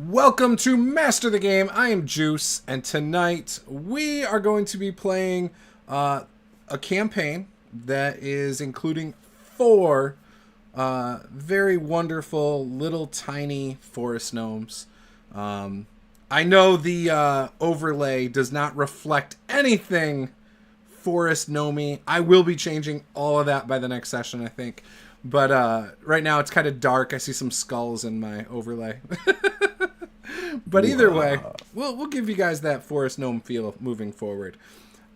Welcome to Master the Game. I am Juice, and tonight we are going to be playing a campaign that is including four very wonderful little tiny forest gnomes. I know the overlay does not reflect anything forest gnomey. I will be changing all of that by the next session, I think. But right now it's kind of dark. I see some skulls in my overlay. But either way, we'll give you guys that forest gnome feel moving forward.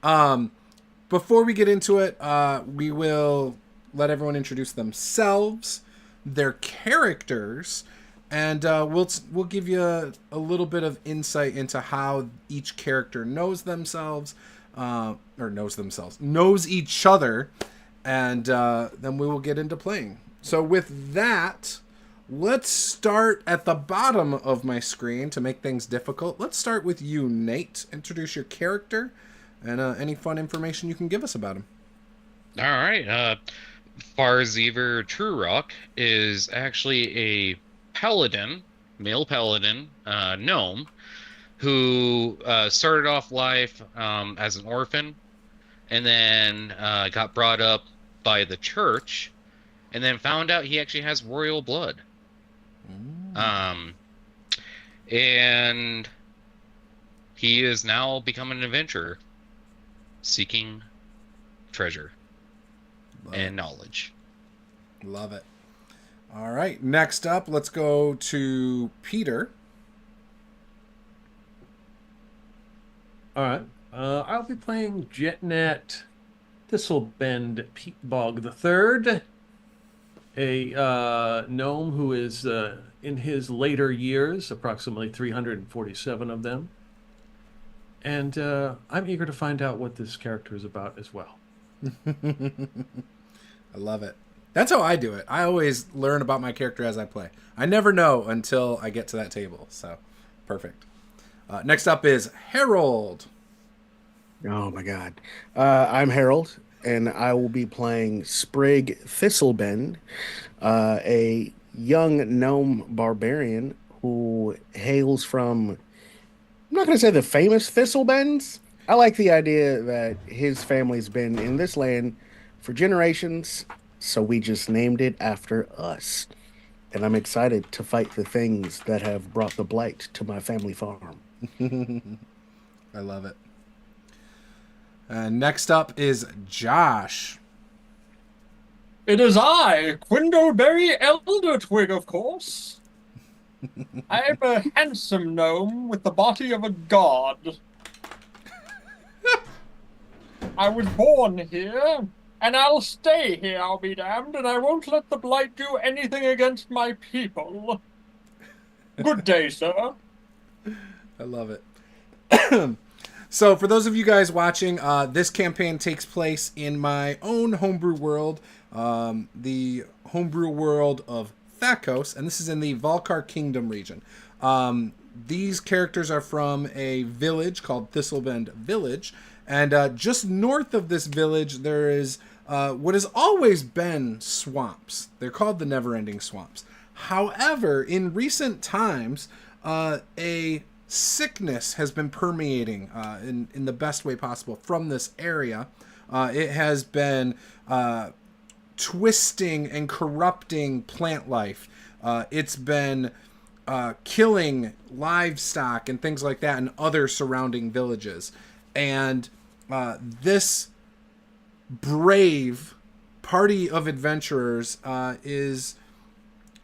Before we get into it, we will let everyone introduce themselves, their characters, and we'll give you a little bit of insight into how each character knows themselves, knows each other, and then we will get into playing. So with that, let's start at the bottom of my screen to make things difficult. Let's start with you, Nate. Introduce your character and any fun information you can give us about him. All right. Farzever Truerock is actually a paladin, male paladin, gnome, who started off life as an orphan and then got brought up by the church and then found out he actually has royal blood. And he is now become an adventurer, seeking treasure and knowledge. Love it. All right, next up, let's go to Peter. All right, I'll be playing Jetnet Thistlebend Peatbog III, a gnome who is in his later years, approximately 347 of them. And I'm eager to find out what this character is about as well. I love it. That's how I do it. I always learn about my character as I play. I never know until I get to that table. So, perfect. Next up is Harold. Oh my God. I'm Harold, and I will be playing Sprig Thistlebend, a young gnome barbarian who hails from, I'm not going to say the famous Thistlebends. I like the idea that his family's been in this land for generations, so we just named it after us. And I'm excited to fight the things that have brought the blight to my family farm. I love it. Next up is Josh. It is I, Quindleberry Eldertwig, of course. I am a handsome gnome with the body of a god. I was born here, and I'll stay here, I'll be damned, and I won't let the blight do anything against my people. Good day, sir. I love it. So for those of you guys watching, this campaign takes place in my own homebrew world, the homebrew world of ThaCos, and this is in the Vaulkar Kingdom region. These characters are from a village called Thistlebend Village, and just north of this village there is what has always been swamps. They're called the Neverending Swamps. However, in recent times, a sickness has been permeating in the best way possible from this area. It has been twisting and corrupting plant life. It's been killing livestock and things like that in other surrounding villages. And this brave party of adventurers is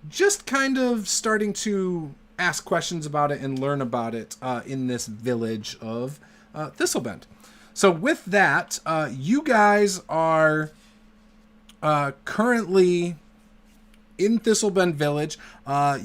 just kind of starting to ask questions about it and learn about it in this village of Thistlebend. So with that, you guys are currently in Thistlebend Village.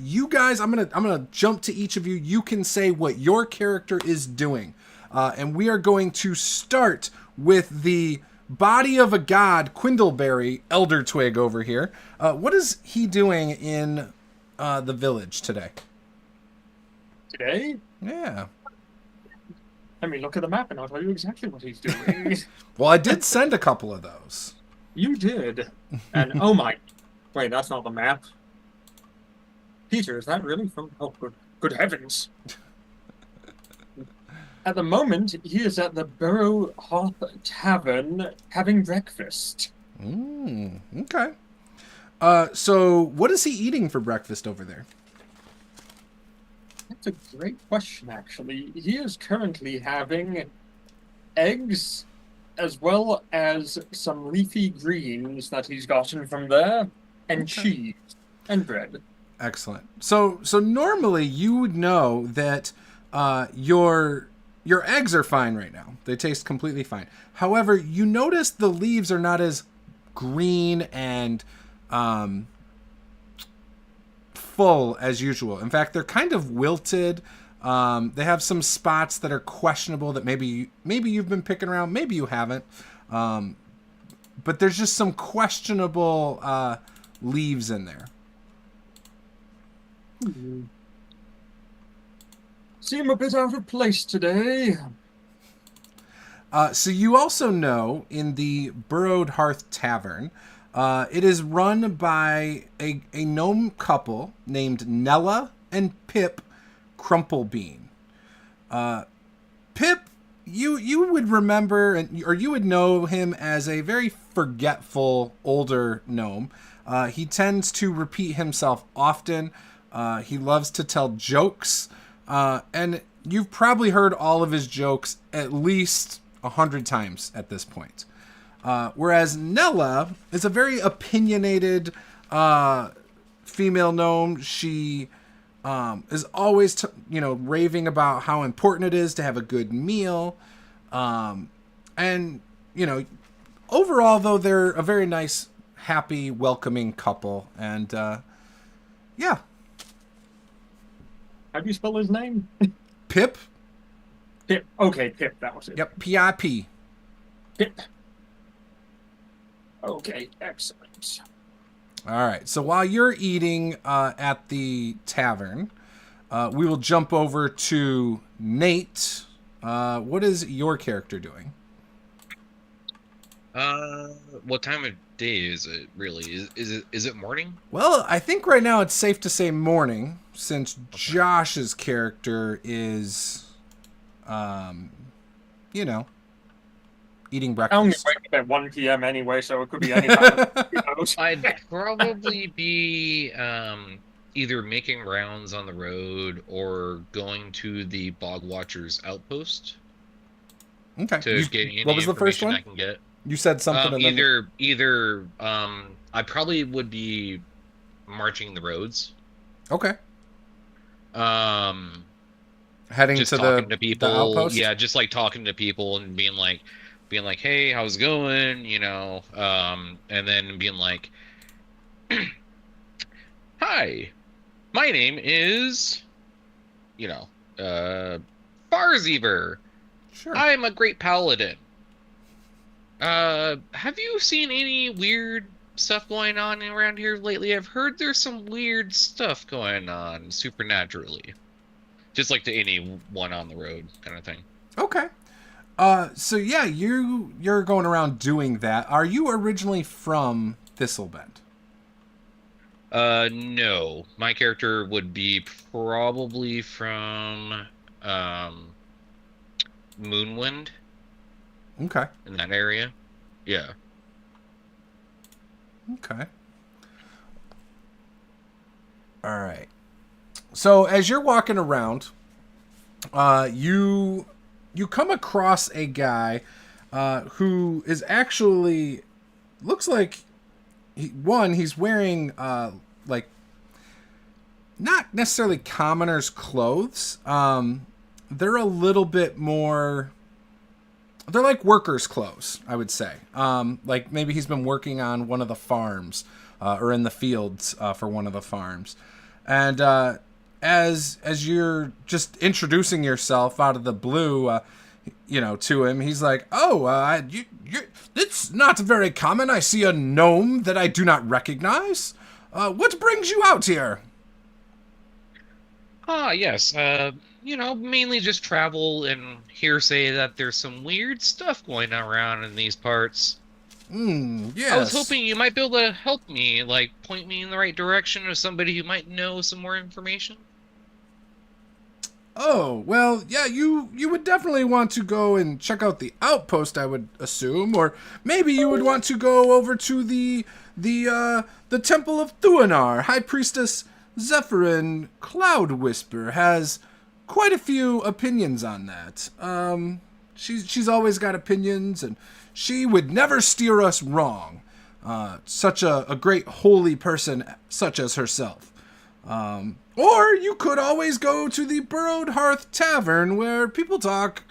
You guys, I'm gonna jump to each of you. You can say what your character is doing, and we are going to start with the body of a god, Quindleberry Eldertwig over here. What is he doing in the village today? Today? Yeah. Let me look at the map and I'll tell you exactly what he's doing. Well, I did send a couple of those. You did. And, oh my... Wait, that's not the map. Peter, is that really from... Oh, good. Good heavens. At the moment, he is at the Burrow Hearth Tavern having breakfast. Okay. So what is he eating for breakfast over there? That's a great question, actually. He is currently having eggs as well as some leafy greens that he's gotten from there, and cheese and bread. Excellent. So normally you would know that your eggs are fine right now. They taste completely fine. However, you notice the leaves are not as green and full as usual. In fact, they're kind of wilted. They have some spots that are questionable that maybe you've been picking around, maybe you haven't. But there's just some questionable leaves in there. Seem a bit out of place today. So you also know in the Burrowed Hearth Tavern, it is run by a gnome couple named Nella and Pip Crumplebean. Pip, you would remember, or you would know him as a very forgetful older gnome. He tends to repeat himself often. He loves to tell jokes, and you've probably heard all of his jokes at least 100 times at this point. Whereas Nella is a very opinionated female gnome. She is always, raving about how important it is to have a good meal. And, overall, though, they're a very nice, happy, welcoming couple. And, yeah. How do you spell his name? Pip? Pip. Okay, Pip, that was it. Yep, P-I-P. Pip. Okay, excellent. All right, so while you're eating at the tavern, we will jump over to Nate. What is your character doing? What time of day is it really? Is it morning? Well, I think right now it's safe to say morning, since Josh's character is, eating I breakfast. only wake up at 1 p.m. anyway, so it could be any time. Who knows? I'd probably be either making rounds on the road or going to the Bog Watchers outpost Okay. to get any what was the first information one? I can get. You said something. And Either I probably would be marching the roads. Okay. Heading Heading to talking to people. the outpost? Yeah, just like talking to people and being like, hey, how's it going? And then being like, hi, my name is, Farziever. Sure. I'm a great paladin. Have you seen any weird stuff going on around here lately? I've heard there's some weird stuff going on supernaturally. Just like to anyone on the road kind of thing. Okay. So yeah, you're going around doing that. Are you originally from Thistlebend? No. My character would be probably from Moonwind. Okay. In that area. Yeah. Okay. All right. So as you're walking around, you come across a guy who is actually looks like he's wearing like not necessarily commoner's clothes. They're a little bit more. They're like workers' clothes, I would say. Like maybe he's been working on one of the farms or in the fields for one of the farms. And as you're just introducing yourself out of the blue, to him, he's like, "Oh, it's not very common. I see a gnome that I do not recognize. What brings you out here?" Yes. Mainly just travel and hearsay that there's some weird stuff going around in these parts. Yes. I was hoping you might be able to help me, like point me in the right direction of somebody who might know some more information. Oh, well, yeah, you would definitely want to go and check out the outpost, I would assume, or maybe you would want to go over to the Temple of Thuanar. High Priestess Zephyrin Cloud Whisper has quite a few opinions on that. She's always got opinions, and she would never steer us wrong. Such a great holy person such as herself. Or you could always go to the Burrowed Hearth Tavern where people talk,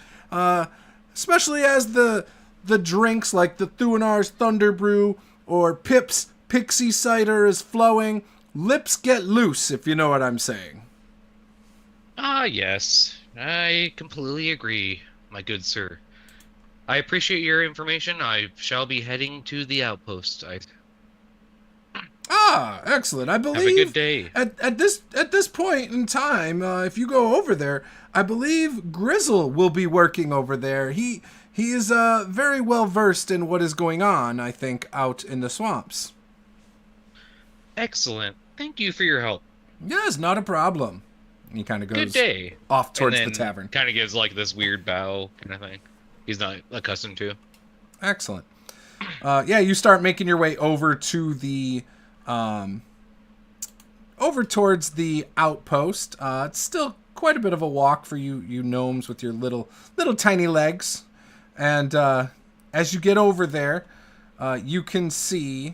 especially as the drinks like the Thuanar's Thunder Brew or Pip's Pixie Cider is flowing. Lips get loose, if you know what I'm saying. Ah, yes. I completely agree, my good sir. I appreciate your information. I shall be heading to the outpost. Ah, excellent. I believe Have a good day. At this point in time, if you go over there, I believe Grizzle will be working over there. He is very well versed in what is going on, I think, out in the swamps. Excellent. Thank you for your help. Yes, not a problem. And he kind of Good goes day. off towards the tavern. Kind of gives like this weird bow kind of thing. He's not accustomed to. Excellent. Yeah, you start making your way over to the over towards the outpost. It's still quite a bit of a walk for you gnomes with your little tiny legs. And as you get over there, you can see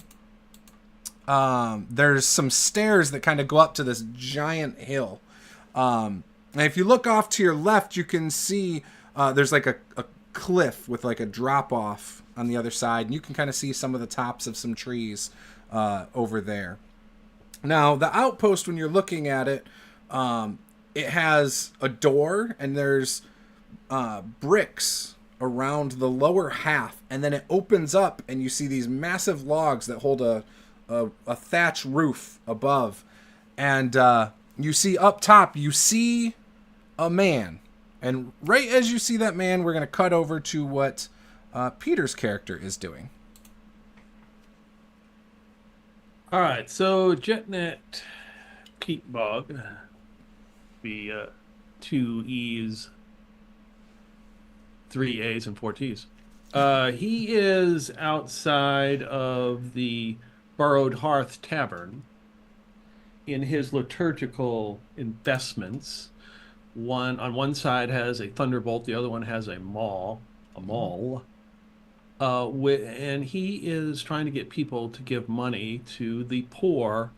there's some stairs that kind of go up to this giant hill. And if you look off to your left, you can see there's like a cliff with like a drop off on the other side, and you can kind of see some of the tops of some trees over there. Now, the outpost, when you're looking at it, it has a door, and there's bricks around the lower half, and then it opens up, and you see these massive logs that hold a thatch roof above, and you see up top, you see a man. And right as you see that man, we're going to cut over to what Peter's character is doing. All right, so Jetnet Peatbog, the 2 E's, 3 A's, and 4 T's. He is outside of the Burrowed Hearth Tavern in his liturgical investments. On one side has a thunderbolt, the other one has a maul. And he is trying to get people to give money to the poor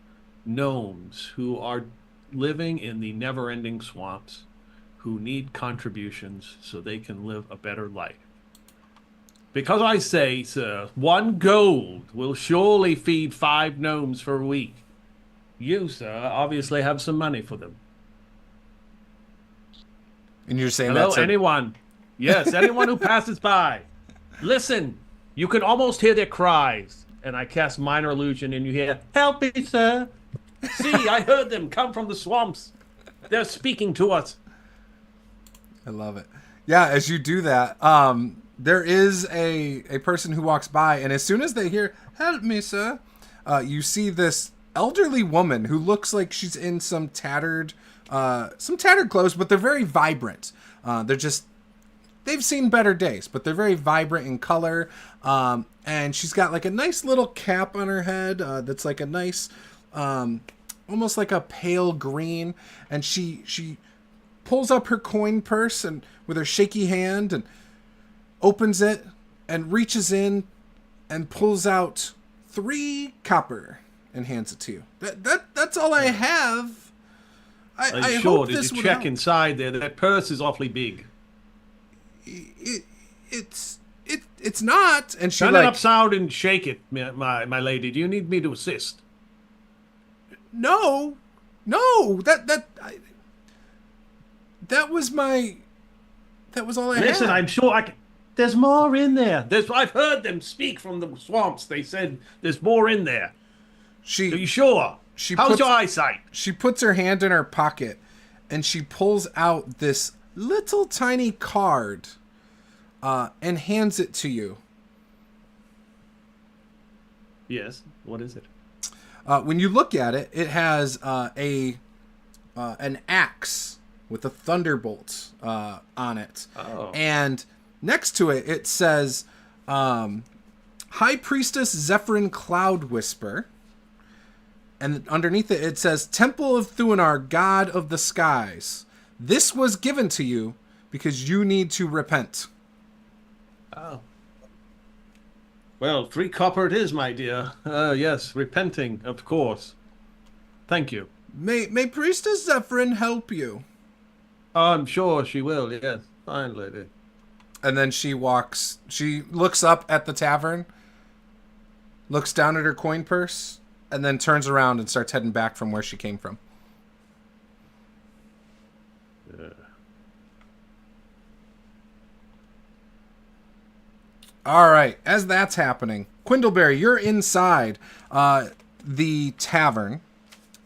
gnomes who are living in the Neverending Swamps, who need contributions so they can live a better life. Because I say, sir, 1 gold will surely feed 5 gnomes for a week. You, sir, obviously have some money for them. And you're saying Hello, that's anyone? Yes, anyone who passes by. Listen, you can almost hear their cries. And I cast Minor Illusion, and you hear, "Help me, sir. See, I heard them come from the swamps. They're speaking to us." I love it. Yeah, as you do that, there is a person who walks by, and as soon as they hear, "Help me, sir," you see this elderly woman who looks like she's in some tattered clothes, but they're very vibrant. They've seen better days, but they're very vibrant in color. And she's got like a nice little cap on her head that's like a nice, almost like a pale green. And she pulls up her coin purse and with her shaky hand and opens it and reaches in and pulls out 3 copper and hands it to you. That's all I have. I sure, hope did this you would check help. inside there? That purse is awfully big. It's not. And she Turn like, it upside and shake it, my lady. Do you need me to assist? no, that was all I Listen, had. I'm sure I can. There's more in there. I've heard them speak from the swamps. They said there's more in there. Are you She sure? How's puts, your eyesight? she puts her hand in her pocket and she pulls out this little tiny card and hands it to you. Yes. What is it? When you look at it, it has an axe with a thunderbolt on it. Oh. And next to it, it says, High Priestess Zephyrin Cloud Whisper. And underneath it, it says, Temple of Thuanar, God of the Skies. This was given to you because you need to repent. Oh. Well, 3 copper it is, my dear. Yes, repenting, of course. Thank you. May Priestess Zephyrin help you. I'm sure she will, yes. Fine lady. And then she looks up at the tavern, looks down at her coin purse, and then turns around and starts heading back from where she came from. All right, as that's happening, Quindleberry, you're inside the tavern,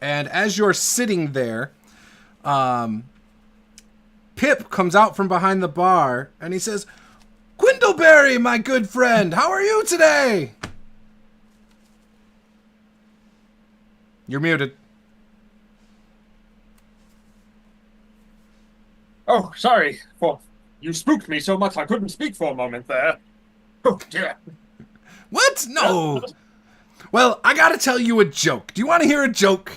and as you're sitting there, Pip comes out from behind the bar, and he says, Quindleberry, my good friend, how are you today? You're muted. Oh, sorry. For you spooked me so much I couldn't speak for a moment there. Oh dear. What? No. Well, I gotta tell you a joke. Do you want to hear a joke?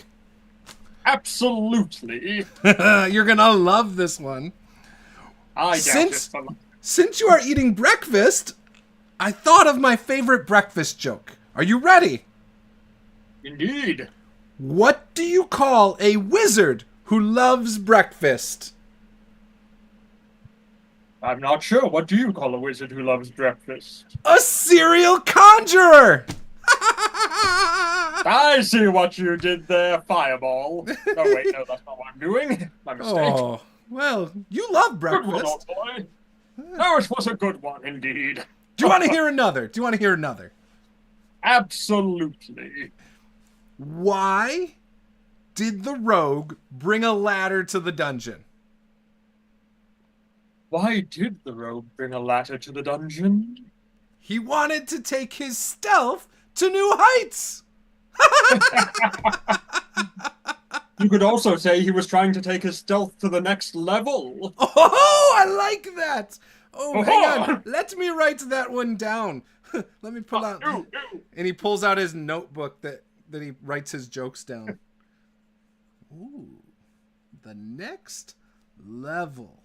Absolutely. You're gonna love this one. I doubt it. Since you are eating breakfast, I thought of my favorite breakfast joke. Are you ready? Indeed. What do you call a wizard who loves breakfast? I'm not sure. What do you call a wizard who loves breakfast? A serial conjurer! I see what you did there, Fireball. Oh, wait, no, that's not what I'm doing. My mistake. Oh, well, you love Good one, breakfast. old boy. No, it was a good one, indeed. Do you want to hear another? Absolutely. Why did the rogue bring a ladder to the dungeon? Why did the rogue bring a ladder to the dungeon? He wanted to take his stealth to new heights. You could also say he was trying to take his stealth to the next level. Oh, I like that. Oh, hang Oh. on. Let me write that one down. Let me pull out. No. And he pulls out his notebook that he writes his jokes down. Ooh, the next level.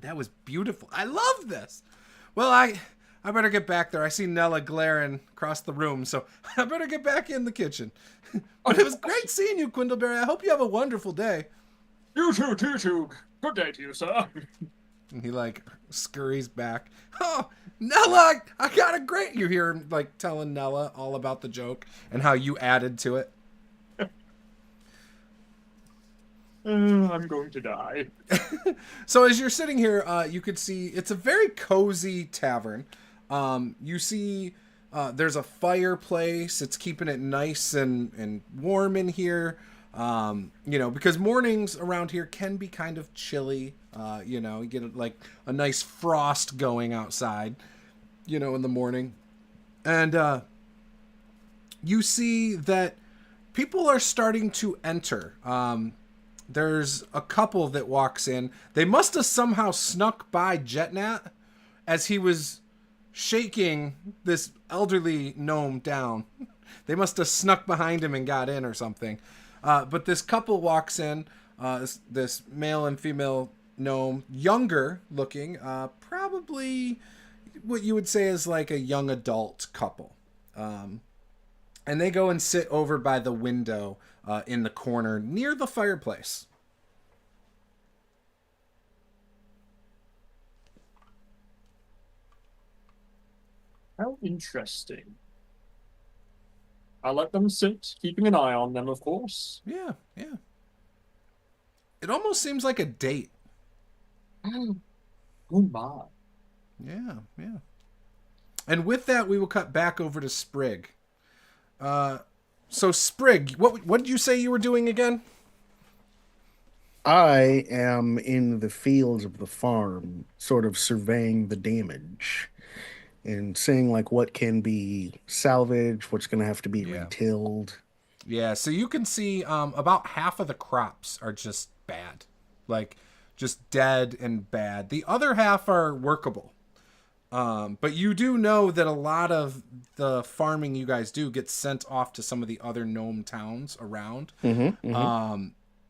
That was beautiful. I love this. Well, I better get back there. I see Nella glaring across the room, so I better get back in the kitchen. But it was great seeing you, Quindleberry. I hope you have a wonderful day. You too. Good day to you, sir. And he scurries back. Oh, Nella, I got a great. You hear him telling Nella all about the joke and how you added to it. I'm going to die. So as you're sitting here, you could see it's a very cozy tavern. You see there's a fireplace. It's keeping it nice and warm in here. Because mornings around here can be kind of chilly. You get a nice frost going outside, in the morning. And you see that people are starting to enter. There's a couple that walks in. They must have somehow snuck by Jetnat as he was shaking this elderly gnome down. They must have snuck behind him and got in or something. But this couple walks in, this male and female gnome, younger looking, probably what you would say is like a young adult couple. And they go and sit over by the window in the corner near the fireplace. How interesting. I'll let them sit, keeping an eye on them, of course. Yeah. It almost seems like a date. Oh my. Yeah. And with that, we will cut back over to Sprig. So Sprig, what did you say you were doing again? I am in the fields of the farm, sort of surveying the damage and seeing what can be salvaged, what's going to have to be retilled. Yeah, so you can see about half of the crops are just bad. like just dead and bad. The other half are workable. But you do know that a lot of the farming you guys do gets sent off to some of the other gnome towns around.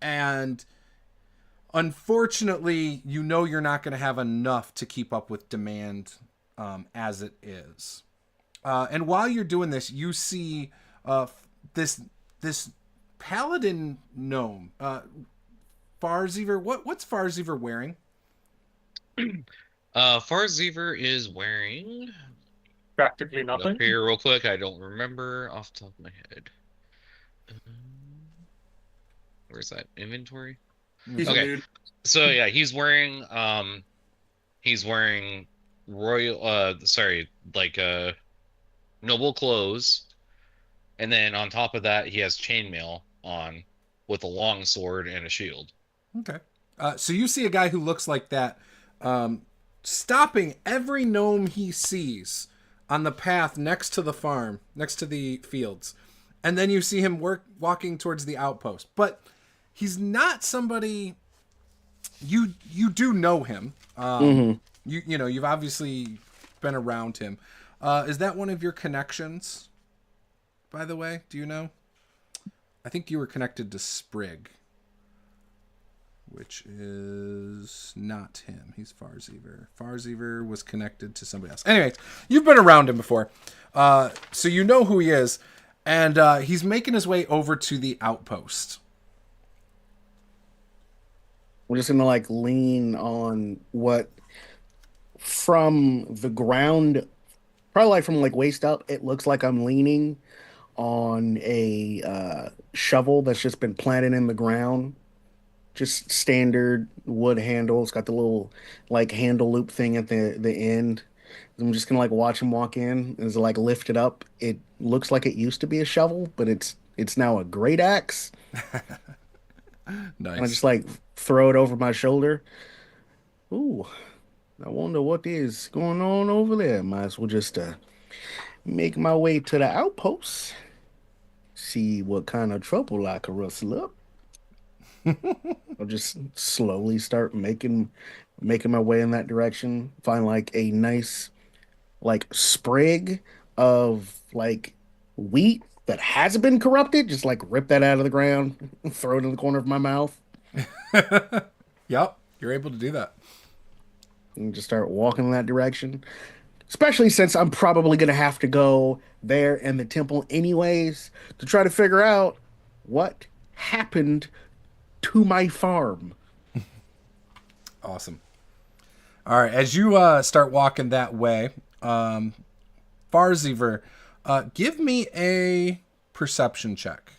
And unfortunately, you know you're not going to have enough to keep up with demand as it is. And while you're doing this, you see this paladin gnome. Farziver, what's Farziver wearing? Farziver is wearing Practically up nothing. here real quick. I don't remember off the top of my head. Where's that inventory? He's a Okay. dude. So yeah, he's wearing royal noble clothes, and then on top of that he has chainmail on with a long sword and a shield. Okay. So you see a guy who looks like that, stopping every gnome he sees on the path next to the farm, next to the fields. And then you see him walking towards the outpost. But he's not somebody you do know him. You know, you've obviously been around him. Is that one of your connections, by the way? Do you know? I think you were connected to Sprig, which is not him. He's Farziver. Farziver was connected to somebody else. Anyways, you've been around him before. So you know who he is. And he's making his way over to the outpost. We're just gonna like lean on what from the ground, probably like from like waist up. It looks like I'm leaning on a shovel that's just been planted in the ground. Just standard wood handle. It's got the little like handle loop thing at the end. I'm just gonna like watch him walk in. As I like lift it up, it looks like it used to be a shovel, but it's now a great axe. Nice. And I just like throw it over my shoulder. Ooh, I wonder what is going on over there. Might as well just make my way to the outpost. See what kind of trouble I can rustle up. I'll just slowly start making my way in that direction. Find like a nice like sprig of like wheat that hasn't been corrupted. Just like rip that out of the ground, throw it in the corner of my mouth. Yep, you're able to do that. And just start walking in that direction. Especially since I'm probably going to have to go there and the temple anyways to try to figure out what happened to my farm. Awesome. All right, as you start walking that way, Farziver, give me a perception check.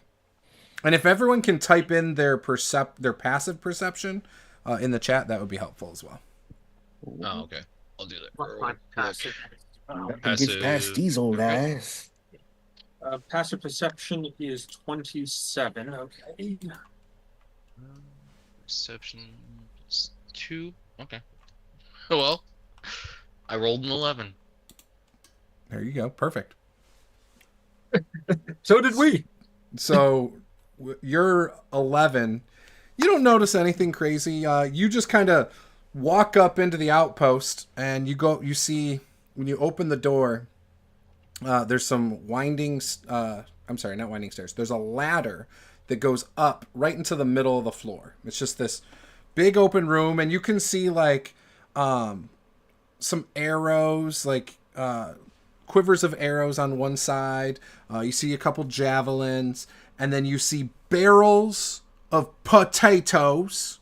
And if everyone can type in their passive perception in the chat, that would be helpful as well. Oh, okay. I'll do that. What's my passive? Get past these old eyes. Passive perception is 27. Okay. Perception is 2. Okay. Oh well. I rolled an 11. There you go. Perfect. So did we. So you're 11. You don't notice anything crazy. You just kind of walk up into the outpost, and you see when you open the door, there's some winding. I'm sorry, not winding stairs. There's a ladder that goes up right into the middle of the floor. It's just this big open room, and you can see like some arrows, like quivers of arrows on one side. You see a couple javelins, and then you see barrels of potatoes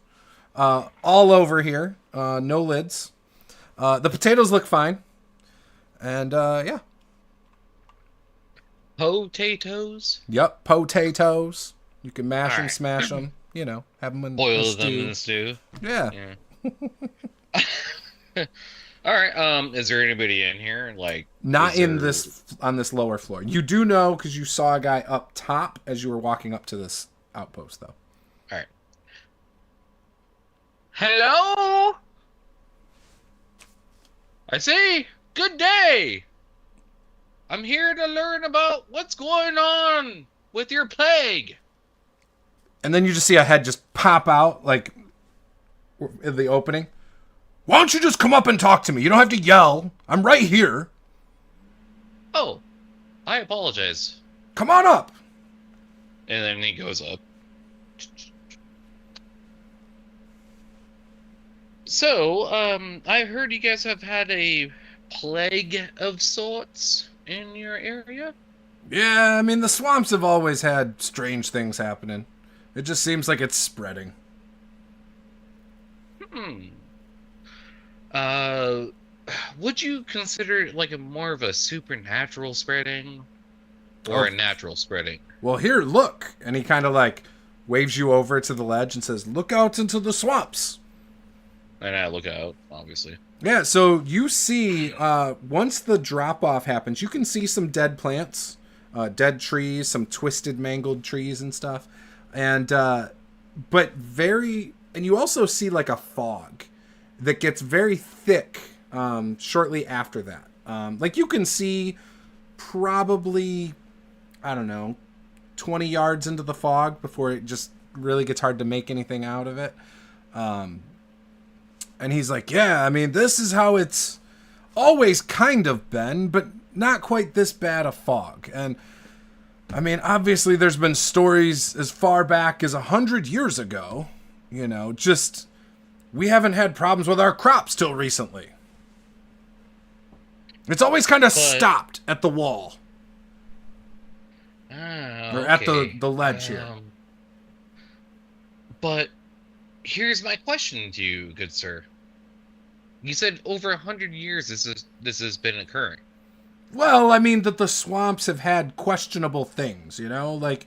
all over here. No lids. The potatoes look fine. And yeah. Potatoes? Yep, potatoes. You can mash them, Alright. smash them. You know, have them in Boil a them stew. in the stew. Yeah. All right. Is there anybody in here? Like, Not is in there- this on this lower floor. You do know because you saw a guy up top as you were walking up to this outpost, though. All right. Hello. I say, good day. I'm here to learn about what's going on with your plague. And then you just see a head just pop out, like in the opening. Why don't you just come up and talk to me? You don't have to yell. I'm right here. Oh, I apologize. Come on up. And then he goes up. So, I heard you guys have had a plague of sorts in your area? Yeah, I mean, the swamps have always had strange things happening. It just seems like it's spreading. Would you consider it like a more of a supernatural spreading or a natural spreading? Well, here, look. And he kind of like waves you over to the ledge and says, look out into the swamps. And I look out, obviously. Yeah, so you see, once the drop-off happens, you can see some dead plants, dead trees, some twisted, mangled trees and stuff. And, and you also see like a fog that gets very thick shortly after that. Like you can see probably, I don't know, 20 yards into the fog before it just really gets hard to make anything out of it. And he's like, yeah, I mean, this is how it's always kind of been, but not quite this bad a fog. And, I mean, obviously there's been stories as far back as 100 years ago, you know, just we haven't had problems with our crops till recently. It's always kind of stopped at the wall. Or at the ledge here. But here's my question to you, good sir. You said over 100 years this has been occurring. Well, I mean that the swamps have had questionable things, you know? Like,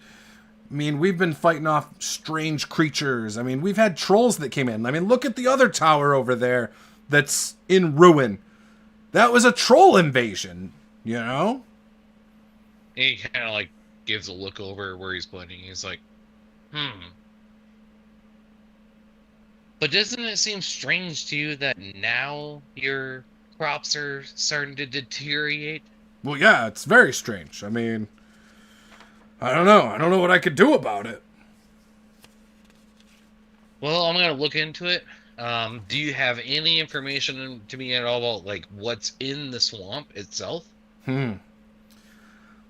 I mean, we've been fighting off strange creatures. I mean, we've had trolls that came in. I mean, look at the other tower over there that's in ruin. That was a troll invasion, you know? And he kind of like gives a look over where he's pointing. He's like, But doesn't it seem strange to you that now your crops are starting to deteriorate? Well, yeah, it's very strange. I mean, I don't know. I don't know what I could do about it. Well, I'm going to look into it. Do you have any information to me at all about, like, what's in the swamp itself?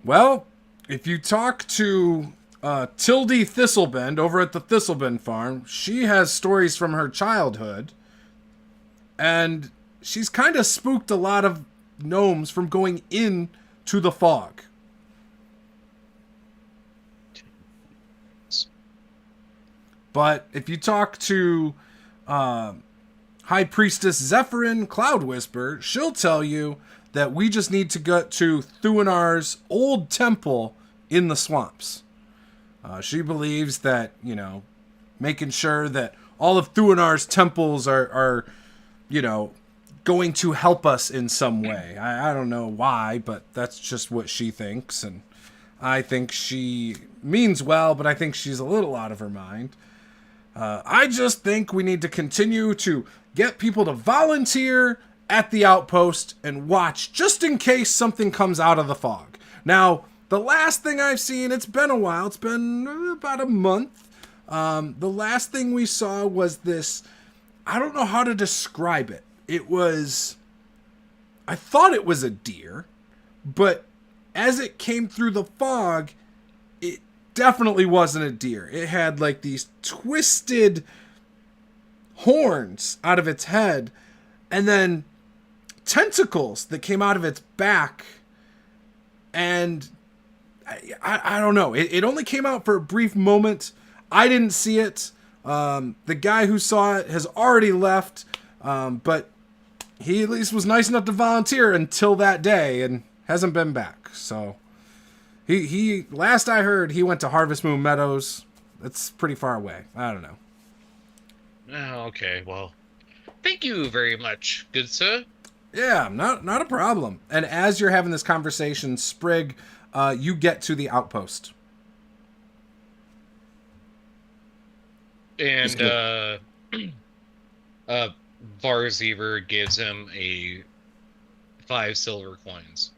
Well, if you talk to Tildy Thistlebend over at the Thistlebend farm, she has stories from her childhood. And she's kind of spooked a lot of gnomes from going into the fog. But if you talk to High Priestess Zephyrin Cloud Whisper, she'll tell you that we just need to get to Thuanar's old temple in the swamps. She believes that, you know, making sure that all of Thuanar's temples are you know, going to help us in some way. I don't know why, but that's just what she thinks. And I think she means well, but I think she's a little out of her mind. I just think we need to continue to get people to volunteer at the outpost and watch just in case something comes out of the fog. Now, the last thing I've seen, it's been a while. It's been about a month. The last thing we saw was this, I don't know how to describe it. I thought it was a deer, but as it came through the fog, it definitely wasn't a deer. It had like these twisted horns out of its head and then tentacles that came out of its back. And I don't know. It only came out for a brief moment. I didn't see it. The guy who saw it has already left, but he at least was nice enough to volunteer until that day and hasn't been back. So he last I heard, he went to Harvest Moon Meadows. It's pretty far away. I don't know. Oh, okay, well, thank you very much, good sir. Yeah, not a problem. And as you're having this conversation, Sprig, you get to the outpost. And Varzever gives him 5 silver coins.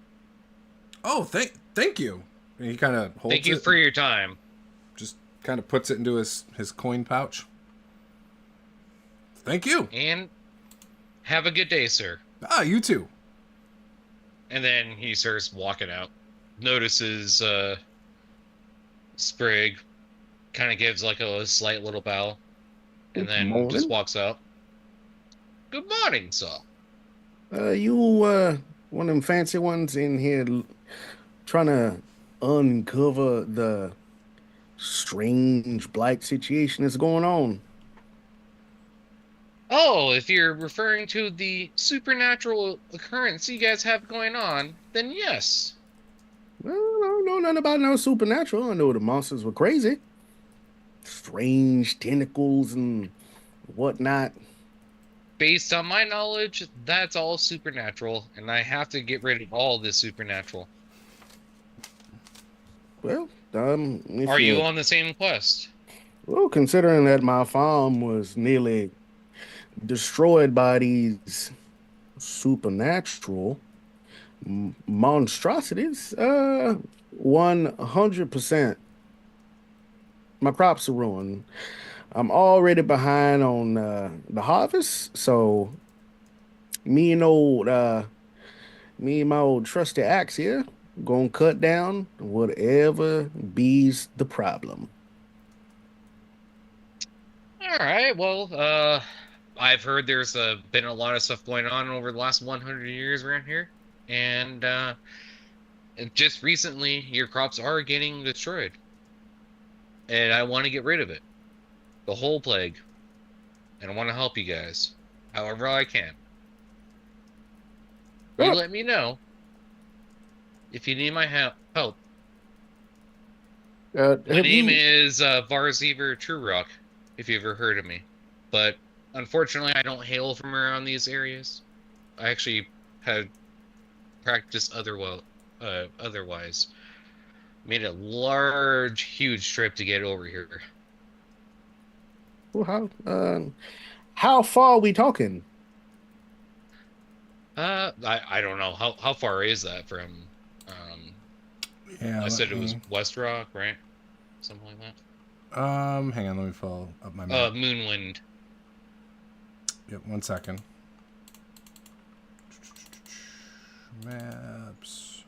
Oh, thank you. And he kind of holds it. Thank you for your time. Just kind of puts it into his coin pouch. Thank you. And have a good day, sir. You too. And then he starts walking out. Notices Sprig, kind of gives like a slight little bow, and then Morning. just walks out. Good morning, sir. You one of them fancy ones in here trying to uncover the strange blight situation that's going on? Oh, if you're referring to the supernatural occurrence you guys have going on, then yes. Well, I don't know nothing about no supernatural. I know the monsters were crazy. Strange tentacles and whatnot. Based on my knowledge, that's all supernatural, and I have to get rid of all this supernatural. Well, if Are you on the same quest? Well, considering that my farm was nearly destroyed by these supernatural monstrosities, 100%. My crops are ruined. I'm already behind on the harvest, so me and my old trusty axe here gonna cut down whatever be's the problem. All right. Well, I've heard there's been a lot of stuff going on over the last 100 years around here, and just recently, your crops are getting destroyed, and I want to get rid of it, the whole plague, and I want to help you guys, however I can. You Well- let me know if you need my help. My name is Varziver Truerock, if you ever heard of me. But unfortunately, I don't hail from around these areas. I actually had practiced otherwise. Made a huge trip to get over here. Well, how far are we talking? I don't know. How far is that from... Yeah. I said it was West Rock, right? Something like that. Hang on, let me pull up my map. Moonwind. Yep, 1 second. Maps.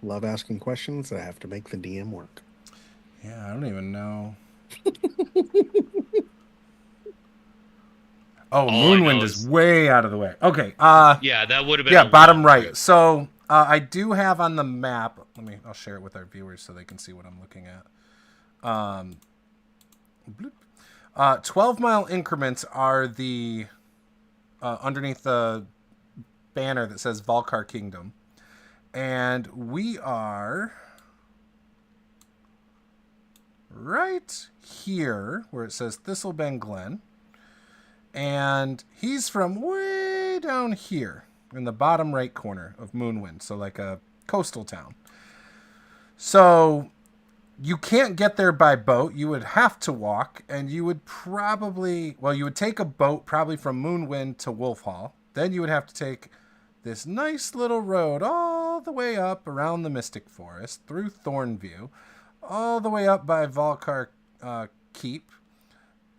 Love asking questions. I have to make the DM work. Yeah, I don't even know. Oh, All I know Moonwind is- is way out of the way. Okay. Yeah, that would have been Yeah, a bottom long right. trip. So I do have on the map. I'll share it with our viewers so they can see what I'm looking at. Bloop. 12-mile increments are the underneath the banner that says Vaulkar Kingdom, and we are right here where it says Thistlebend Glen. And he's from way down here in the bottom right corner of Moonwind, so like a coastal town. So you can't get there by boat. You would have to walk, and you would you would take a boat probably from Moonwind to Wolf Hall. Then you would have to take this nice little road all the way up around the Mystic Forest, through Thornview, all the way up by Vaulkar Keep,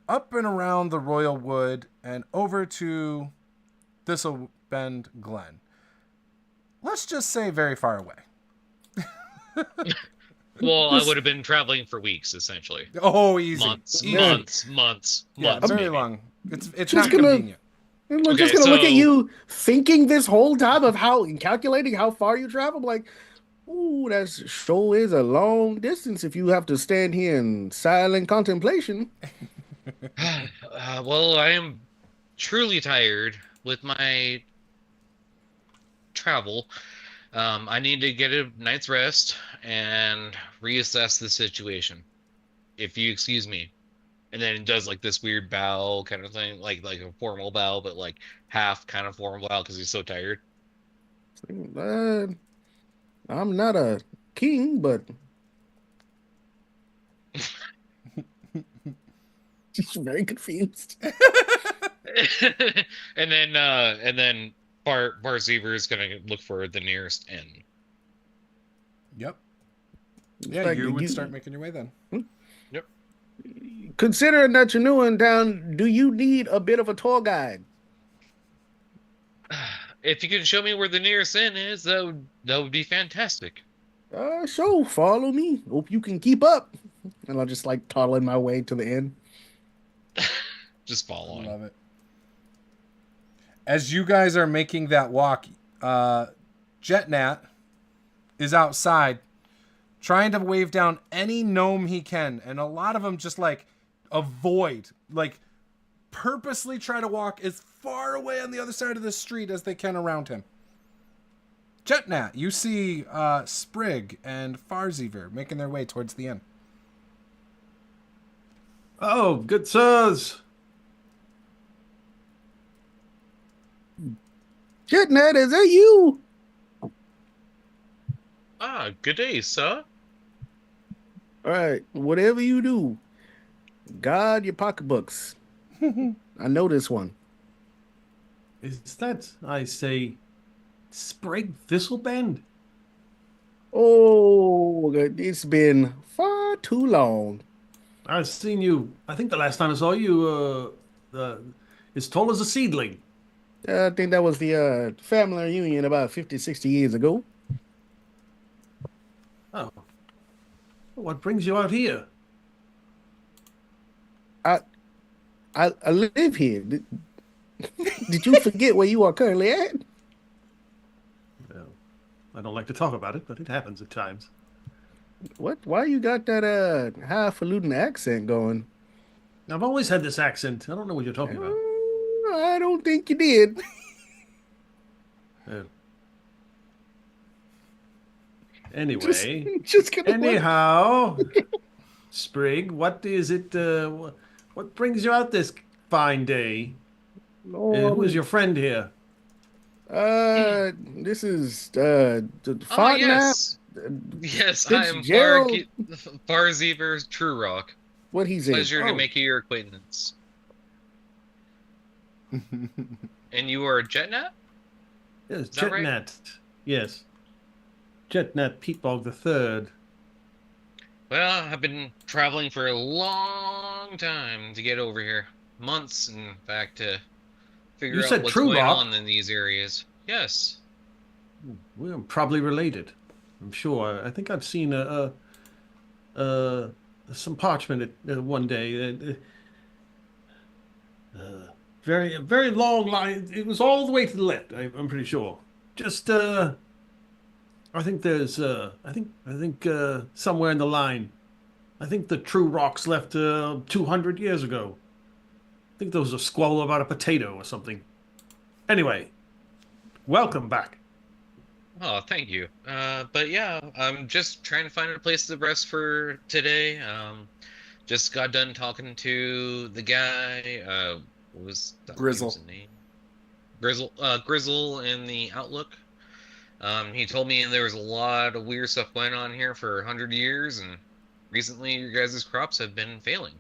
up and around the Royal Wood, and over to Thistlebend Glen. Let's just say very far away. Well, I would have been traveling for weeks, essentially. Oh, easy. Months. Yeah, very Maybe. long. It's Just not gonna- convenient. And we're Okay, just gonna look at so- you thinking this whole time of calculating how far you travel. Like, ooh, that sure is a long distance if you have to stand here in silent contemplation. Well, I am truly tired with my travel. I need to get a night's rest and reassess the situation. If you excuse me. And then it does like this weird bow kind of thing, like a formal bow, but like half kind of formal bow because he's so tired. I'm not a king, but just very confused. and then Barzever is gonna look for the nearest inn. Yep. In Yeah, fact, you would start making your way then. Yep. Considering that you're new in town, do you need a bit of a tour guide? If you can show me where the nearest inn is, that would be fantastic. So follow me. Hope you can keep up. And I'll just like toddling my way to the inn. Just following. Love it. As you guys are making that walk, Jetnat is outside trying to wave down any gnome he can, and a lot of them just like avoid, like purposely try to walk as far away on the other side of the street as they can around him. Jetnat, you see Sprig and Farziver making their way towards the inn. Oh, good sirs. Jetnat, is that you? Ah, good day, sir. All right, whatever you do, guard your pocketbooks. I know this one. Is that, I say, Sprig Thistlebend? Oh, it's been far too long. I've seen you, I think the last time I saw you, as tall as a seedling. I think that was the family reunion about 50, 60 years ago. Oh. What brings you out here? I live here. Did you forget where you are currently at? Well, I don't like to talk about it, but it happens at times. What? Why you got that highfalutin accent going? I've always had this accent. I don't know what you're talking about. I don't think you did. Anyway, just gonna anyhow, Sprig, what is it? What brings you out this fine day? Who is your friend here? This is Oh, Fontenap. yes. Yes, I am Farziver True Rock. What he's in? Pleasure to Oh. make your acquaintance. And you are Jetnat? Yes, that right? Jetnat. Yes, Jetnat Peatbog the Third. Well, I've been traveling for a long time to get over here. Months, in fact, to figure You out said what's True going Rock? on in these areas. Yes. We're probably related. I'm sure. I think I've seen some parchment one day. Very very long line. It was all the way to the left. I'm pretty sure. Just I think there's I think somewhere in the line. I think the True Rocks left 200 years ago. I think there was a squabble about a potato or something. Anyway, welcome back. Oh, thank you. But yeah, I'm just trying to find a place to rest for today. Just got done talking to the guy. What was that Grizzle. dude's name? Grizzle in the Outlook. He told me there was a lot of weird stuff going on here for 100 years, and recently your guys' crops have been failing.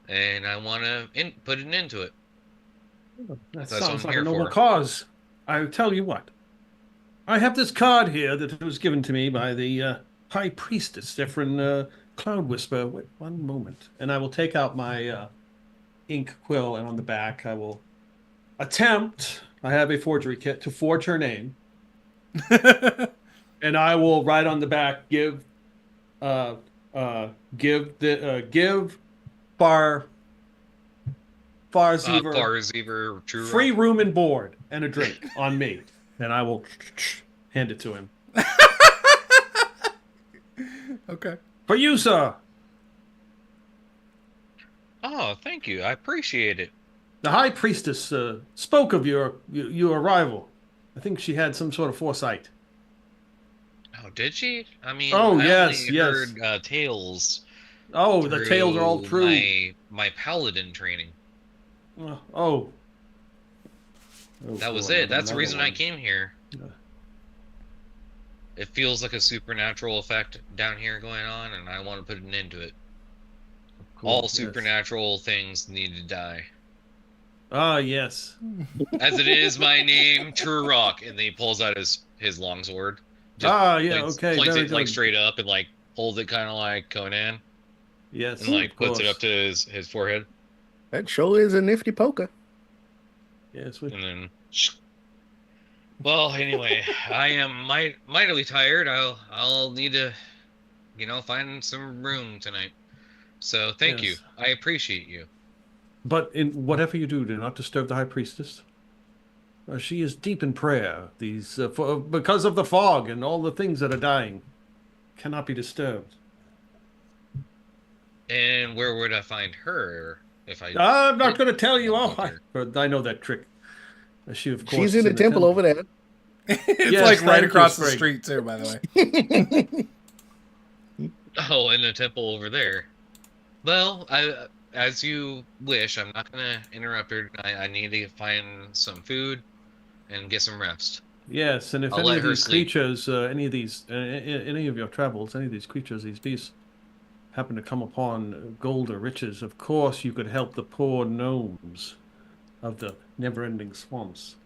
And I want to put an end to it. That That's what sounds I'm like here a noble for. cause. I'll tell you what. I have this card here that was given to me by the High Priestess, Zephyrin Cloud Whisper. Wait one moment. And I will take out my ink quill, and on the back I will attempt, I have a forgery kit, to forge her name. And I will write on the back, give Farziver Farziver True free Rock. room and board and a drink on me. And I will hand it to him. Okay. For you, sir. Oh, thank you. I appreciate it. The High Priestess spoke of your arrival. I think she had some sort of foresight. Oh, did she? I mean, Oh, I yes, only yes. heard tales. Oh, the tales are all through true. My paladin training. Oh. That was boy, it. That's the another reason I one. came here. Yeah. It feels like a supernatural effect down here going on, and I want to put an end to it. Cool, All yes. supernatural things need to die. Ah, yes. As it is my name, True Rock, and then he pulls out his longsword. Just yeah, points, okay, points very it like good. straight up and like holds it kind of like Conan Yes, and like of puts it course. up to his forehead That sure is a nifty poker. Yes, and then. Well, anyway, I am mightily tired. I'll need to, find some room tonight. So thank you. yes. I appreciate you. But in whatever you do, do not disturb the high priestess. She is deep in prayer. Because of the fog and all the things that are dying, cannot be disturbed. And where would I find her if I I'm not did going to tell you. want Oh, to go there? but I know that trick. She, of course, She's is in the temple over there. It's Yes, like right thank you, across the Sprig. street too, by the way. Oh, in the temple over there. Well, as you wish. I'm not gonna interrupt her. I need to find some food and get some rest. Yes, and if I'll any let of her these sleep. creatures, any of your travels, any of these creatures, these beasts, happen to come upon gold or riches, of course you could help the poor gnomes of the Neverending Swamps.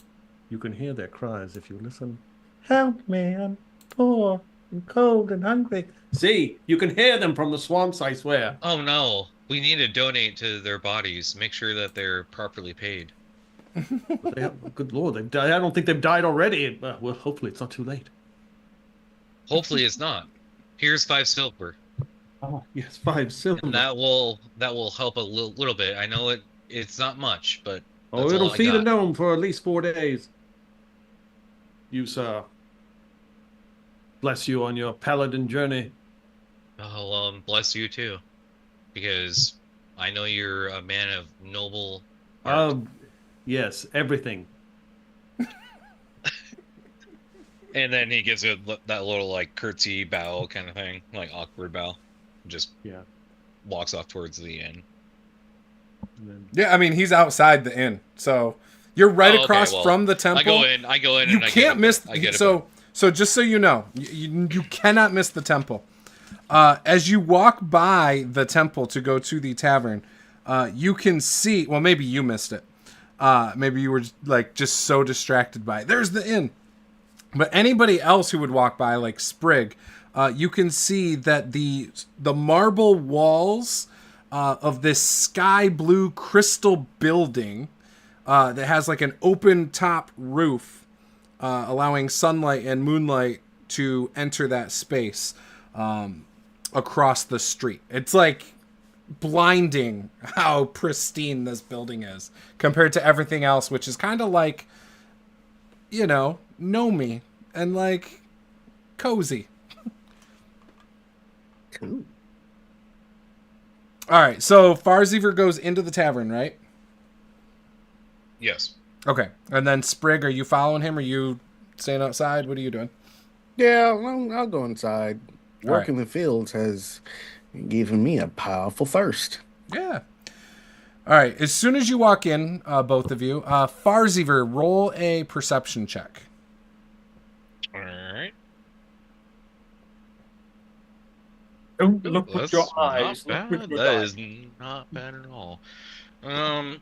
You can hear their cries if you listen. Help me, I'm poor and cold and hungry. See, you can hear them from the swamps, I swear. Oh no, we need to donate to their bodies. Make sure that they're properly paid. But good Lord, they've died. I don't think they've died already. Well, hopefully it's not too late. Hopefully it's not. Here's 5 silver. Oh, yes, 5 silver. And that will help a little bit. I know it's not much, but Oh, that's it'll all I feed a got. gnome for at least 4 days. You, sir. Bless you on your paladin journey. Oh, well, bless you too, because I know you're a man of noble heart. Yes, everything. And then he gives it that little like curtsy bow kind of thing, like awkward bow, just Yeah. walks off towards the inn. And then, Yeah, I mean he's outside the inn, so you're right Oh, okay, across well, from the temple. I go in, You and I can't miss. I get So just so you know, you cannot miss the temple. As you walk by the temple to go to the tavern, you can see. Well, maybe you missed it. Maybe you were just so distracted by it. There's the inn. But anybody else who would walk by, like Sprig, you can see that the marble walls of this sky blue crystal building that has like an open top roof, allowing sunlight and moonlight to enter that space across the street. It's like blinding how pristine this building is compared to everything else, which is kind of like, gnomey and like cozy. Cool. All right, so Farziver goes into the tavern, right? Yes. Okay, and then Sprig, are you following him? Or are you staying outside? What are you doing? Yeah, I'll go inside. All Work in the fields has given me a powerful thirst. Yeah. All right, as soon as you walk in, both of you, Farziver, roll a perception check. All right. Don't look with That's your not eyes. Look with bad. your That eyes. is not bad at all. But it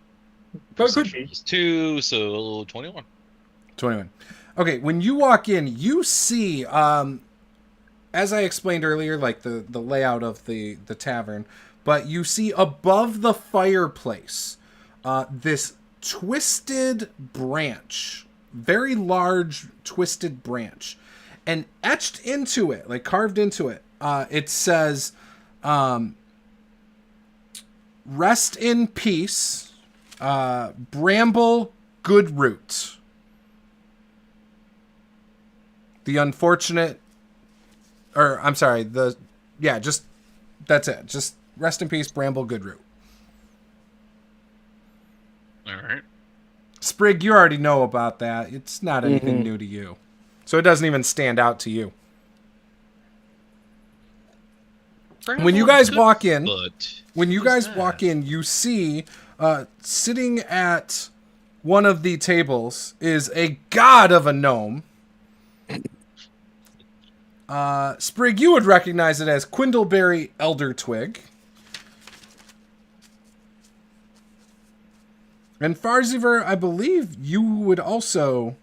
could Perception be. is 2, so 21. 21. Okay, when you walk in, you see, as I explained earlier, like the layout of the tavern, but you see above the fireplace this twisted branch, very large twisted branch, and etched into it, like carved into it, it says, "Rest in peace, Bramble Goodroot. The unfortunate, or I'm sorry, just that's it. Just rest in peace, Bramble Goodroot." All right. Sprig, you already know about that. It's not anything new to you, so it doesn't even stand out to you. When you guys walk in, you see sitting at one of the tables is a god of a gnome. Sprig, you would recognize it as Quindleberry Eldertwig. And Farziver, I believe you would also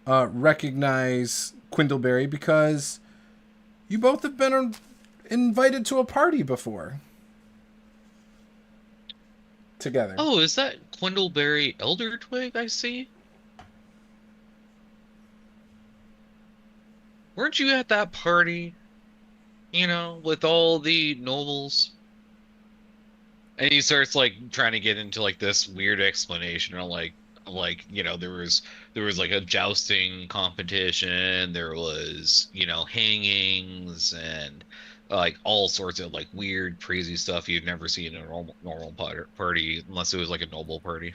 recognize Quindleberry, because you both have been invited to a party before. Together. Oh, is that Quindleberry Elder Twig I see? Weren't you at that party? You know, with all the nobles? And he starts like trying to get into like this weird explanation, or like there was like a jousting competition, there was hangings and like all sorts of like weird crazy stuff you'd never see in a normal party unless it was like a noble party.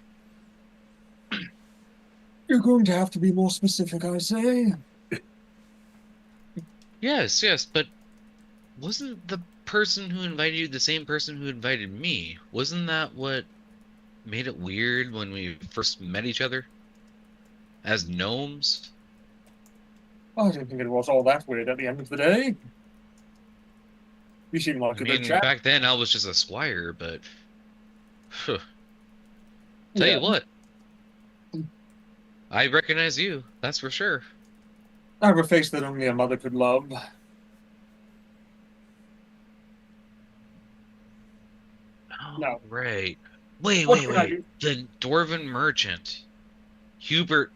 You're going to have to be more specific, I say. Yes, but wasn't the person who invited you the same person who invited me? Wasn't that what made it weird when we first met each other? As gnomes? I don't think it was all that weird at the end of the day. You seem like I a good mean, chap. back then I was just a squire, but tell Yeah. you what, I recognize you, that's for sure. I have a face that only a mother could love. Oh, No. right. Wait. What could I do? The dwarven merchant, Hubert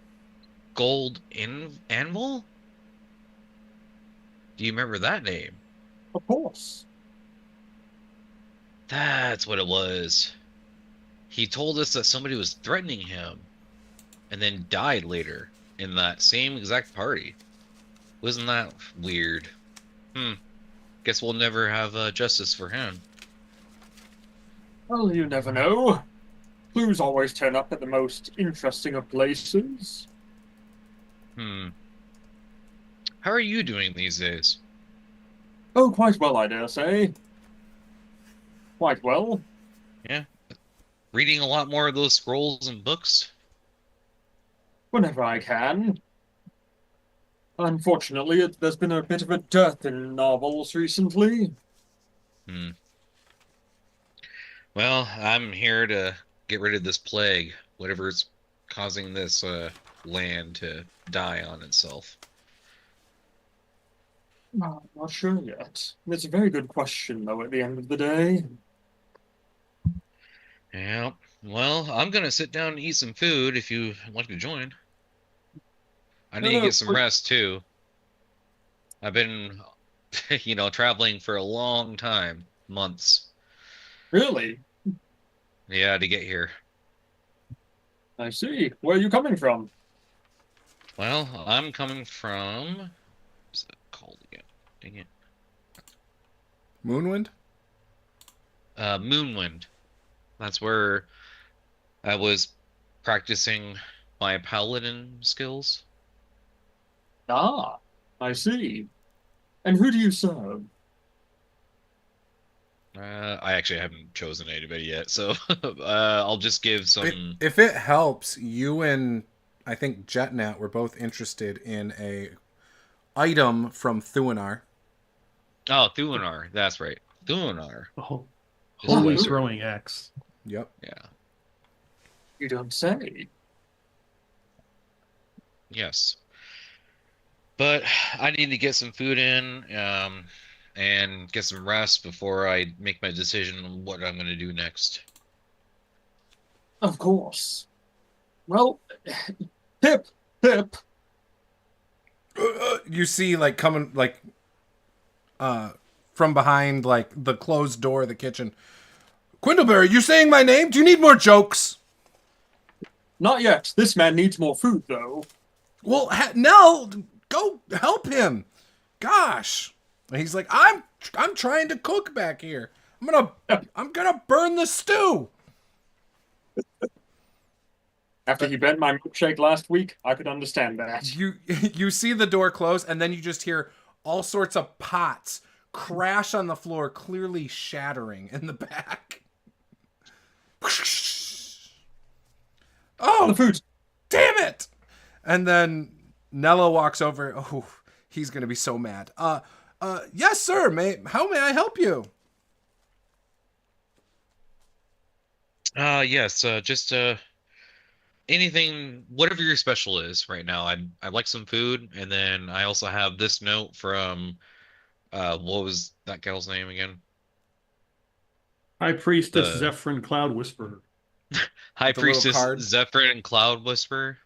Gold Anvil? Do you remember that name? Of course. That's what it was. He told us that somebody was threatening him and then died later in that same exact party. Wasn't that weird? Guess we'll never have justice for him. Well, you never know. Clues always turn up at the most interesting of places. How are you doing these days? Oh, quite well, I dare say. Quite well. Yeah. Reading a lot more of those scrolls and books? Whenever I can. Unfortunately, there's been a bit of a dearth in novels recently. Well, I'm here to get rid of this plague, whatever's causing this land to die on itself. I'm not sure yet. It's a very good question, though, at the end of the day. Yeah. Well, I'm gonna sit down and eat some food if you'd like to join. I need to get some rest too. I've been, traveling for a long time, months. Really? Yeah, to get here. I see. Where are you coming from? Well, I'm coming from. What's that called again? Dang it. Moonwind? Moonwind. That's where I was practicing my paladin skills. Ah, I see. And who do you serve? I actually haven't chosen anybody yet, so I'll just give some. If it helps, you and I think Jetnat were both interested in a item from Thuanar. Oh, Thuanar. That's right. Thuanar. Oh, is a holy wizard. throwing X. Yep. Yeah. You don't say. Yes. But I need to get some food in, and get some rest before I make my decision on what I'm going to do next. Of course. Well, Pip. You see, like, coming, like, from behind, like, the closed door of the kitchen. Quindleberry, you saying my name? Do you need more jokes? Not yet. This man needs more food, though. Well, Nell, go help him. Gosh. And he's like, I'm trying to cook back here. I'm gonna burn the stew. After he bent my milkshake last week, I could understand that. You see the door close, and then you just hear all sorts of pots crash on the floor, clearly shattering in the back. Oh, The food. damn it! And then Nella walks over. Oh, he's gonna be so mad. Yes, sir. How may I help you? Yes, just anything, whatever your special is right now. I'd like some food, and then I also have this note from what was that gal's name again? High Priestess The Zephyrin Cloud Whisperer. High The little Priestess card. Zephyr and Cloud Whisper.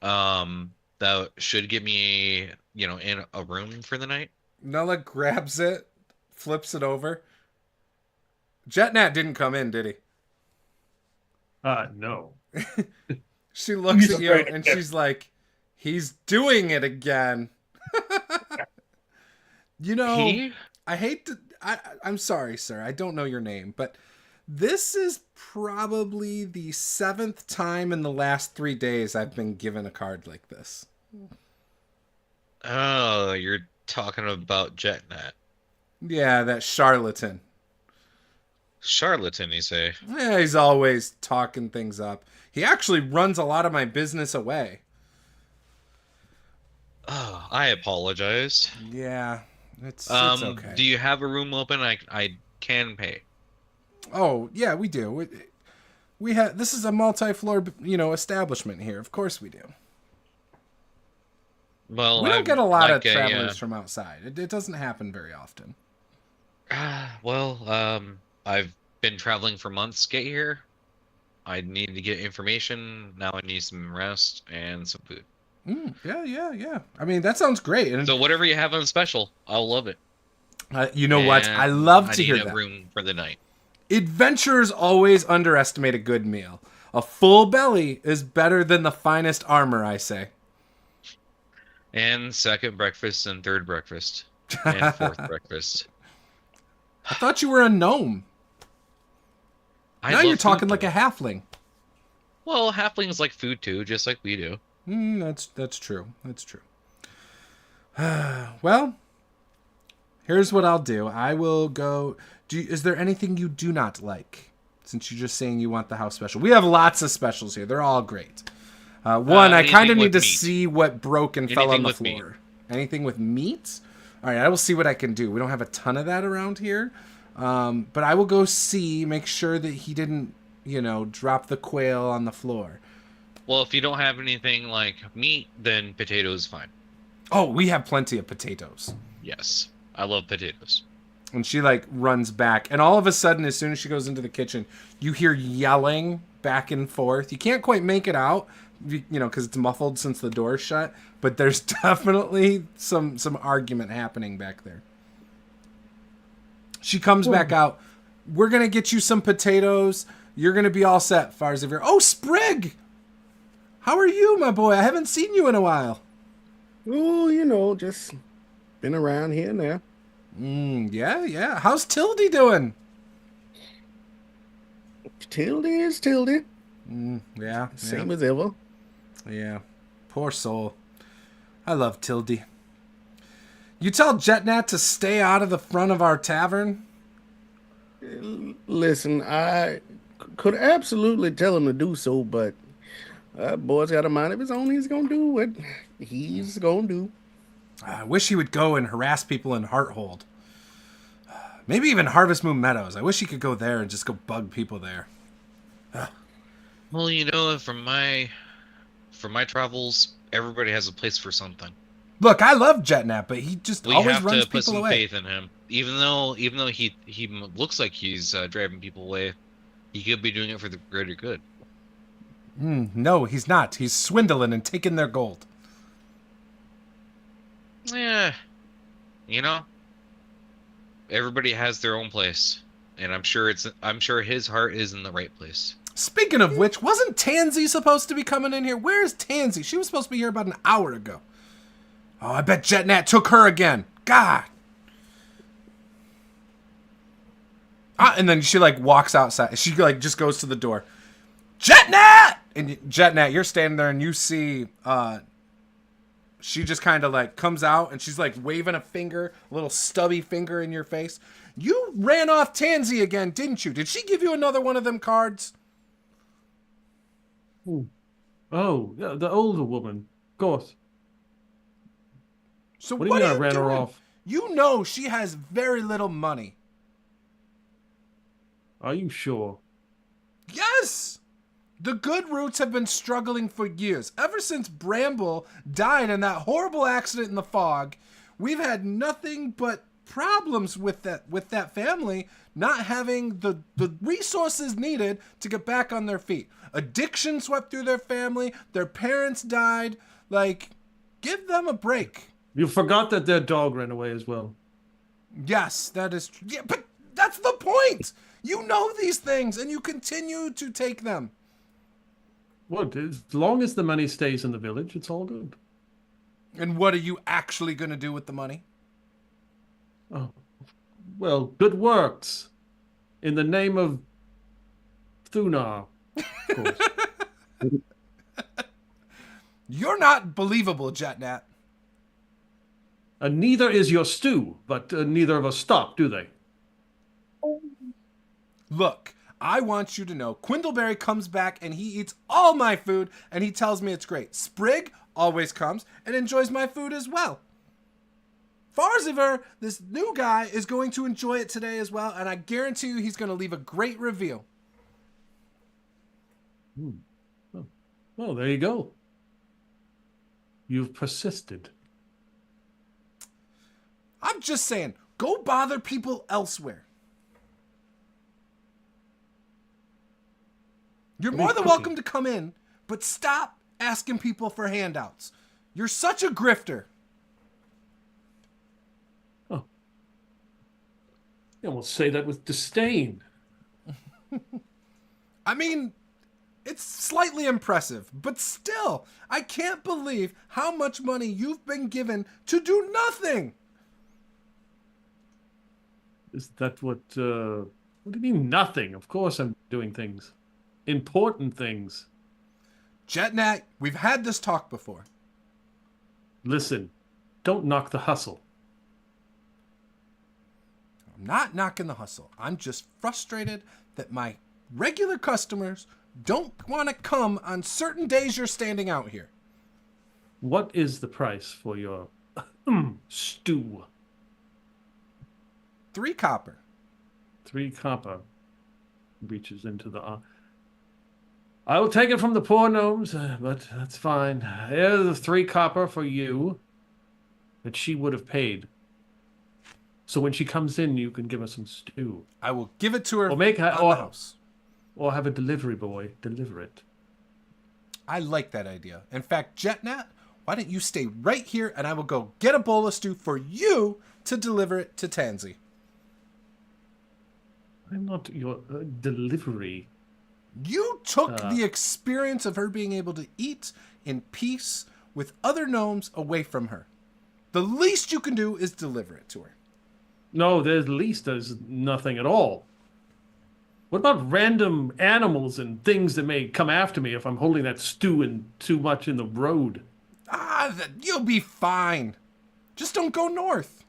That should get me, in a room for the night. Nella grabs it, flips it over. Jetnat didn't come in, did he? No. She looks He's at you afraid. and she's like, he's doing it again. You know, He? I hate to. I'm sorry, sir. I don't know your name, but this is probably the 7th time in the last 3 days I've been given a card like this. Oh, you're talking about JetNet. Yeah, that charlatan. Charlatan, you say? Yeah, he's always talking things up. He actually runs a lot of my business away. Oh, I apologize. Yeah, it's okay. Do you have a room open? I can pay. Oh, yeah, we do. We have. This is a multi-floor, establishment here. Of course we do. Well, We don't I'm get a lot like of travelers from outside. It doesn't happen very often. I've been traveling for months to get here. I need to get information. Now I need some rest and some food. Yeah. I mean, that sounds great. And So whatever you have on special, I'll love it. you know what? I And love I to need hear a that. room for the night. Adventurers always underestimate a good meal. A full belly is better than the finest armor, I say. And second breakfast and third breakfast. And fourth breakfast. I thought you were a gnome. I Now love you're food, talking though. like a halfling. Well, halflings like food too, just like we do. That's true. That's true. Well, here's what I'll do. I will go. Is there anything you do not like? Since you're just saying you want the house special, we have lots of specials here. They're all great. One, I kind of anything need with to meat. see what broke and fell on Anything the with meat. floor. Anything with meat? All right, I will see what I can do. We don't have a ton of that around here, but I will go see, make sure that he didn't, drop the quail on the floor. Well, if you don't have anything like meat, then potatoes fine. Oh, we have plenty of potatoes. Yes, I love potatoes. And she runs back, and all of a sudden, as soon as she goes into the kitchen, you hear yelling back and forth. You can't quite make it out, because it's muffled since the door's shut. But there's definitely some argument happening back there. She comes back out. We're gonna get you some potatoes. You're gonna be all set, Farzavir. Oh, Sprig! How are you, my boy? I haven't seen you in a while. Oh, just been around here and there. Yeah. How's Tildy doing? Tildy is Tildy. Yeah. Same as ever. Yeah. Poor soul. I love Tildy. You tell Jetnat to stay out of the front of our tavern? Listen, I could absolutely tell him to do so, but boy's got a mind of his own. He's gonna do what he's gonna do. I wish he would go and harass people in Hearthold. Maybe even Harvest Moon Meadows. I wish he could go there and just go bug people there. Well, from my travels, everybody has a place for something. Look, I love Jetnat, but he just We always have runs to put people some away. faith in him. Even though he looks like he's driving people away, he could be doing it for the greater good. No, he's not. He's swindling and taking their gold. Yeah, everybody has their own place, and I'm sure his heart is in the right place. Speaking of which, wasn't Tansy supposed to be coming in here? Where's Tansy? She was supposed to be here about an hour ago. Oh, I bet Jetnat took her again. God. And then she walks outside. She just goes to the door. Jetnat! And Jetnat, you're standing there and you see she just kind of comes out and she's waving a finger, a little stubby finger in your face. You ran off Tansy again, didn't you? Did she give you another one of them cards? Oh, yeah, the older woman. Of course. So What do you mean I ran her doing? off? You know she has very little money. Are you sure? Yes! The good roots have been struggling for years. Ever since Bramble died in that horrible accident in the fog, we've had nothing but problems with that family not having the resources needed to get back on their feet. Addiction swept through their family. Their parents died. Like, give them a break. You forgot that their dog ran away as well. Yes, that is true. Yeah, but that's the point. You know these things, and you continue to take them. Well, as long as the money stays in the village, it's all good. And what are you actually going to do with the money? Oh, well, good works. In the name of Thunar, of course. You're not believable, Jetnat. Neither is your stew, but neither of us stop, do they? Look, I want you to know, Quindleberry comes back and he eats all my food and he tells me it's great. Sprig always comes and enjoys my food as well. Farziver, this new guy, is going to enjoy it today as well, and I guarantee you he's going to leave a great review. Oh. Well, there you go. You've persisted. I'm just saying, go bother people elsewhere. You're more than welcome to come in, but stop asking people for handouts. You're such a grifter. Oh. You almost say that with disdain. I mean, it's slightly impressive, but still, I can't believe how much money you've been given to do nothing. Is that what do you mean nothing? Of course I'm doing things. Important things. Jetnat, we've had this talk before. Listen, don't knock the hustle. I'm not knocking the hustle. I'm just frustrated that my regular customers don't want to come on certain days you're standing out here. What is the price for your stew? 3 copper. 3 copper. Reaches into the... I will take it from the poor gnomes, but that's fine. Here's 3 copper for you that she would have paid. So when she comes in, you can give her some stew. I will give it to her Or make her, on the house. Or have a delivery boy deliver it. I like that idea. In fact, Jetnat, why don't you stay right here and I will go get a bowl of stew for you to deliver it to Tansy. I'm not your delivery. You took the experience of her being able to eat in peace with other gnomes away from her. The least you can do is deliver it to her. No, there's nothing at all. What about random animals and things that may come after me if I'm holding that stew in too much in the road? You'll be fine. Just don't go north.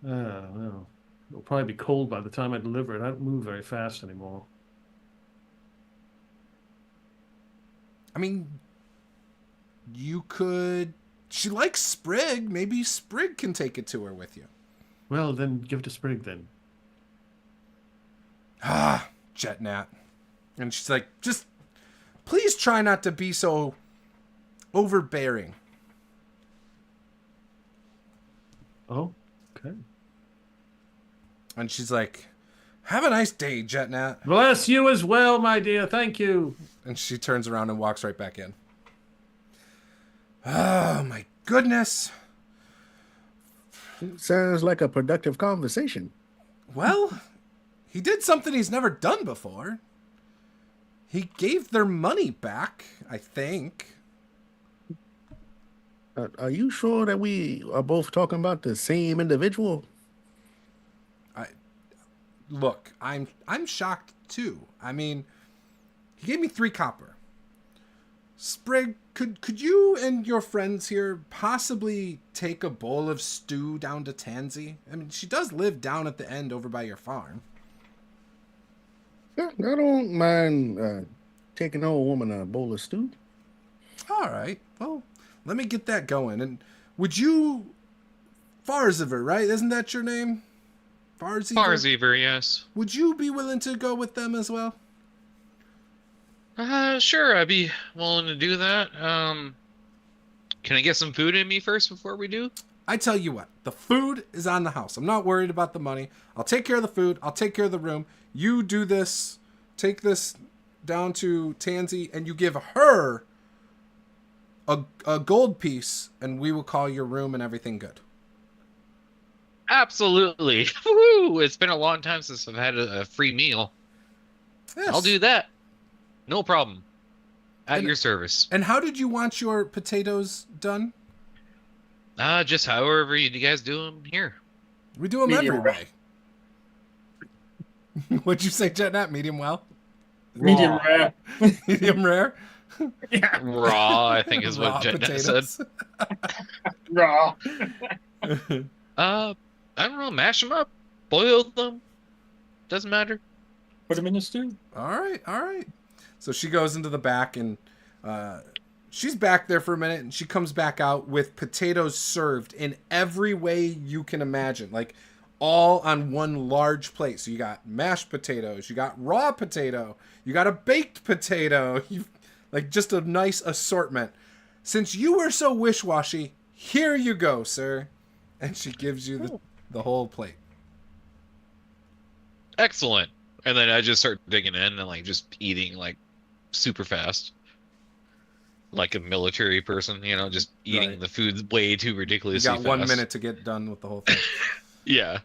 Well, it'll probably be cold by the time I deliver it. I don't move very fast anymore. I mean, you could... She likes Sprig. Maybe Sprig can take it to her with you. Well, then give it to Sprig then. Jetnat. And she's like, just please try not to be so overbearing. Oh, okay. And she's like, have a nice day, Jetnat. Bless you as well, my dear. Thank you. And she turns around and walks right back in. Oh, my goodness. Sounds like a productive conversation. Well, he did something he's never done before. He gave their money back, I think. Are you sure that we are both talking about the same individual? Look, I'm shocked too. I mean, he gave me 3 copper. Sprig, could you and your friends here possibly take a bowl of stew down to Tansy? I mean, she does live down at the end over by your farm. Yeah, I don't mind taking an old woman a bowl of stew. All right. Well, let me get that going. And would you... Farziver, right? Isn't that your name? Farseever, yes. Would you be willing to go with them as well? Sure, I'd be willing to do that. Can I get some food in me first before we do? I tell you what, the food is on the house. I'm not worried about the money. I'll take care of the food. I'll take care of the room. You do this. Take this down to Tansy, and you give her a gold piece, and we will call your room and everything good. Absolutely. Woo! It's been a long time since I've had a free meal. Yes. I'll do that. No problem. At And- your service. And how did you want your potatoes done? Just however you guys do them here. We do them Medium every way. What'd you say, Jetnat? Medium well? Medium rare. Medium rare? Yeah, Raw, I think is Raw what Jen said. potatoes. raw. I don't know, mash them up, boil them. Doesn't matter. Put them in a stew. All right. So she goes into the back, and she's back there for a minute, and she comes back out with potatoes served in every way you can imagine, like all on one large plate. So you got mashed potatoes, you got raw potato, you got a baked potato, like just a nice assortment. Since you were so wish-washy, here you go, sir. And she gives you the whole plate. Excellent. And then I just start digging in and like just eating like super fast. Like a military person, just eating Right. the food way too You ridiculously got fast. 1 minute to get done with the whole thing. Yeah.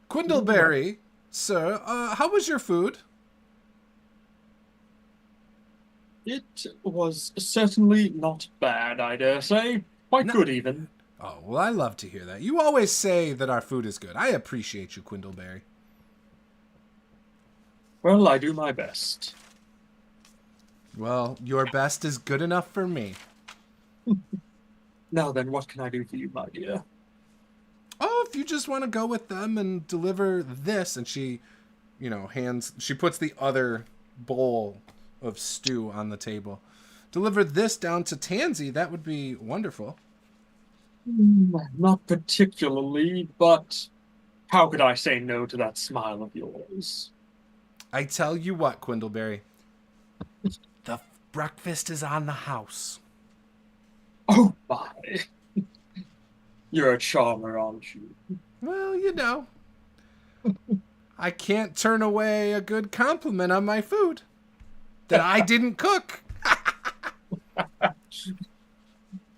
Quindleberry, sir, how was your food? It was certainly not bad, I dare say. Quite No. good, even. Oh, well, I love to hear that. You always say that our food is good. I appreciate you, Quindleberry. Well, I do my best. Well, your best is good enough for me. Now then, what can I do for you, my dear? Oh, if you just want to go with them and deliver this, and she, she puts the other bowl of stew on the table. Deliver this down to Tansy, that would be wonderful. Not particularly, but how could I say no to that smile of yours? I tell you what, Quindleberry, the breakfast is on the house. Oh my. You're a charmer, aren't you? Well, I can't turn away a good compliment on my food that I didn't cook.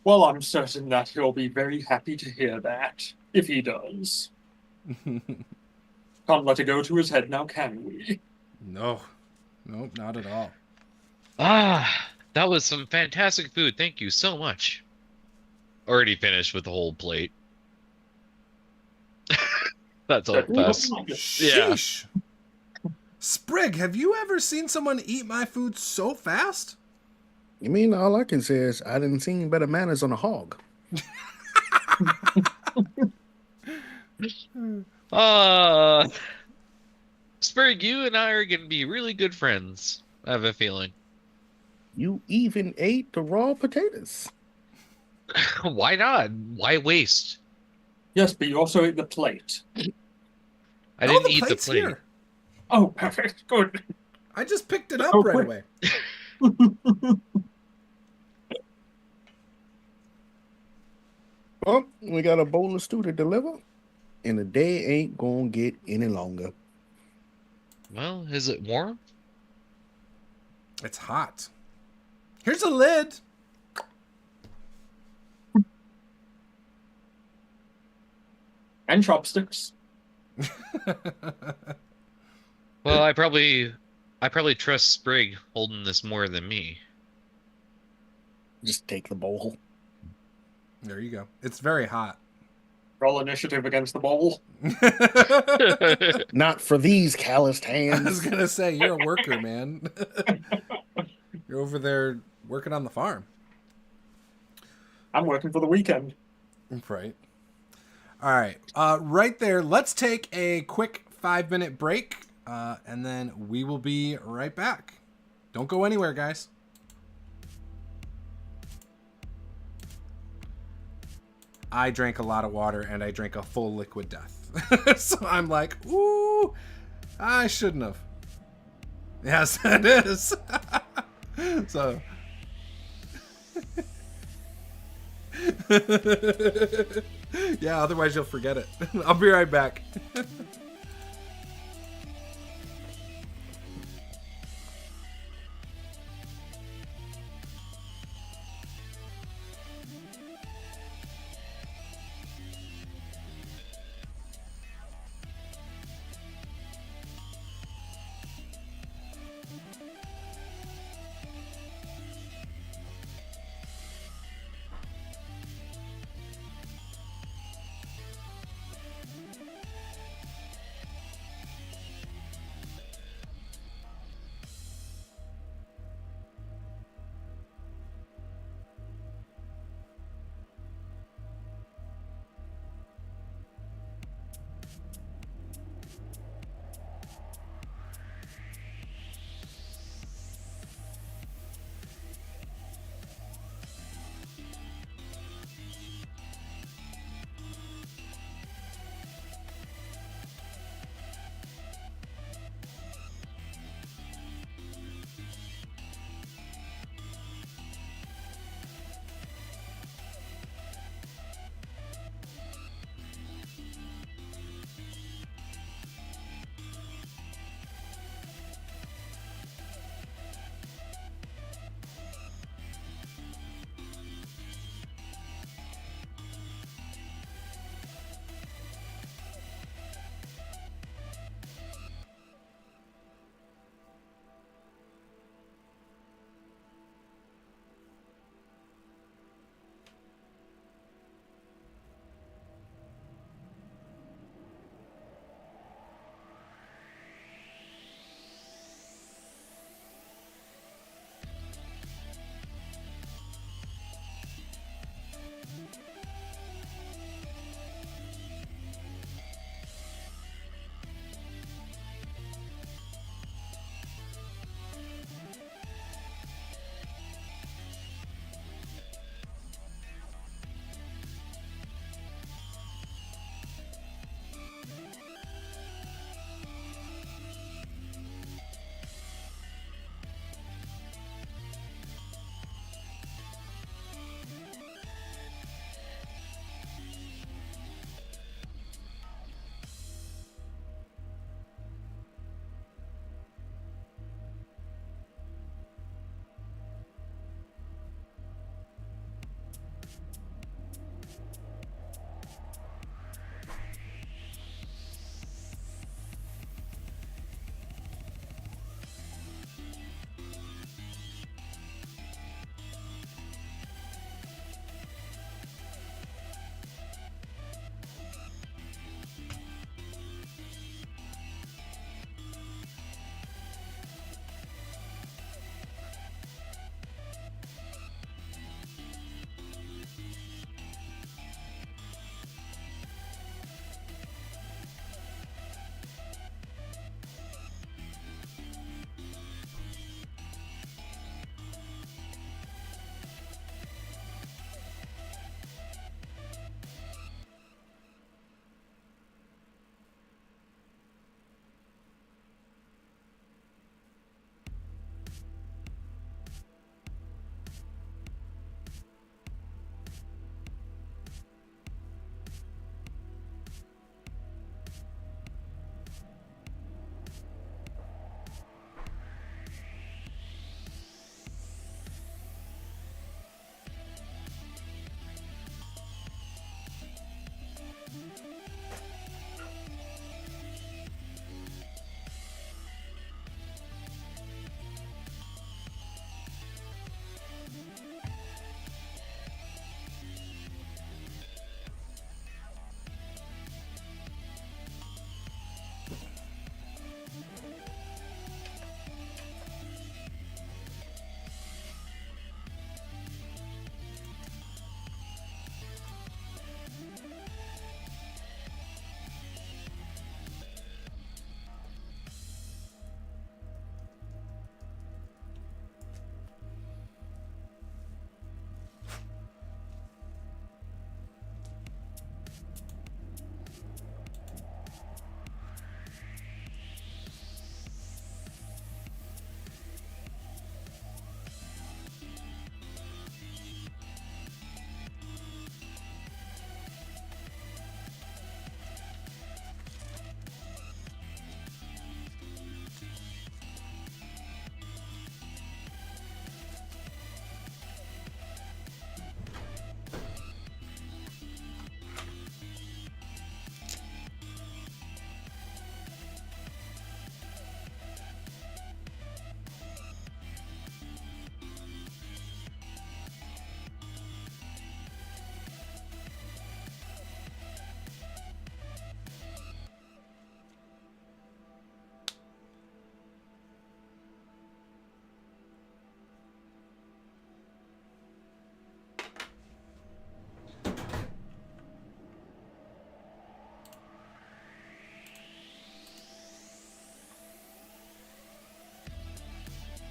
Well, I'm certain that he'll be very happy to hear that, if he does. Can't let it go to his head now, can we? No, not at all. That was some fantastic food. Thank you so much. Already finished with the whole plate. That's all fast. Yeah. Sheesh. Sprig, have you ever seen someone eat my food so fast? You mean all I can say is I didn't see better manners on a hog. Sprig, you and I are going to be really good friends. I have a feeling. You even ate the raw potatoes. Why not? Why waste? Yes, but you also ate the plate. I didn't the eat the plate's plate. here. Oh, perfect. Good. I just picked it up Oh, right quick. away. Well, we got a bowl of stew to deliver, and the day ain't gonna get any longer. Well, is it warm? It's hot. Here's a lid. And chopsticks. Well, I probably trust Sprig holding this more than me. Just take the bowl. There you go. It's very hot. Roll initiative against the bowl. Not for these calloused I was hands. gonna say, you're a worker, man. You're over there working on the farm. I'm working for the weekend. Right. All right. Right there. Let's take a quick 5-minute break, and then we will be right back. Don't go anywhere, guys. I drank a lot of water and I drank a full liquid death. So I'm like, ooh, I shouldn't have. Yes, it is. So. Yeah, otherwise you'll forget it. I'll be right back.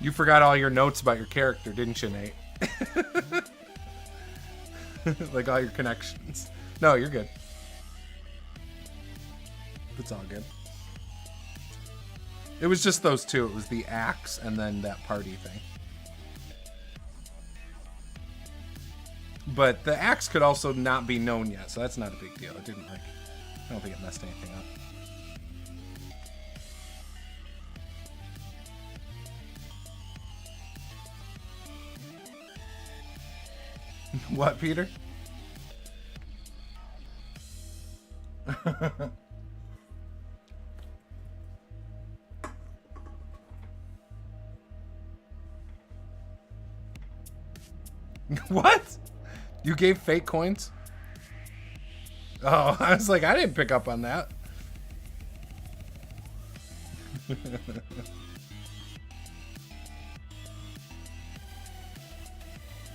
You forgot all your notes about your character, didn't you, Nate? Like all your connections. No, you're good. It's all good. It was just those two. It was the axe and then that party thing. But the axe could also not be known yet, so that's not a big deal. It didn't like... I don't think it messed anything up. What, Peter? What? You gave fake coins? Oh, I was like, I didn't pick up on that.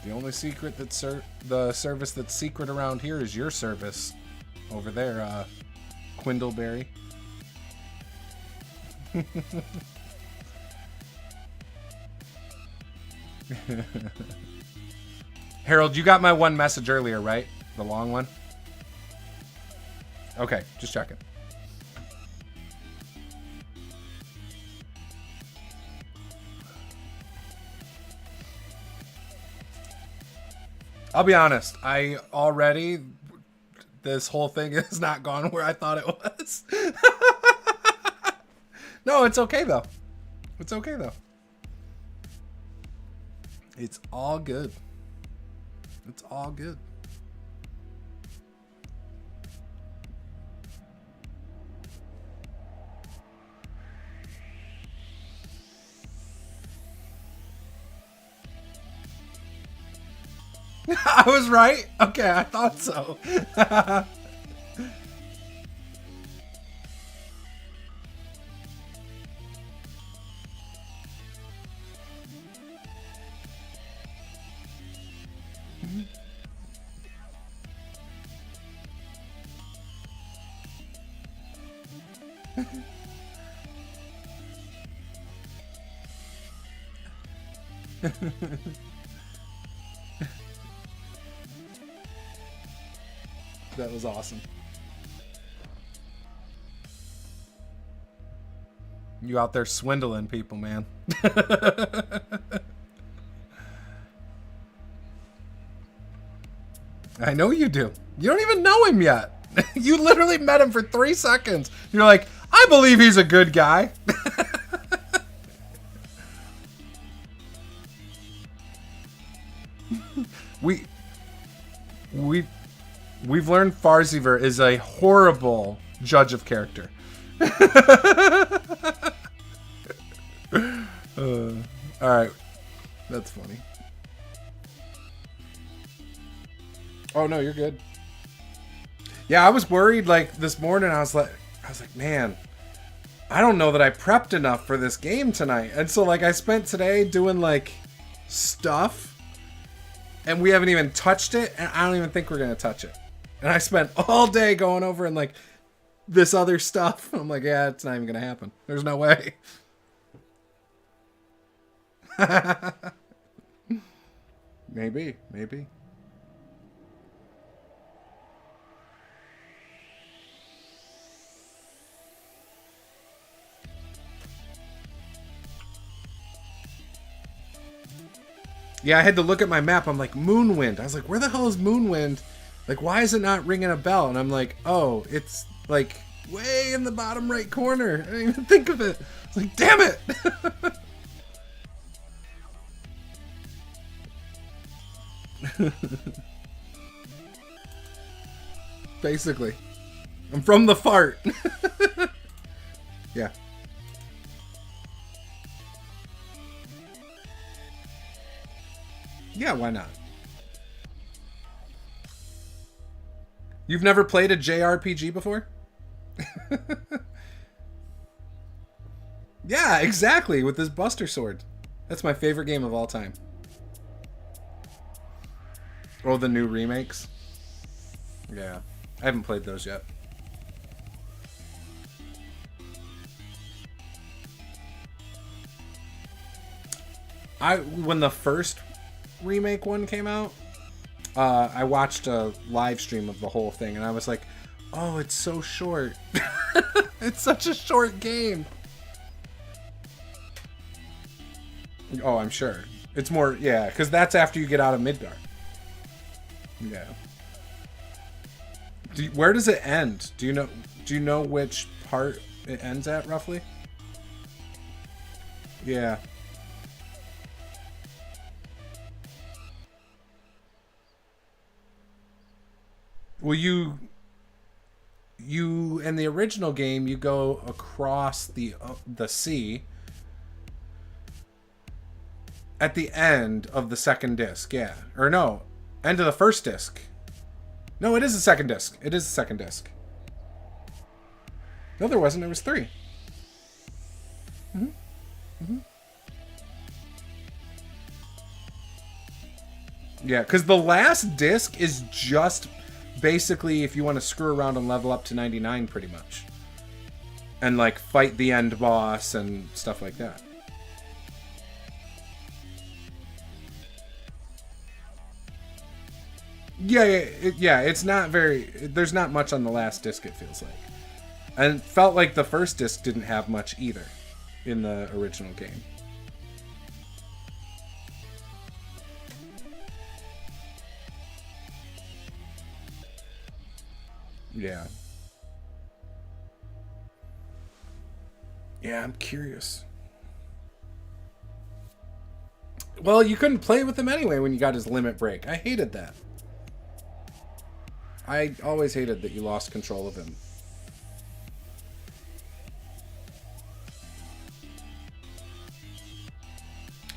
The only secret that's the service that's secret around here is your service over there, Quindleberry. Harold, you got my one message earlier, right? The long one? Okay, just checking. I'll be honest, this whole thing has not gone where I thought it was. No, it's okay though. It's okay though. It's all good. It's all good. I was right? Okay, I thought so. That was awesome. You out there swindling people, man. I know you do. You don't even know him yet. You literally met him for 3 seconds. You're like, I believe he's a good guy. We've learned Farziver is a horrible judge of character. All right, that's funny. Oh no, you're good. Yeah, I was worried like this morning. I was like, man, I don't know that I prepped enough for this game tonight. And so like I spent today doing like stuff, and we haven't even touched it, and I don't even think we're gonna touch it. And I spent all day going over and like this other stuff. I'm like, yeah, it's not even gonna happen. There's no way. Maybe. Yeah, I had to look at my map. I'm like, Moonwind. I was like, where the hell is Moonwind? Like, why is it not ringing a bell? And I'm like, oh, it's like way in the bottom right corner. I didn't even think of it. I was like, damn it. Basically. I'm from the fart. Yeah. Yeah, why not? You've never played a JRPG before? Yeah, exactly, with this Buster Sword. That's my favorite game of all time. Oh, the new remakes? Yeah, I haven't played those yet. When the first remake one came out, I watched a live stream of the whole thing, and I was like, oh, it's so short. It's such a short game. Oh, I'm sure. It's more, yeah, because that's after you get out of Midgar. Yeah. Where does it end? Do you know which part it ends at, roughly? Yeah. Well, you in the original game, you go across the sea at the end of the second disc, yeah. Or no, end of the first disc. No, it is the second disc. It is the second disc. No, there wasn't. There was 3. Mm-hmm. Mm-hmm. Yeah, because the last disc is just basically if you want to screw around and level up to 99 pretty much. And like fight the end boss and stuff like that. Yeah, it's not very... There's not much on the last disc, it feels like. And it felt like the first disc didn't have much either in the original game. Yeah. Yeah, I'm curious. Well, you couldn't play with him anyway when you got his limit break. I hated that. I always hated that you lost control of him.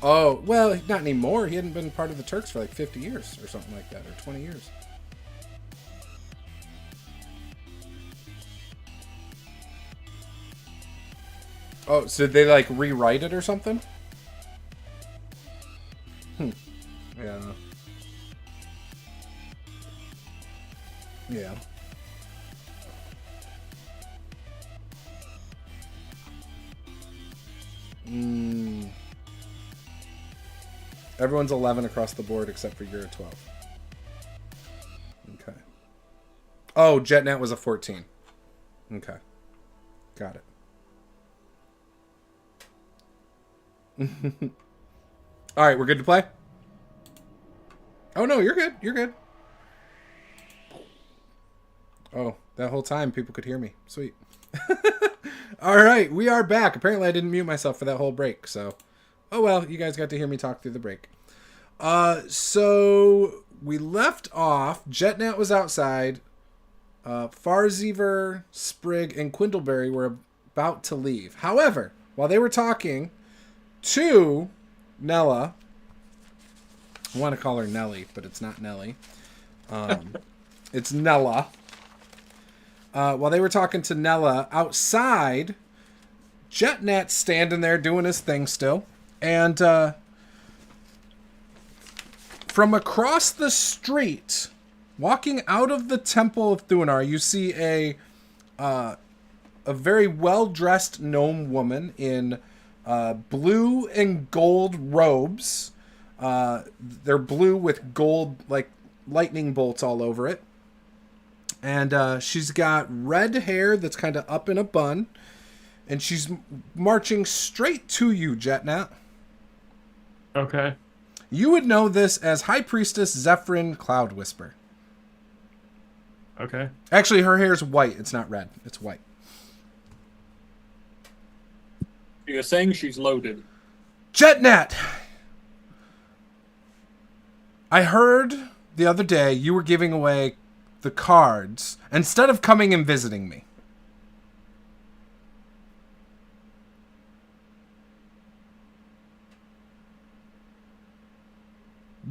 Oh, well, not anymore. He hadn't been part of the Turks for like 50 years or something like that, or 20 years. Oh, so did they like rewrite it or something? Yeah. Yeah. Everyone's 11 across the board except for you're a 12. Okay. Oh, JetNet was a 14. Okay. Got it. All right, we're good to play? Oh, no, you're good. You're good. Oh, that whole time people could hear me. Sweet. All right, we are back. Apparently I didn't mute myself for that whole break, so... Oh, well, you guys got to hear me talk through the break. So we left off. JetNet was outside. Farzever, Sprig, and Quindleberry were about to leave. However, while they were talking to Nella... I want to call her Nelly, but it's not Nelly. It's Nella. While they were talking to Nella outside, JetNet's standing there doing his thing still. And from across the street, walking out of the Temple of Thunar, you see a very well-dressed gnome woman in blue and gold robes. They're blue with gold, like, lightning bolts all over it. And she's got red hair that's kind of up in a bun. And she's marching straight to you, JetNet. Okay. You would know this as High Priestess Zephyrin Cloud Whisper. Okay. Actually, her hair's white. It's not red. It's white. You're saying she's loaded. JetNet! I heard the other day you were giving away the cards instead of coming and visiting me.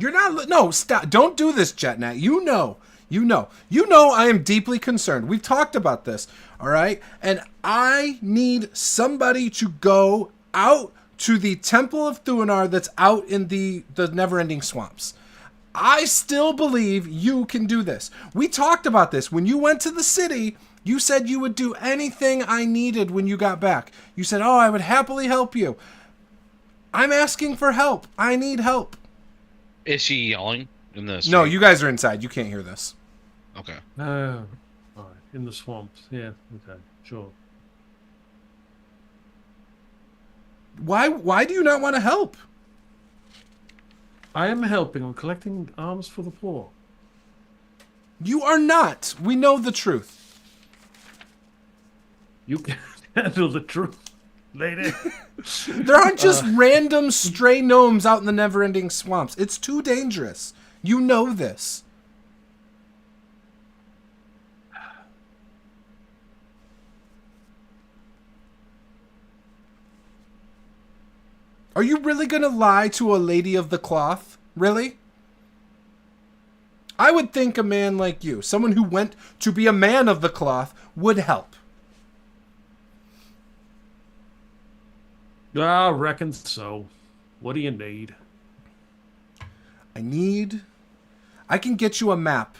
You're not... No, stop. Don't do this, JetNet. You know I am deeply concerned. We've talked about this, all right? And I need somebody to go out to the Temple of Thunar that's out in the Neverending Swamps. I still believe you can do this. We talked about this. When you went to the city, you said you would do anything I needed when you got back. You said, oh, I would happily help you. I'm asking for help. I need help. Is she yelling in the street? No, you guys are inside. You can't hear this. Okay. All right. In the swamps. Yeah. Okay. Sure. Why do you not want to help? I am helping. I'm collecting alms for the poor. You are not. We know the truth. You can handle the truth, lady. There aren't just random stray gnomes out in the Neverending Swamps. It's too dangerous. You know this. Are you really going to lie to a lady of the cloth? Really? I would think a man like you, someone who went to be a man of the cloth, would help. I reckon so. What do you need? I can get you a map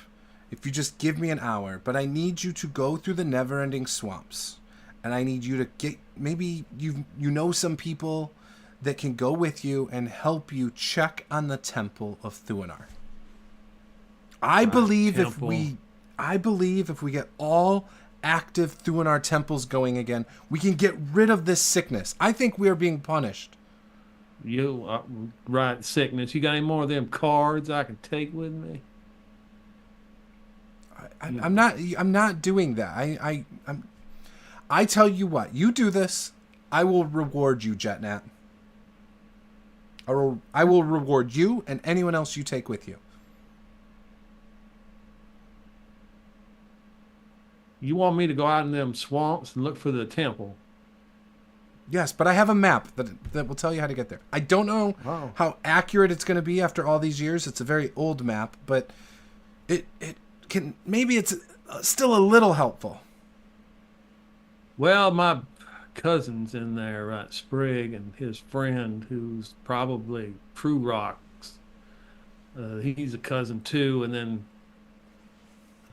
if you just give me an hour, but I need you to go through the Neverending Swamps. And I need you to get, maybe you know some people that can go with you and help you check on the Temple of Thuanar. I believe if we get all active Thuanar temples going again, we can get rid of this sickness. I think we are being punished. You right, sickness. You got any more of them cards I can take with me? I'm not doing that. I tell you what, you do this, I will reward you, Jetnat. I will reward you and anyone else you take with you. You want me to go out in them swamps and look for the temple? Yes, but I have a map that will tell you how to get there. I don't know how accurate it's going to be after all these years. It's a very old map, but it can, maybe it's still a little helpful. Well, my cousin's in there, right? Sprig and his friend, who's probably True Rock's. He's a cousin too, and then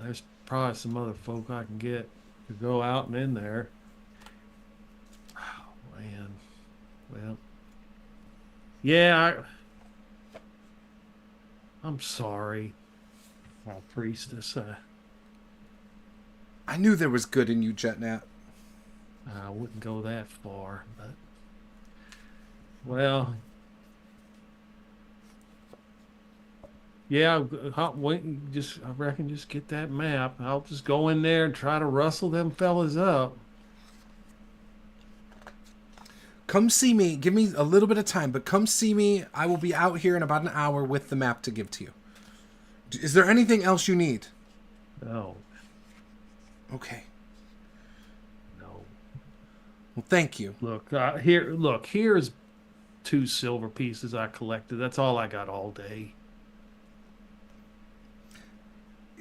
there's probably some other folk I can get to go out and in there. Oh man, well, yeah, I'm sorry, priestess. I knew there was good in you, Jetnat. I wouldn't go that far, but well, yeah. I reckon just get that map. I'll just go in there and try to rustle them fellas up. Come see me. Give me a little bit of time, but come see me. I will be out here in about an hour with the map to give to you. Is there anything else you need? No. Okay. No. Well, thank you. Look, here's 2 silver pieces I collected. That's all I got all day.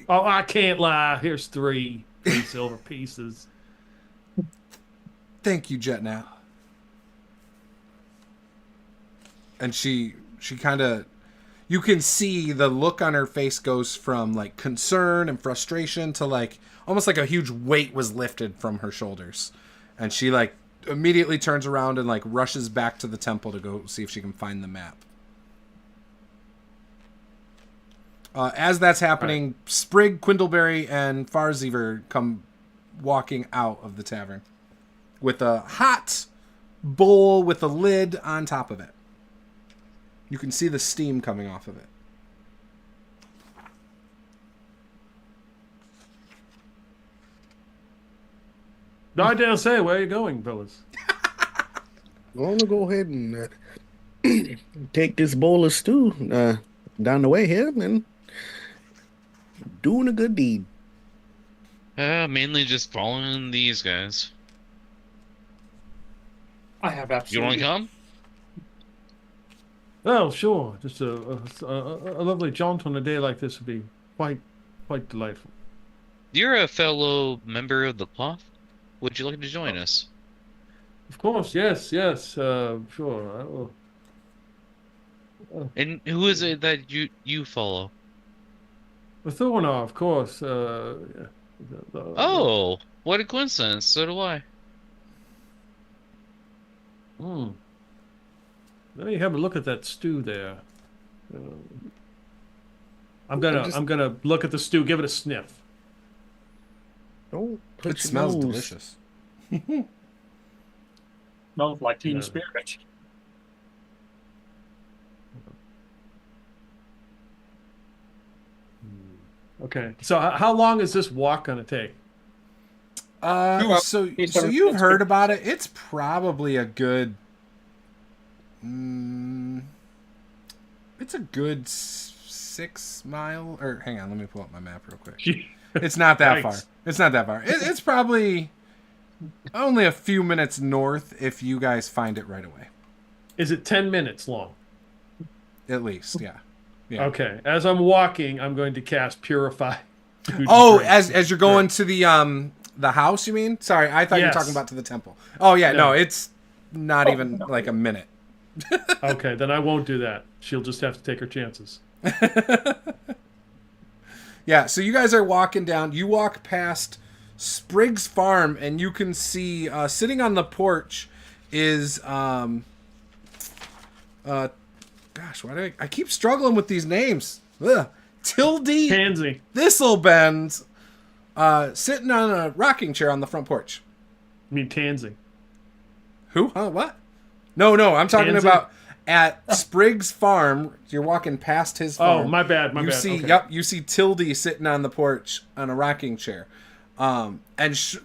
Oh, I can't lie. Here's 3 silver pieces. Thank you, Jetnat. And she kind of, you can see the look on her face goes from like concern and frustration to like almost like a huge weight was lifted from her shoulders. And she like immediately turns around and like rushes back to the temple to go see if she can find the map. As that's happening, right, Sprig, Quindleberry, and Farzever come walking out of the tavern with a hot bowl with a lid on top of it. You can see the steam coming off of it. I dare say, where are you going, fellas? I want to go ahead and take this bowl of stew down the way here and doing a good deed. Mainly just following these guys. I have You absolutely. want to come? Oh, sure. Just a lovely jaunt on a day like this would be quite delightful. You're a fellow member of the cloth. Would you like to join us? Of course, yes. Sure. I will. And who is it that you follow? The Thornar, of course. Oh, what a coincidence. So do I. Hmm. Let me have a look at that stew there. I'm gonna look at the stew, give it a sniff. Don't put It your smells nose- delicious. Smells like Teen No. Spirit. Okay. So how long is this walk gonna take? So you've heard about it. It's probably a good. It's a good 6 mile. Or hang on, let me pull up my map real quick. It's not that far. Yikes. It's not that far. It's probably only a few minutes north if you guys find it right away. Is it 10 minutes long? At least, yeah. Yeah. Okay. As I'm walking, I'm going to cast Purify. Food Oh, and drink. as you're going to the house, you mean? Sorry, I thought you were Yes. talking about to the temple. Oh yeah, no, No. it's not even like a minute. Okay, then I won't do that. She'll just have to take her chances. Yeah, so you guys are walking down. You walk past Sprig's farm, and you can see sitting on the porch is gosh, why do I keep struggling with these names? Ugh. Tildy Pansy. Thistlebends sitting on a rocking chair on the front porch. I mean Tansy. Who? Huh? What? No, I'm talking Tansy? about at Sprig's farm. You're walking past his farm. Oh, my bad. you bad. see, Okay. yep, you see Tildy sitting on the porch on a rocking chair, and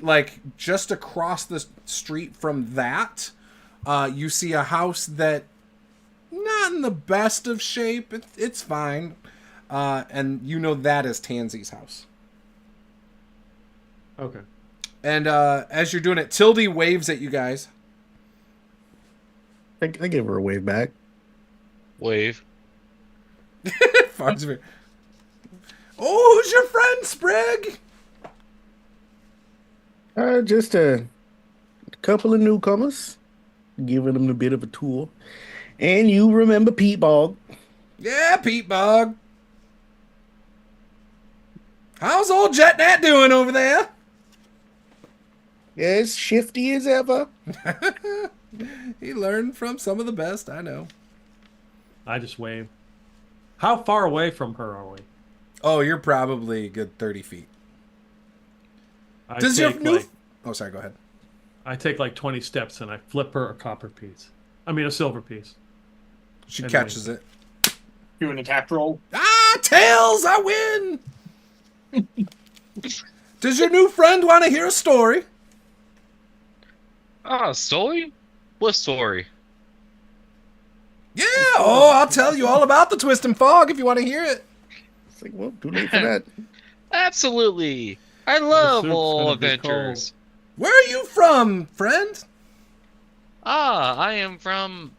like just across the street from that, you see a house that not in the best of shape. It's fine, and you know that is Tansy's house. Okay. And as you're doing it, Tildy waves at you guys. I give her a wave back. Wave. Farnsworth. Oh, who's your friend, Sprig? Just a couple of newcomers, giving them a bit of a tour. And you remember Pete Bog? Yeah, Pete Bog. How's old Jet Nat doing over there? As shifty as ever. He learned from some of the best, I know. I just wave. How far away from her are we? Oh, you're probably a good 30 feet. I Does your take new... like Oh, sorry, go ahead. I take like 20 steps and I flip her a copper piece. I mean a silver piece. She And catches it. Doing a tap roll. Ah, Tails, I win! Does your new friend want to hear a story? Ah, story? What story? Yeah, oh, I'll tell you all about the Twist and Fog if you want to hear it. It's like, well, too late for that. Absolutely. I love soup's all gonna be adventures. Where are you from, friend? Ah, I am from...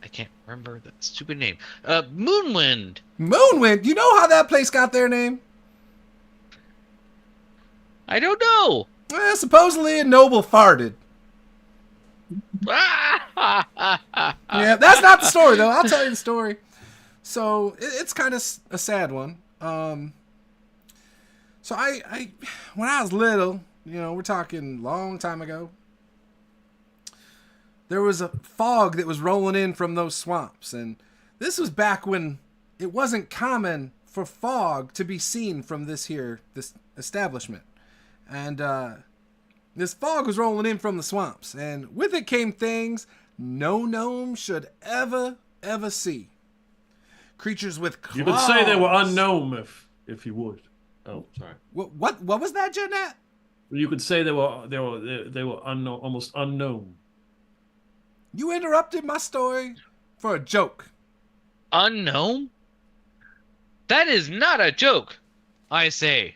I can't remember that stupid name. Moonwind. Moonwind. You know how that place got their name? I don't know. Well, supposedly a noble farted. Yeah, that's not the story, though. I'll tell you the story. So, it's kind of a sad one. So, I when I was little, you know, we're talking long time ago, there was a fog that was rolling in from those swamps. And this was back when it wasn't common for fog to be seen from this establishment. And, this fog was rolling in from the swamps, and with it came things no gnome should ever see. Creatures with claws. You could say they were unknown if you would. Oh, sorry. What was that, Jeanette? You could say they were unknown, almost unknown. You interrupted my story for a joke. Unknown? That is not a joke, I say.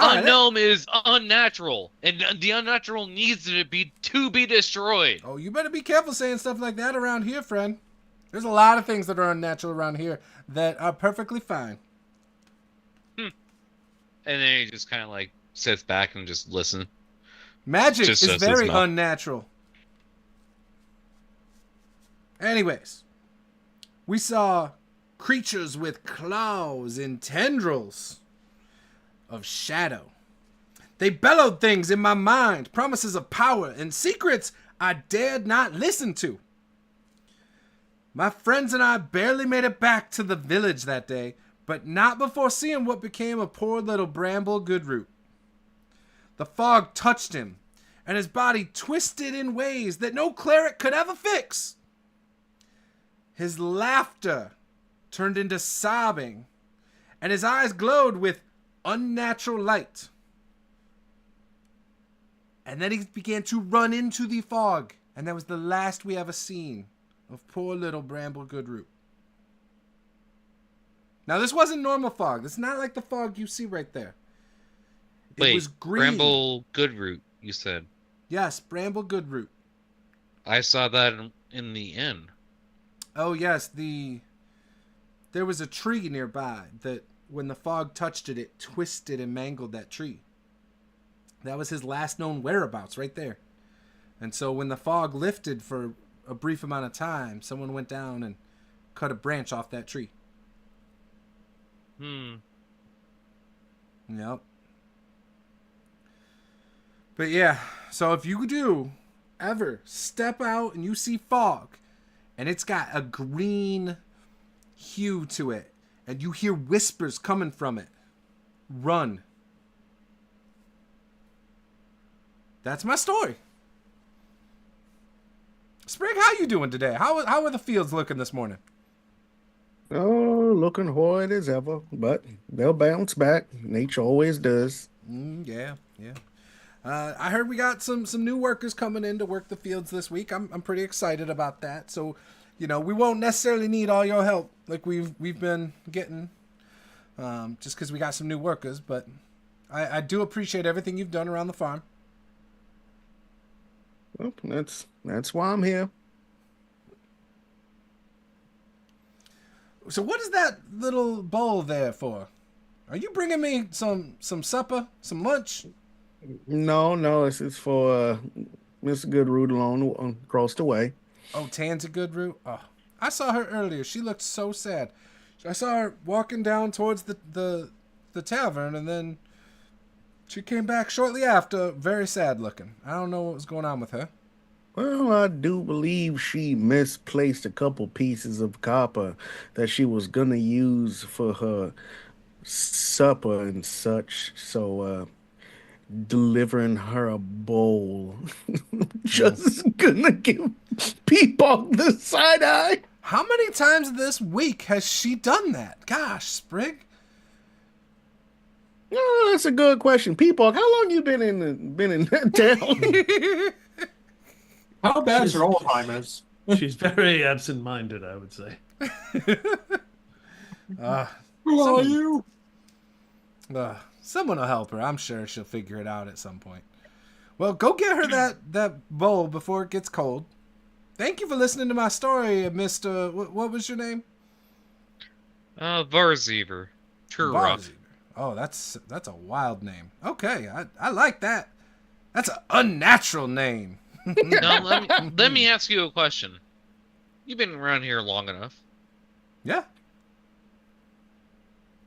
All right, Unknown is unnatural, and the unnatural needs to be destroyed. Oh, you better be careful saying stuff like that around here, friend. There's a lot of things that are unnatural around here that are perfectly fine. And then he just kind of like sits back and just listens. Magic Just is says his very mouth. unnatural. Anyways, we saw creatures with claws and tendrils of shadow. They bellowed things in my mind, promises of power and secrets I dared not listen to. My friends and I barely made it back to the village that day, but not before seeing what became of poor little Bramble Goodroot. The fog touched him, and his body twisted in ways that no cleric could ever fix. His laughter turned into sobbing, and his eyes glowed with unnatural light. And then he began to run into the fog, and that was the last we ever seen of poor little Bramble Goodroot. Now, this wasn't normal fog. This is not like the fog you see right there. It was green. Bramble Goodroot, you said. Yes, Bramble Goodroot. I saw that in the inn. Oh, yes, there was a tree nearby that when the fog touched it, it twisted and mangled that tree. That was his last known whereabouts right there. And so when the fog lifted for a brief amount of time, someone went down and cut a branch off that tree. Yep. But yeah, so if you do ever step out and you see fog and it's got a green hue to it and you hear whispers coming from it, run. That's my story. Sprig, how you doing today? How are the fields looking this morning? Oh, looking horrid as ever, but they'll bounce back. Nature always does. Yeah. I heard we got some new workers coming in to work the fields this week. I'm pretty excited about that. So, we won't necessarily need all your help like we've been getting, just because we got some new workers. But I do appreciate everything you've done around the farm. Well, that's why I'm here. So what is that little bowl there for? Are you bringing me some supper, some lunch? No, it's for Miss Goodroot alone across the way. Oh, Tansy Goodroot? Oh, I saw her earlier. She looked so sad. I saw her walking down towards the tavern, and then she came back shortly after, very sad looking. I don't know what was going on with her. Well, I do believe she misplaced a couple pieces of copper that she was gonna use for her supper and such. So, delivering her a bowl, just gonna give Peepaw the side eye. How many times this week has she done that? Gosh, Sprig. Oh, that's a good question. Peepaw, how long you been in that town? How bad is your Alzheimer's? She's very absent-minded, I would say. Who are you? Someone will help her. I'm sure she'll figure it out at some point. Well, go get her that bowl before it gets cold. Thank you for listening to my story, Mr. What was your name? Varzever. True Rock. Oh, that's a wild name. Okay, I like that. That's an unnatural name. Now, let me ask you a question. You've been around here long enough. Yeah.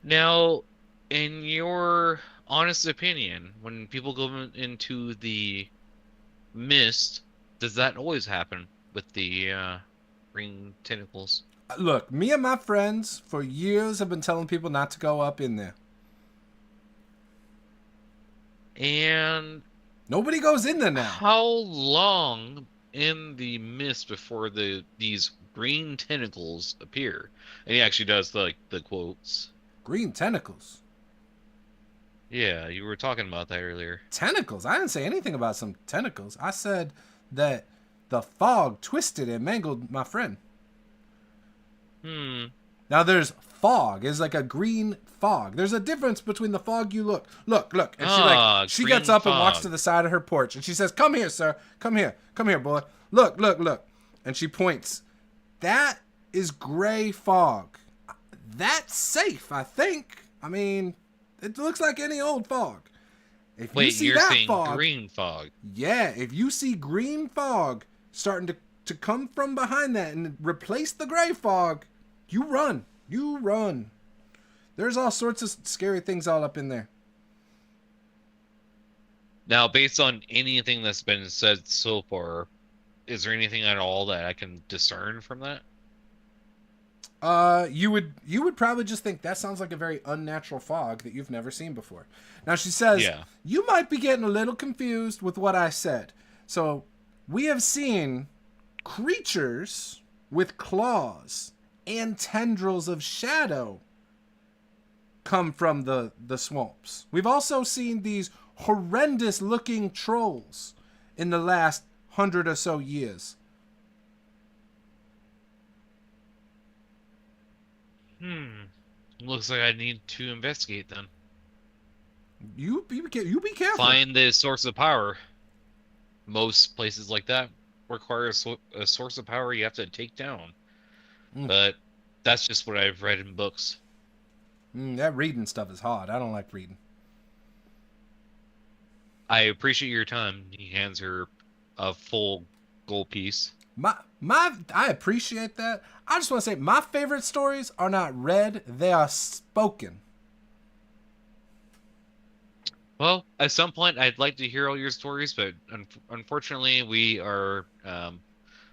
Now, in your honest opinion, when people go into the mist, does that always happen with the green tentacles? Look, me and my friends for years have been telling people not to go up in there. And nobody goes in there now. How long in the mist before these green tentacles appear? And he actually does the quotes. Green tentacles? Yeah, you were talking about that earlier. Tentacles? I didn't say anything about some tentacles. I said that the fog twisted and mangled my friend. Now there's fog. It's like a green fog. There's a difference between the fog you look. And she gets up and walks to the side of her porch and she says, "Come here, sir. Come here, boy. Look." And she points. That is gray fog. That's safe, I think. I mean, it looks like any old fog. If Wait, you see you're that saying fog, green fog? Yeah, if you see green fog starting to come from behind that and replace the gray fog, you run. You run. There's all sorts of scary things all up in there. Now, based on anything that's been said so far, Is there anything at all that I can discern from that? You would probably just think that sounds like a very unnatural fog that you've never seen before. Now she says, Yeah. you might be getting a little confused with what I said. So we have seen creatures with claws and tendrils of shadow come from the swamps. We've also seen these horrendous looking trolls in the last 100 or so years. Looks like I need to investigate then. You be careful. Find the source of power. Most places like that require a source of power you have to take down. But that's just what I've read in books. That reading stuff is hard. I don't like reading. I appreciate your time. He hands her a full gold piece. I appreciate that. I just want to say my favorite stories are not read, they are spoken. Well, at some point, I'd like to hear all your stories, but unfortunately, we are a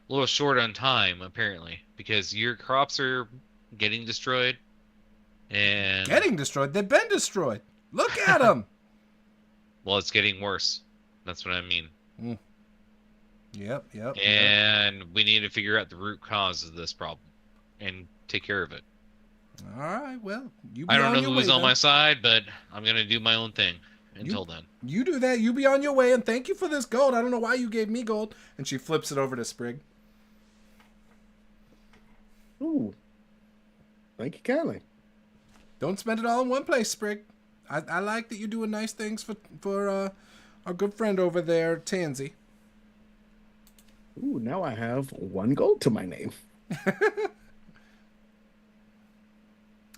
little short on time, apparently, because your crops are getting destroyed. And Getting destroyed? They've been destroyed. Look at them. well, it's getting worse. That's what I mean. Yep. And we need to figure out the root cause of this problem and take care of it. All right. Well, I don't know who's on my side, but I'm gonna do my own thing until then. You do that. You be on your way, and thank you for this gold. I don't know why you gave me gold. And she flips it over to Sprig. Ooh. Thank you kindly. Don't spend it all in one place, Sprig. I like that you're doing nice things for our good friend over there, Tansy. Ooh, now I have 1 gold to my name.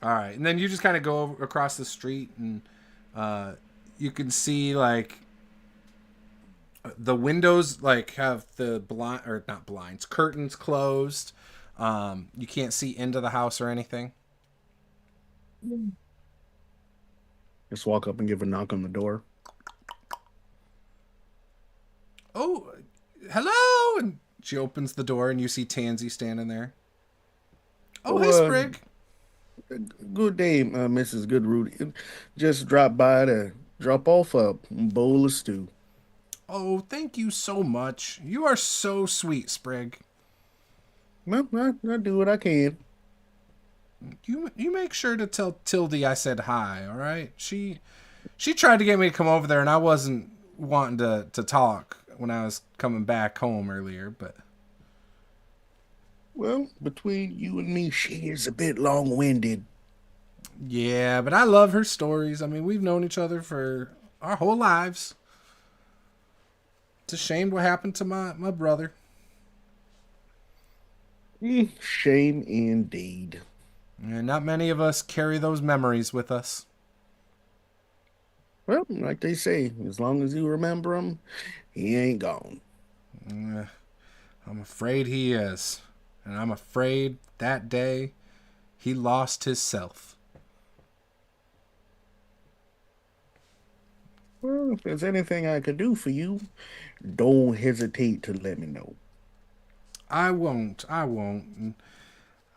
All right, and then you just kind of go across the street, and you can see like the windows like have the blind or not blinds, curtains closed. You can't see into the house or anything. Just walk up and give a knock on the door. Oh, hello! And she opens the door, and you see Tansy standing there. Oh, hey, Sprig. Good day, Mrs. Goodroot. Just dropped by to drop off a bowl of stew. Oh, thank you so much. You are so sweet, Sprig. Well, I do what I can. You make sure to tell Tildy I said hi, all right? She tried to get me to come over there, and I wasn't wanting to talk when I was coming back home earlier, but... Well, between you and me, she is a bit long-winded. Yeah, but I love her stories. I mean, we've known each other for our whole lives. It's a shame what happened to my brother. Shame indeed. And not many of us carry those memories with us. Well, like they say, as long as you remember him, he ain't gone. I'm afraid he is. And I'm afraid that day he lost his self. Well, if there's anything I could do for you, don't hesitate to let me know. I won't. And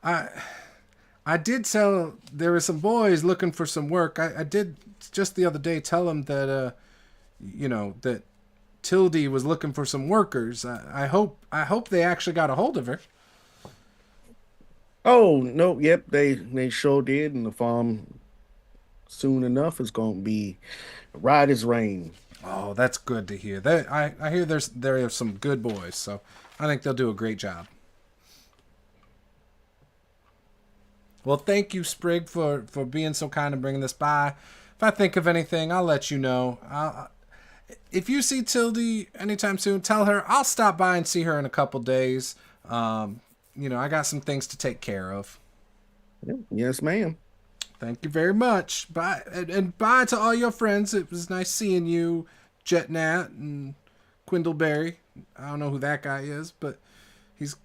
I did tell there were some boys looking for some work. I did just the other day tell them that that Tildy was looking for some workers. I hope they actually got a hold of her. Oh, no, yep, they sure did, and the farm soon enough is going to be right as rain. Oh, that's good to hear. I hear there are some good boys, so I think they'll do a great job. Well, thank you, Sprig, for being so kind and bringing this by. If I think of anything, I'll let you know. If you see Tildy anytime soon, tell her I'll stop by and see her in a couple days. I got some things to take care of. Yes, ma'am. Thank you very much. Bye. And bye to all your friends. It was nice seeing you, Jetnat and Quindleberry. I don't know who that guy is, but he's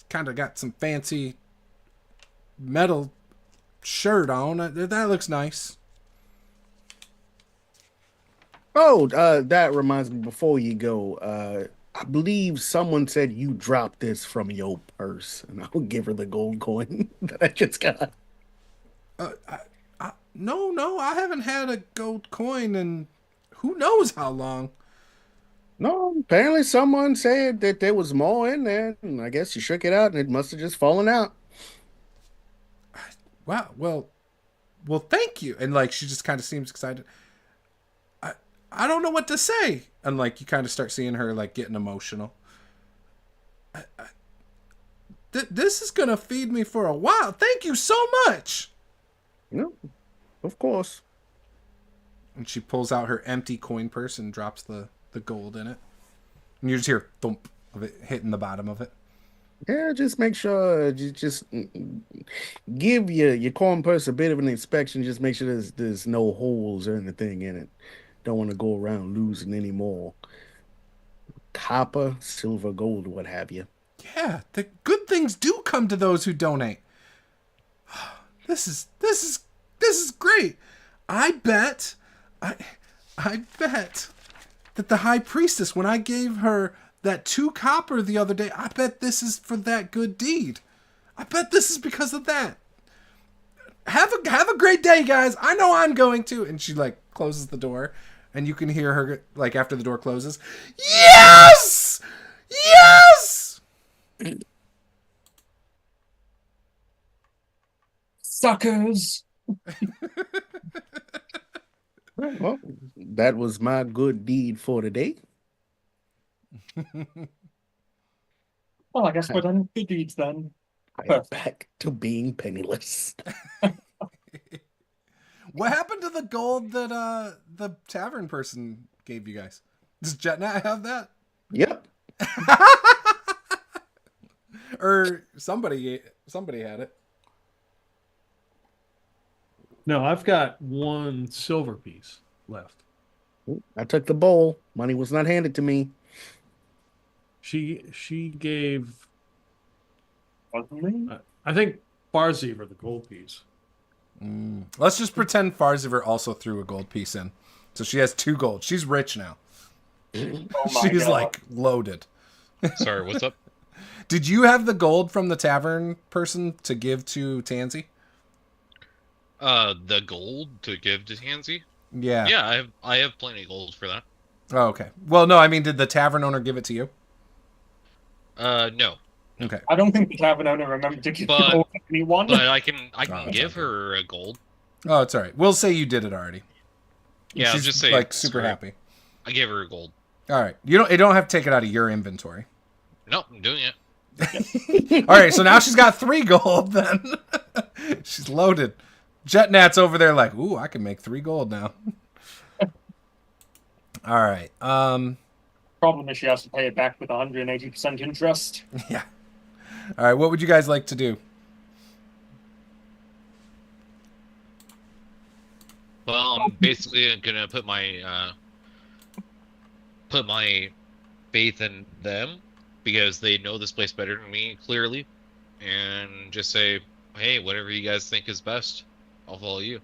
kind of got some fancy metal shirt on. That looks nice. Oh, that reminds me, before you go, I believe someone said you dropped this from your purse, and I'll give her the gold coin that I just got. No, I haven't had a gold coin in who knows how long. No, apparently someone said that there was more in there, and I guess you shook it out, and it must have just fallen out. Wow. Well, thank you. And like, she just kind of seems excited. I don't know what to say. And like, you kind of start seeing her like getting emotional. This is gonna feed me for a while. Thank you so much. No, of course. And she pulls out her empty coin purse and drops the gold in it. And you just hear thump of it hitting the bottom of it. Yeah, just make sure you just give your coin purse a bit of an inspection. Just make sure there's no holes or anything in it. Don't want to go around losing any more copper, silver, gold, what have you. Yeah, the good things do come to those who donate. This is great. I bet that the high priestess, when I gave her that 2 copper the other day, I bet this is for that good deed. I bet this is because of that. Have a great day, guys. I know I'm going to. And she like closes the door, and you can hear her like after the door closes. Yes! Yes! Suckers! Well, that was my good deed for today. Well, I guess we're done with good deeds then. I'm back to being penniless. What happened to the gold that the tavern person gave you guys? Does Jetnat have that? Yep. Or somebody had it. No, I've got 1 silver piece left. I took the bowl. Money was not handed to me. She gave, Wasn't me? I think, Barzever the gold piece. Let's just pretend Farziver also threw a gold piece in. So she has 2 gold. She's rich now. Oh my She's God. like loaded. Sorry, what's up? Did you have the gold from the tavern person to give to Tansy? The gold to give to Tansy? Yeah. Yeah, I have plenty of gold for that. Oh, okay. Well, no, I mean, did the tavern owner give it to you? No. Okay. I don't think the tavern owner remembered to give But- gold to anyone. But I can Oh, give it's okay. her a gold. Oh, it's all right. We'll say you did it already. Yeah, I'll She's just say like super happy. I gave her a gold. All right. You don't have to take it out of your inventory. No, I'm doing it. All right, so now she's got 3 gold then. She's loaded. Jetnat's over there like, ooh, I can make 3 gold now. All right. Problem is she has to pay it back with 180% interest. Yeah. All right, what would you guys like to do? Well, I'm basically gonna put my faith in them because they know this place better than me, clearly, and just say, hey, whatever you guys think is best, I'll follow you.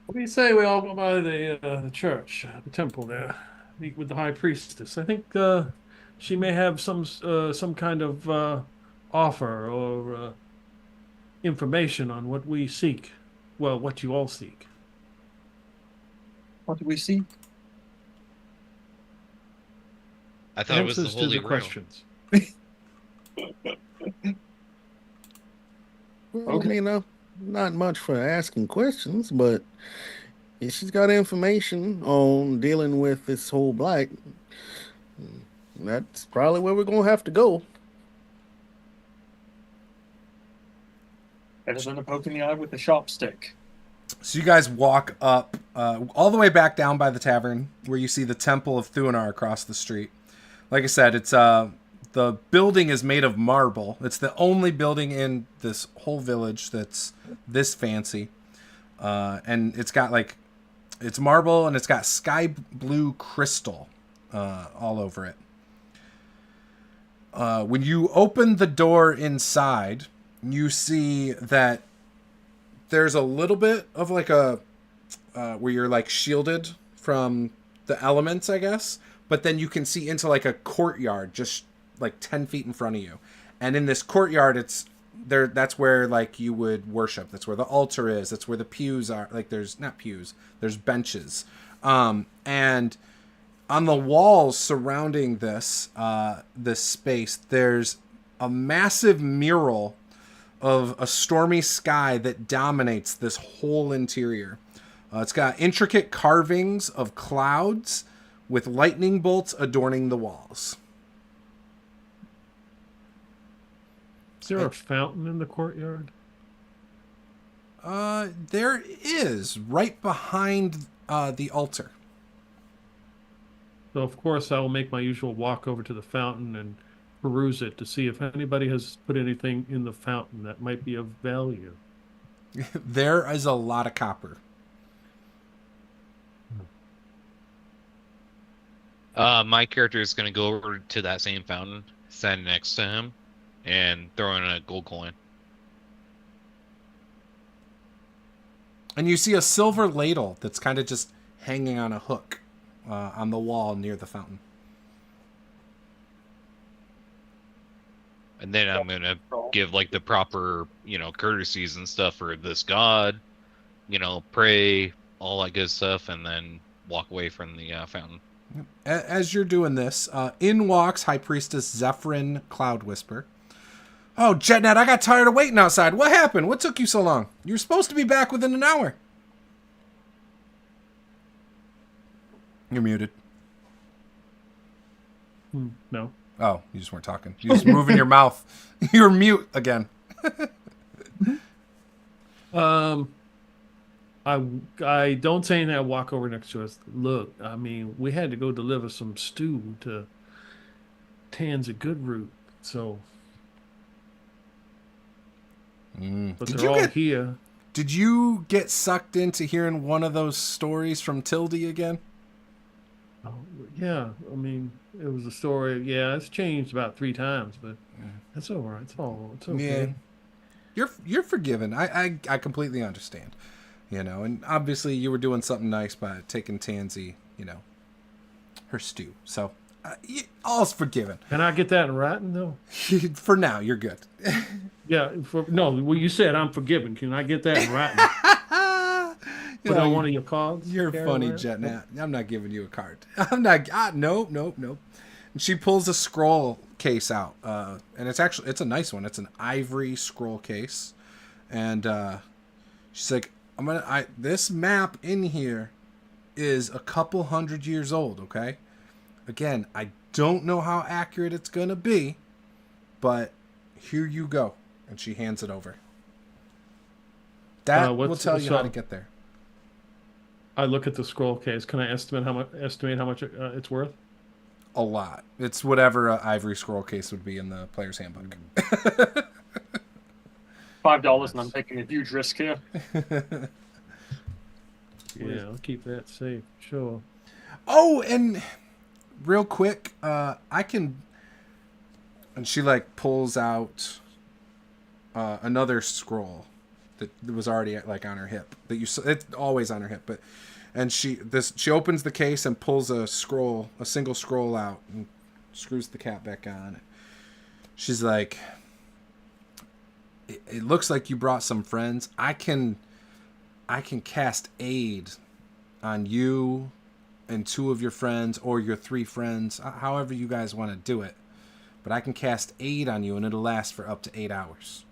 What do you say we all go by the church, the temple there, meet with the high priestess? I think she may have some kind of offer or information on what we seek. Well, what you all seek. What do we see? I thought it was the Answers to Holy the Grail. questions. Well, I mean, not much for asking questions, but if she's got information on dealing with this whole blight, that's probably where we're going to have to go. Better than a poke in the eye with a sharp stick. So you guys walk up all the way back down by the tavern where you see the Temple of Thuanar across the street. Like I said, it's the building is made of marble. It's the only building in this whole village that's this fancy. And it's got it's marble and it's got sky blue crystal all over it. When you open the door inside, you see that there's a little bit of like a where you're like shielded from the elements, I guess. but then you can see into like a courtyard just like 10 feet in front of you. And in this courtyard, it's there. That's where like you would worship. That's where the altar is. That's where the pews are. Like there's not pews. There's benches. And on the walls surrounding this this space, there's a massive mural of a stormy sky that dominates this whole interior. It's got intricate carvings of clouds with lightning bolts adorning the walls. Is there a fountain in the courtyard? There is, right behind the altar. So, of course, I will make my usual walk over to the fountain and peruse it to see if anybody has put anything in the fountain that might be of value. There is a lot of copper. My character is going to go over to that same fountain, stand next to him, and throw in a gold coin. And you see a silver ladle that's kind of just hanging on a hook on the wall near the fountain. And then I'm going to give like the proper, courtesies and stuff for this god, pray, all that good stuff, and then walk away from the fountain. As you're doing this, in walks High Priestess Zephyrin Cloud Whisper. Oh, Jetnet, I got tired of waiting outside. What happened? What took you so long? You're supposed to be back within an hour. You're muted. No. Oh, you just weren't talking. You just moving your mouth. You're mute again. I don't say anything. I walk over next to us. Look, I mean, we had to go deliver some stew to Tanza Goodroot, so. But they're all here. Did you get sucked into hearing one of those stories from Tilde again? Oh, yeah, I mean, it was a story. Yeah, it's changed about 3 times, but that's all right. It's okay. Yeah, you're forgiven. I completely understand. And obviously you were doing something nice by taking Tansy, her stew. So all's forgiven. Can I get that in writing, though? For now, you're good. Yeah. Well, you said I'm forgiven. Can I get that in writing? Put on one of your cards. You're funny, Jetnat. I'm not giving you a card. I'm not. Nope. And she pulls a scroll case out, and it's a nice one. It's an ivory scroll case, and she's like, this map in here is a couple 100 years old, okay? Again, I don't know how accurate it's gonna be, but here you go. And she hands it over. That will tell you how to get there. I look at the scroll case. Can I estimate how much it's worth? A lot. It's whatever an ivory scroll case would be in the player's handbook. $5, and I'm taking a huge risk here. Yeah, I'll keep that safe. Sure. Oh, and real quick, I can. And she pulls out another scroll that was already on her hip. It's always on her hip, and she opens the case and pulls a single scroll out and screws the cap back on. She's like, it looks like you brought some friends. I can cast aid on you and 2 of your friends, or your 3 friends, however you guys want to do it. But I can cast aid on you, and it'll last for up to 8 hours.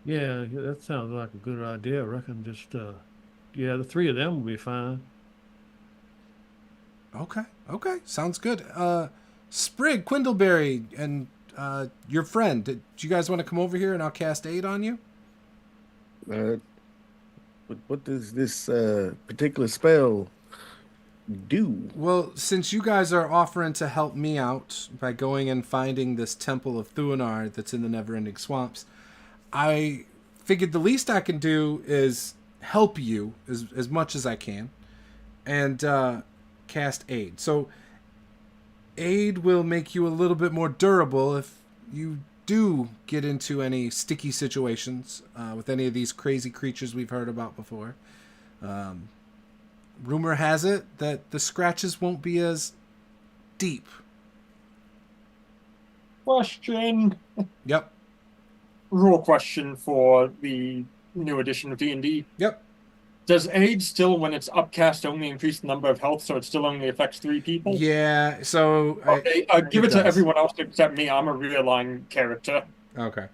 Yeah, that sounds like a good idea. I reckon just, the 3 of them will be fine. Okay, sounds good. Sprig, Quindleberry, and your friend, do you guys want to come over here and I'll cast aid on you? What does this particular spell do? Well, since you guys are offering to help me out by going and finding this Temple of Thuanar that's in the Neverending Swamps, I figured the least I can do is help you as much as I can and cast aid. So aid will make you a little bit more durable if you do get into any sticky situations with any of these crazy creatures we've heard about before. rumor has it that the scratches won't be as deep. Question. Yep. Rule question for the new edition of D&D. Yep. Does aid still, when it's upcast, only increase the number of health, so it still only affects 3 people? Yeah, so... Okay, give it to does. everyone else except me. I'm a real-line character. Okay.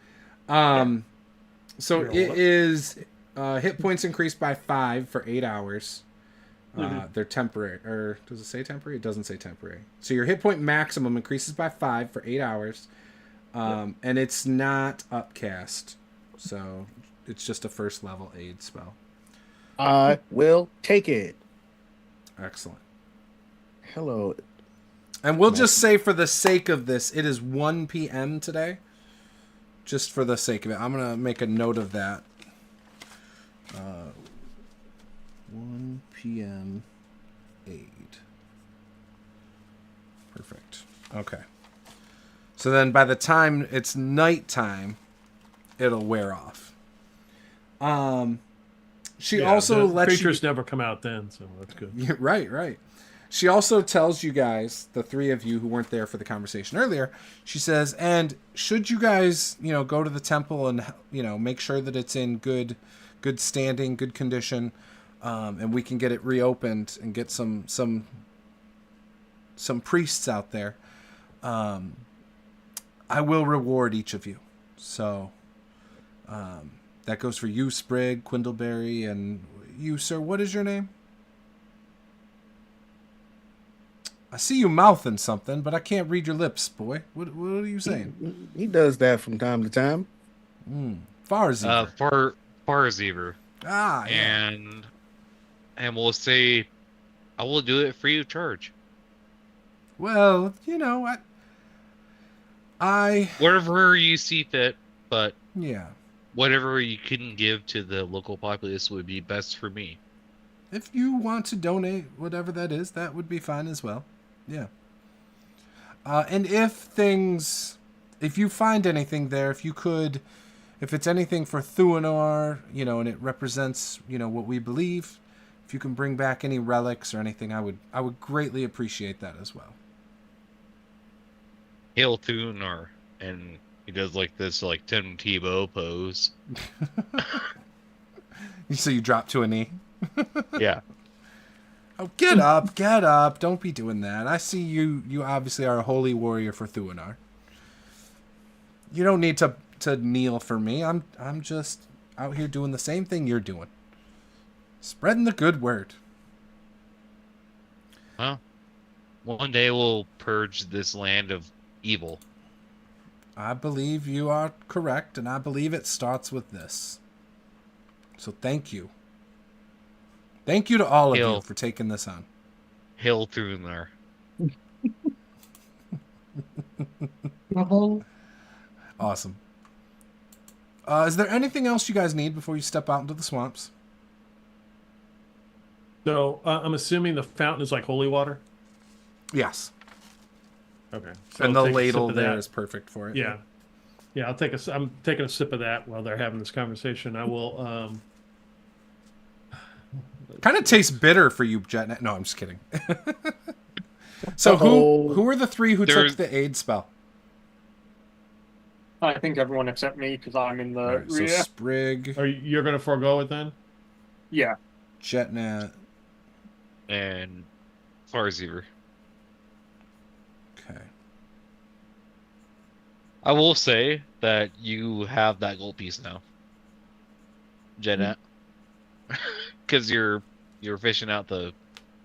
So it is hit points increased by 5 for 8 hours. They're temporary. Or does it say temporary? It doesn't say temporary. So your hit point maximum increases by 5 for 8 hours. And it's not upcast. So it's just a first level aid spell. I will take it. Excellent. Hello. And we'll just say for the sake of this, it is 1 p.m. today. Just for the sake of it. I'm going to make a note of that. 1 p.m. aid. Perfect. Okay. So then by the time it's nighttime, it'll wear off. She also lets creatures never come out then, so that's good. Yeah, right. She also tells you guys, the 3 of you who weren't there for the conversation earlier, she says, and should you guys, go to the temple and, make sure that it's in good standing, good condition, and we can get it reopened and get some priests out there, I will reward each of you. So, that goes for you, Sprig, Quindleberry, and you, sir. What is your name? I see you mouthing something, but I can't read your lips, boy. What are you saying? He does that from time to time. Farzever. Farzever. Yeah. And we'll say, I will do it free of charge. Well, I whatever you see fit, but yeah, whatever you can give to the local populace would be best for me. If you want to donate whatever that is, that would be fine as well. Yeah. And if you find anything there, if it's anything for Thuanar, and it represents, what we believe, if you can bring back any relics or anything, I would greatly appreciate that as well. Hail Thuanar, and he does this Tim Tebow pose. So you drop to a knee? Yeah. Oh, get up. Don't be doing that. I see you obviously are a holy warrior for Thuanar. You don't need to kneel for me. I'm just out here doing the same thing you're doing. Spreading the good word. Well, one day we'll purge this land of evil. I believe you are correct, and I believe it starts with this. So thank you. Thank you to all of you for taking this on. Hail Thuanar. Awesome. Is there anything else you guys need before you step out into the swamps? So I'm assuming the fountain is like holy water? Yes. Okay. So And I'll the take a ladle sip of there that. is perfect for it. Yeah. Yeah, I'm taking a sip of that while they're having this conversation. I will Kind of tastes bitter for you, Jet. No, I'm just kidding. So who are the 3 who took the aid spell? I think everyone except me, because I'm in the Right, so rear. Sprig, you're going to forego it then? Yeah. Jetnat, And Farzever. okay. I will say that you have that gold piece now, Jeanette, because you're fishing out the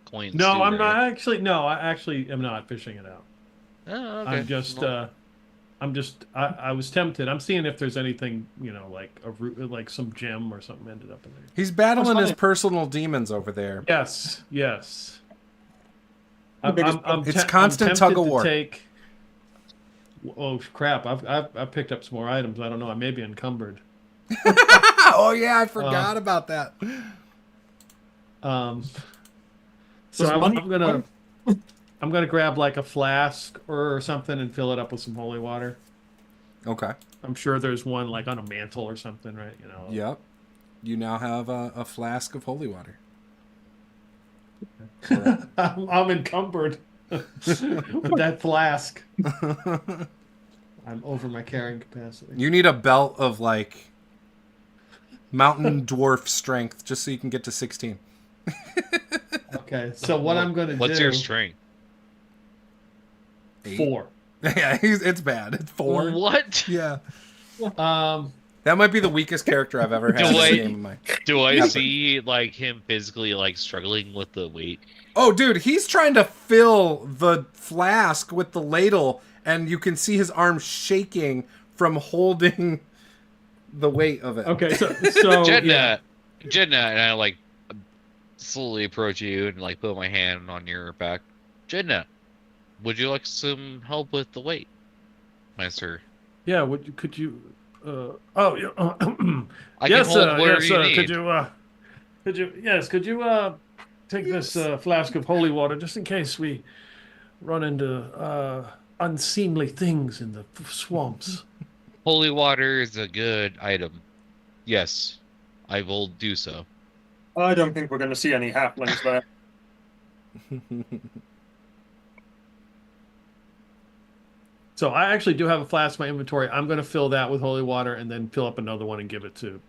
coins. No, too, I'm right? not actually. No, I actually am not fishing it out. Oh, okay. I was tempted. I'm seeing if there's anything, like a root, like some gem or something ended up in there. He's battling his personal demons over there. Yes. It's constant tug of war. Oh crap! I've picked up some more items. I don't know. I may be encumbered. Oh yeah, I forgot about that. So I'm gonna grab like a flask or something and fill it up with some holy water. Okay. I'm sure there's one like on a mantle or something, right? Yep. You now have a flask of holy water. I'm encumbered with that flask. I'm over my carrying capacity. You need a belt of like mountain dwarf strength just so you can get to 16. Okay, so what I'm going to do... What's your strength? 4. Yeah, it's bad. It's 4. What? Yeah. Um, That might be the weakest character I've ever had in a game of mine. Do I see like him physically like struggling with the weight? Oh, dude, he's trying to fill the flask with the ladle, and you can see his arm shaking from holding the weight of it. okay, so Jedna, and I like slowly approach you and like put my hand on your back. Jedna, would you like some help with the weight, Master? yeah. Could you? Oh, yeah. I yes, can hold whatever yes. you need. Could you? Yes. Could you? Take this flask of holy water just in case we run into unseemly things in the swamps. Holy water is a good item. Yes, I will do so. I don't think we're going to see any halflings there. So I actually do have a flask in my inventory. I'm going to fill that with holy water and then fill up another one and give it to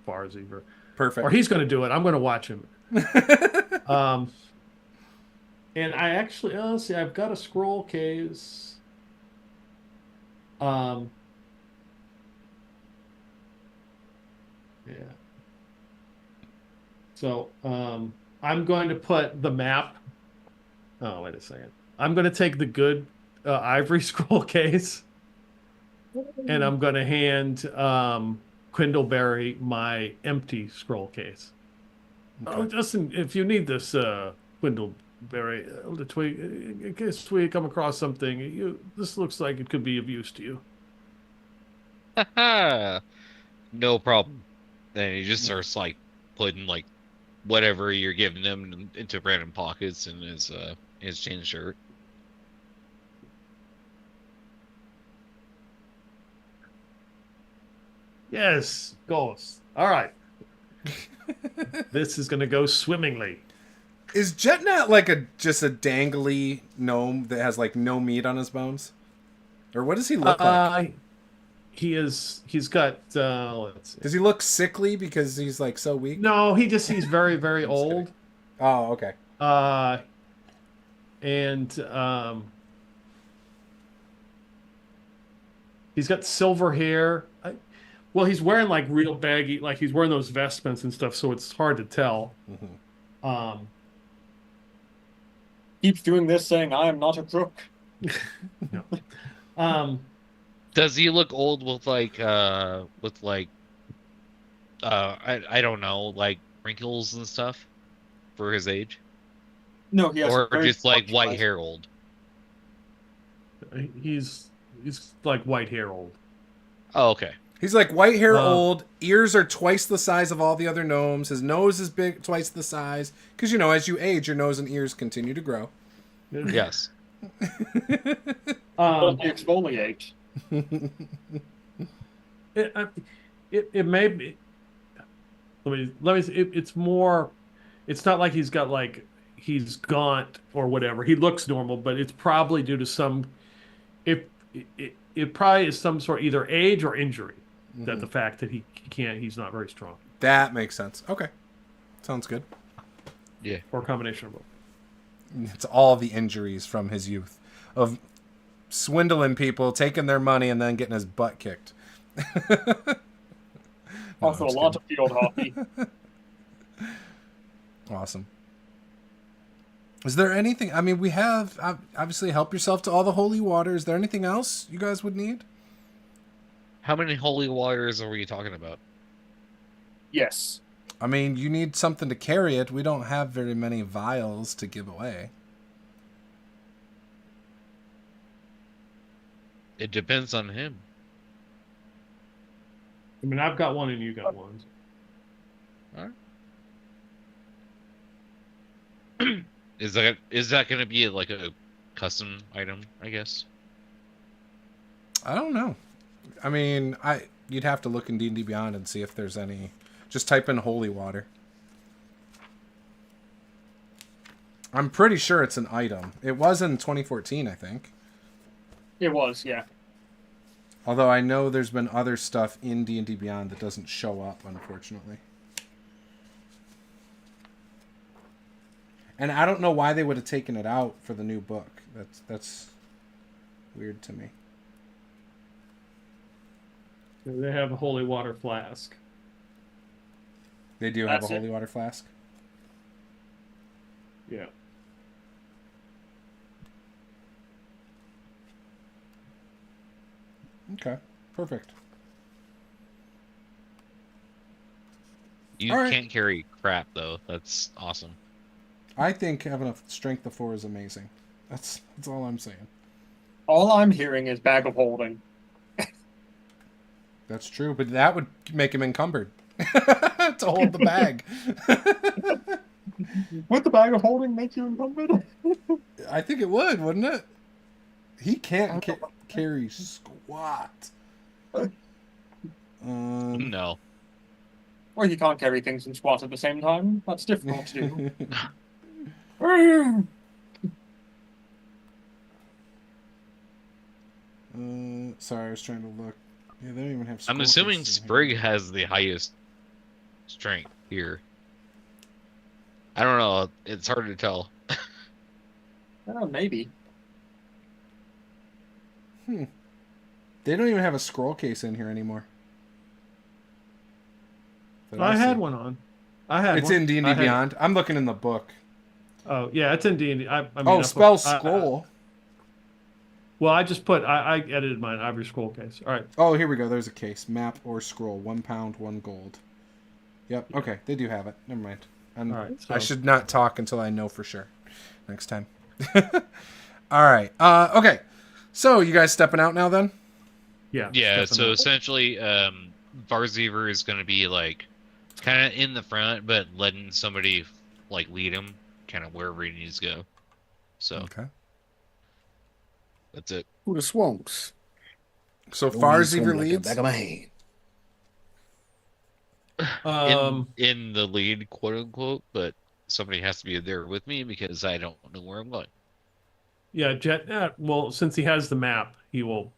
Farzever. Perfect. Or he's going to do it. I'm going to watch him. And I actually, let's see, I've got a scroll case. Yeah. So, I'm going to put the map. Oh, wait a second. I'm going to take the good ivory scroll case, and I'm going to hand Quindleberry my empty scroll case. Okay. Oh, Justin, if you need this, Quindleberry, in case we come across something, this looks like it could be of use to you. No problem. Then he just starts like putting like whatever you're giving him into random pockets in his chain shirt. Yes, goes. All right. This is going to go swimmingly. Is Jetnat like just a dangly gnome that has like no meat on his bones? Or what does he look like? He's got, let's see. Does he look sickly because he's like so weak? No, he's very, very old. Oh, okay. And he's got silver hair. Well, he's wearing like real baggy, like he's wearing those vestments and stuff, so it's hard to tell. Mm-hmm. Keeps doing this, saying, "I am not a crook." No. Does he look old with like I don't know, like wrinkles and stuff for his age? No, he has Or very just like dark white eyes. hair old? He's like white hair old. Oh, okay. He's like white hair old, ears are twice the size of all the other gnomes, his nose is big, twice the size, because you know, as you age, your nose and ears continue to grow. Yes. Don't exfoliate. It may be. Let me. It's more. It's not like he's got like he's gaunt or whatever. He looks normal, but it's probably due to some. It probably is some sort of either age or injury. Mm-hmm. That the fact that he's not very strong. That makes sense. Okay, sounds good. Yeah. Or a combination of both. It's all the injuries from his youth of swindling people, taking their money, and then getting his butt kicked. Also, a lot of field hockey. Awesome. Is there anything? I mean, we have obviously help yourself to all the holy water. Is there anything else you guys would need? How many holy waters are we talking about? Yes. I mean, you need something to carry it. We don't have very many vials to give away. It depends on him. I mean, I've got one and you got one. All right. Is that going to be like a custom item, I guess? I don't know. I mean, you'd have to look in D&D Beyond and see if there's any. Just type in holy water. I'm pretty sure it's an item. It was in 2014, I think. It was, yeah. Although I know there's been other stuff in D&D Beyond that doesn't show up, unfortunately. And I don't know why they would have taken it out for the new book. That's weird to me. They have a holy water flask. They do have That's a it. holy water flask? Yeah. Okay, perfect. You All right. can't carry crap though. That's awesome. I think having a strength of 4 is amazing. That's all I'm saying. All I'm hearing is bag of holding. That's true, but that would make him encumbered to hold the bag. Would the bag of holding make you encumbered? I think it would, wouldn't it? He can't carry squat. No. Or you can't carry things and squat at the same time. That's difficult to do. Sorry, I was trying to look. Yeah, they don't even have. I'm scroll assuming cases in here. Sprig has the highest strength here. I don't know. It's hard to tell. Maybe. They don't even have a scroll case in here anymore. That I had see. one on. I had It's one. in D&D Beyond. I'm looking in the book. Oh, yeah, it's in D&D. I mean, Oh, I spell put- scroll. Well, I just put, I edited mine, Ivory Scroll case. All right. Oh, here we go. There's a case. Map or scroll. 1 pound, 1 gold. Yep. Okay, they do have it. Never mind. All right. So, I should not talk until I know for sure. Next time. All right. Okay. So, you guys stepping out now then? Yeah. Yeah, stepping so up. essentially, Varzever is going to be like kind of in the front, but letting somebody like lead him kind of wherever he needs to go. So Okay. that's it. Who the swamps? So, Don't far need as swim Ever like the leads. back of my hand. In the lead, quote unquote, but somebody has to be there with me because I don't know where I'm going. Yeah, well, since he has the map, he will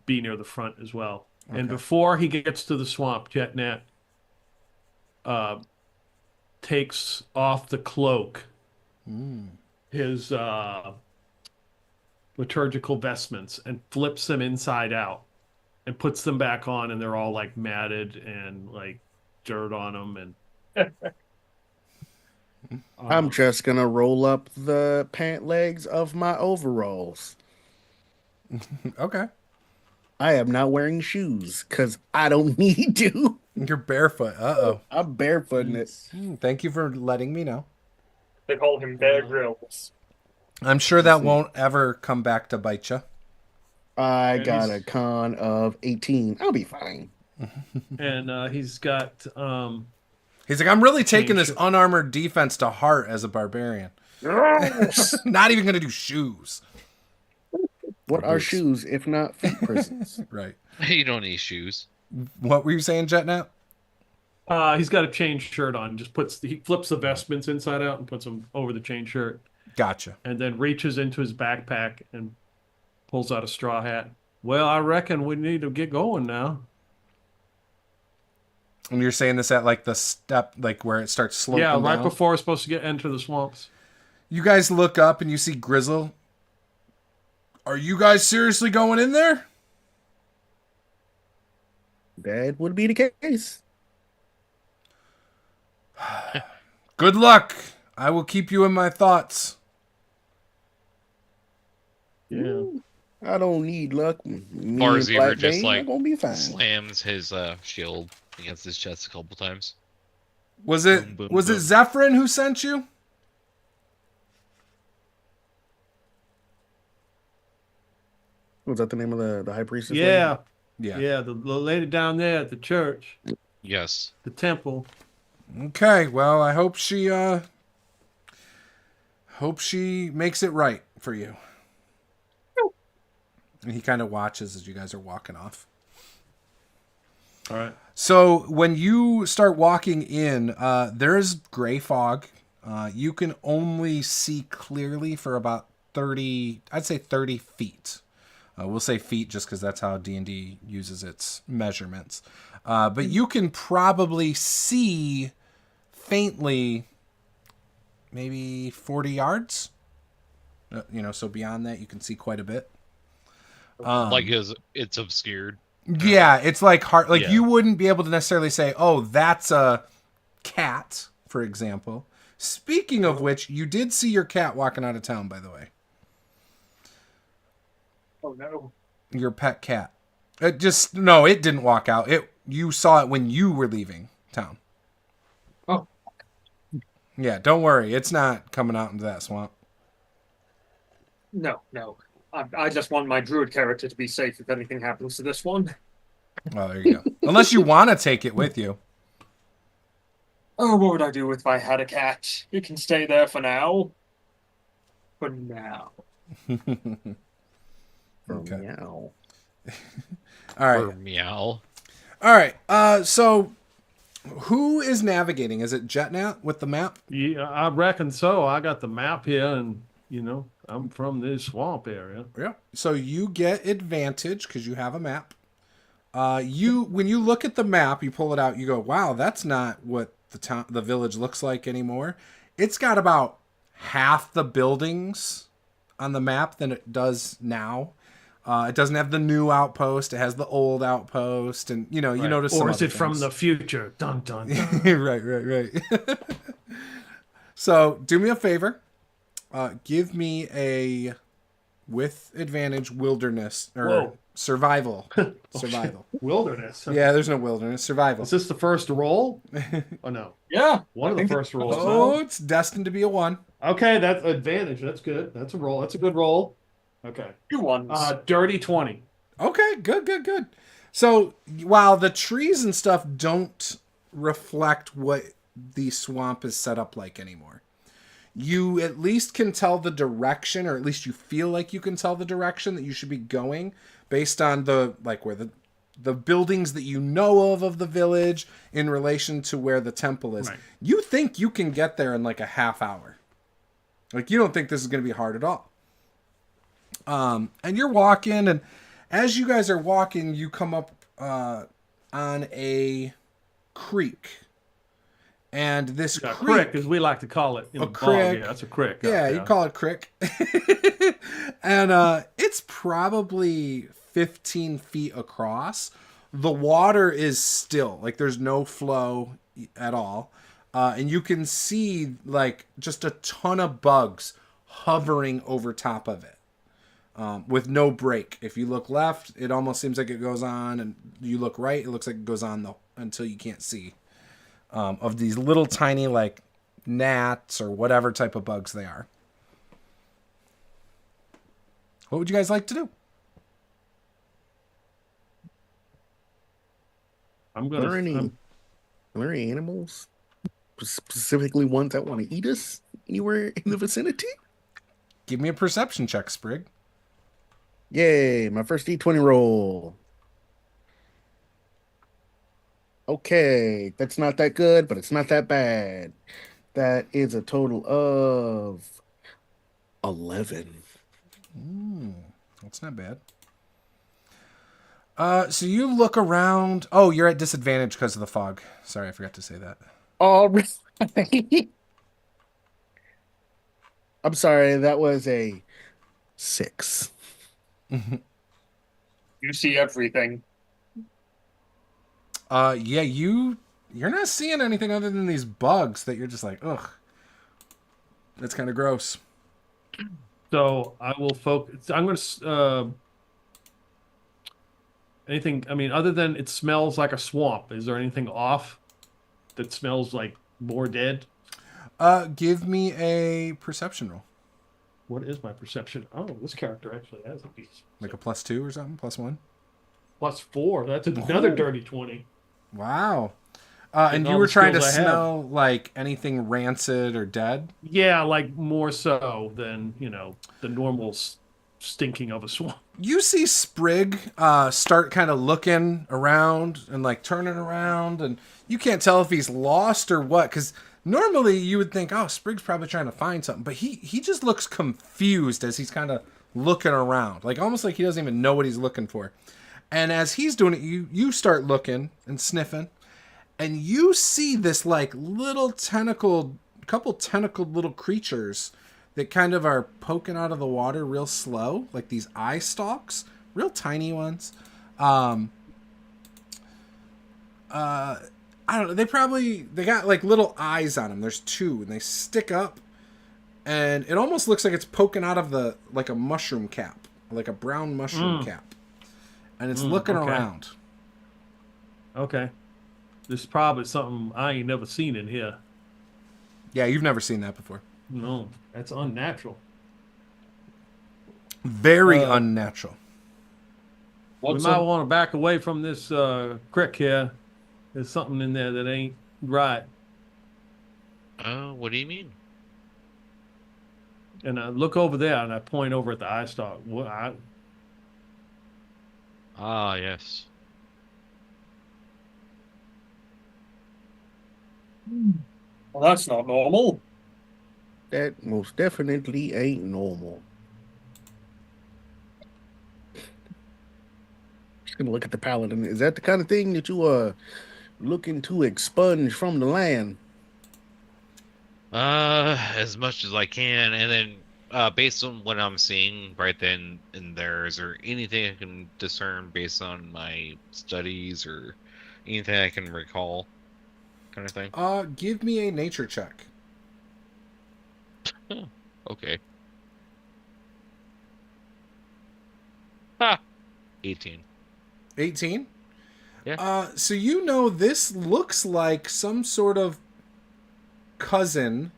be near the front as well. And Okay. before he gets to the swamp, JetNet takes off the cloak, his liturgical vestments, and flips them inside out and puts them back on, and they're all like matted and like dirt on them. And I'm just gonna roll up the pant legs of my overalls. Okay. I am not wearing shoes because I don't need to. You're barefoot. Uh-oh. I'm barefooting it. Thank you for letting me know. They call him Bear Grylls. I'm sure that won't ever come back to bite you. I And got he's- a con of 18. I'll be fine. and he's got He's like, I'm really taking this Shit. unarmored defense to heart as a barbarian. Not even going to do shoes. What Or are boots. shoes if not feet prisons? Right. You don't need shoes. What were you saying, Jetnat? he's got a chain shirt on. He flips the vestments inside out and puts them over the chain shirt, Gotcha. and then reaches into his backpack and pulls out a straw hat. Well, I reckon we need to get going now. And you're saying this at like the step, like where it starts sloping Yeah, right down? before we're supposed to enter the swamps. You guys look up and you see Grizzle. Are you guys seriously going in there? That would be the case. Good luck. I will keep you in my thoughts. Yeah. I don't need luck. Me and Varzever Black just Bane like are gonna be fine. slams his shield against his chest a couple times. Was it Boom, boom, was it boom. Zephyrin who sent you? Was that the name of the high priestess? Yeah. Yeah. Yeah, the lady down there at the church, Yes. the temple. Okay. Well, I hope she makes it right for you. And he kind of watches as you guys are walking off. All right. So when you start walking in, there's gray fog you can only see clearly for about 30, I'd say 30 feet. We'll say feet just because that's how D&D uses its measurements. But you can probably see faintly maybe 40 yards. So beyond that, you can see quite a bit. It's obscured. Yeah, it's like hard. Like Yeah. you wouldn't be able to necessarily say, "Oh, that's a cat," for example. Speaking of which, you did see your cat walking out of town, by the way. Oh no. Your pet cat. It didn't walk out. You saw it when you were leaving town. Oh. Yeah, don't worry. It's not coming out into that swamp. No. I just want my druid character to be safe if anything happens to this one. Oh, there you go. Unless you want to take it with you. Oh, what would I do if I had a cat? It can stay there for now. For now. Okay. Meow. All right. Or meow. All right. So who is navigating? Is it Jetnat with the map? Yeah, I reckon so. I got the map here, and I'm from this swamp area. Yeah. So you get advantage because you have a map. When you look at the map, you pull it out, you go, wow, that's not what the village looks like anymore. It's got about half the buildings on the map than it does now. It doesn't have the new outpost. It has the old outpost, and you notice. Or some is other it from things. the future? Dun dun dun. Right. So do me a favor. Give me a with advantage wilderness or Whoa. survival. Survival. Wilderness. Yeah, there's no wilderness. Survival. Is this the first roll? Oh no, Yeah. one I of the think first rolls. Oh, it's destined to be a 1. Okay, that's advantage. That's good. That's a roll. That's a good roll. Okay. 2 ones. Dirty 20. Okay, good. So while the trees and stuff don't reflect what the swamp is set up like anymore, you at least can tell the direction, or at least you feel like you can tell the direction that you should be going based on where the buildings that you know of the village in relation to where the temple is. Right. You think you can get there in like a half hour. Like you don't think this is going to be hard at all. And you're walking, and as you guys are walking, you come up on a creek. And this Yeah, creek, crick, as we like to call it. In A the bog. crick. Yeah, that's a crick. yeah, you call it crick. And it's probably 15 feet across. The water is still, like there's no flow at all. And you can see like just a ton of bugs hovering over top of it. With no break. If you look left, it almost seems like it goes on, and you look right, it looks like it goes on until you can't see. Of these little tiny like gnats or whatever type of bugs they are. What would you guys like to do? I'm Are gonna. there any animals, specifically ones that want to eat us, anywhere in the vicinity? Give me a perception check, Sprig. Yay, my first D20 roll. Okay, that's not that good, but it's not that bad. That is a total of 11. That's not bad. So you look around. Oh, you're at disadvantage because of the fog. Sorry, I forgot to say that. All right. I'm sorry, that was a 6. You see everything. Yeah, you're not seeing anything other than these bugs that you're just like, ugh. That's kind of gross. So I will focus. I'm gonna. Anything? I mean, other than it smells like a swamp. Is there anything off that smells like more dead? Give me a perception roll. What is my perception? Oh, this character actually has a piece. Like a +2 or something? +1? +4. That's another Ooh. dirty 20. Wow. And all you were the trying to skills I have. smell like anything rancid or dead? Yeah, like more so than the normal stinking of a swamp. You see Sprig start kind of looking around and like turning around, and you can't tell if he's lost or what, because Normally, you would think, oh, Sprig's probably trying to find something, but he just looks confused as he's kind of looking around, like almost like he doesn't even know what he's looking for. And as he's doing it, you start looking and sniffing, and you see this like little couple tentacled little creatures that kind of are poking out of the water real slow, like these eye stalks, real tiny ones. I don't know. They got like little eyes on them. There's two, and they stick up, and it almost looks like it's poking out of like a mushroom cap, like a brown mushroom cap, and it's looking around. Okay. This is probably something I ain't never seen in here. Yeah, you've never seen that before. No, that's unnatural. Very unnatural. We might want to back away from this creek here. There's something in there that ain't right. What do you mean? And I look over there and I point over at the eye stalk. Ah, yes. Well, that's not normal. That most definitely ain't normal. Just gonna look at the paladin. Is that the kind of thing that you are looking to expunge from the land? As much as I can, and then based on what I'm seeing right then and there, is there anything I can discern based on my studies or anything I can recall, kind of thing? Give me a nature check. Okay. Ha! 18. 18? Yeah. So you know this looks like some sort of cousin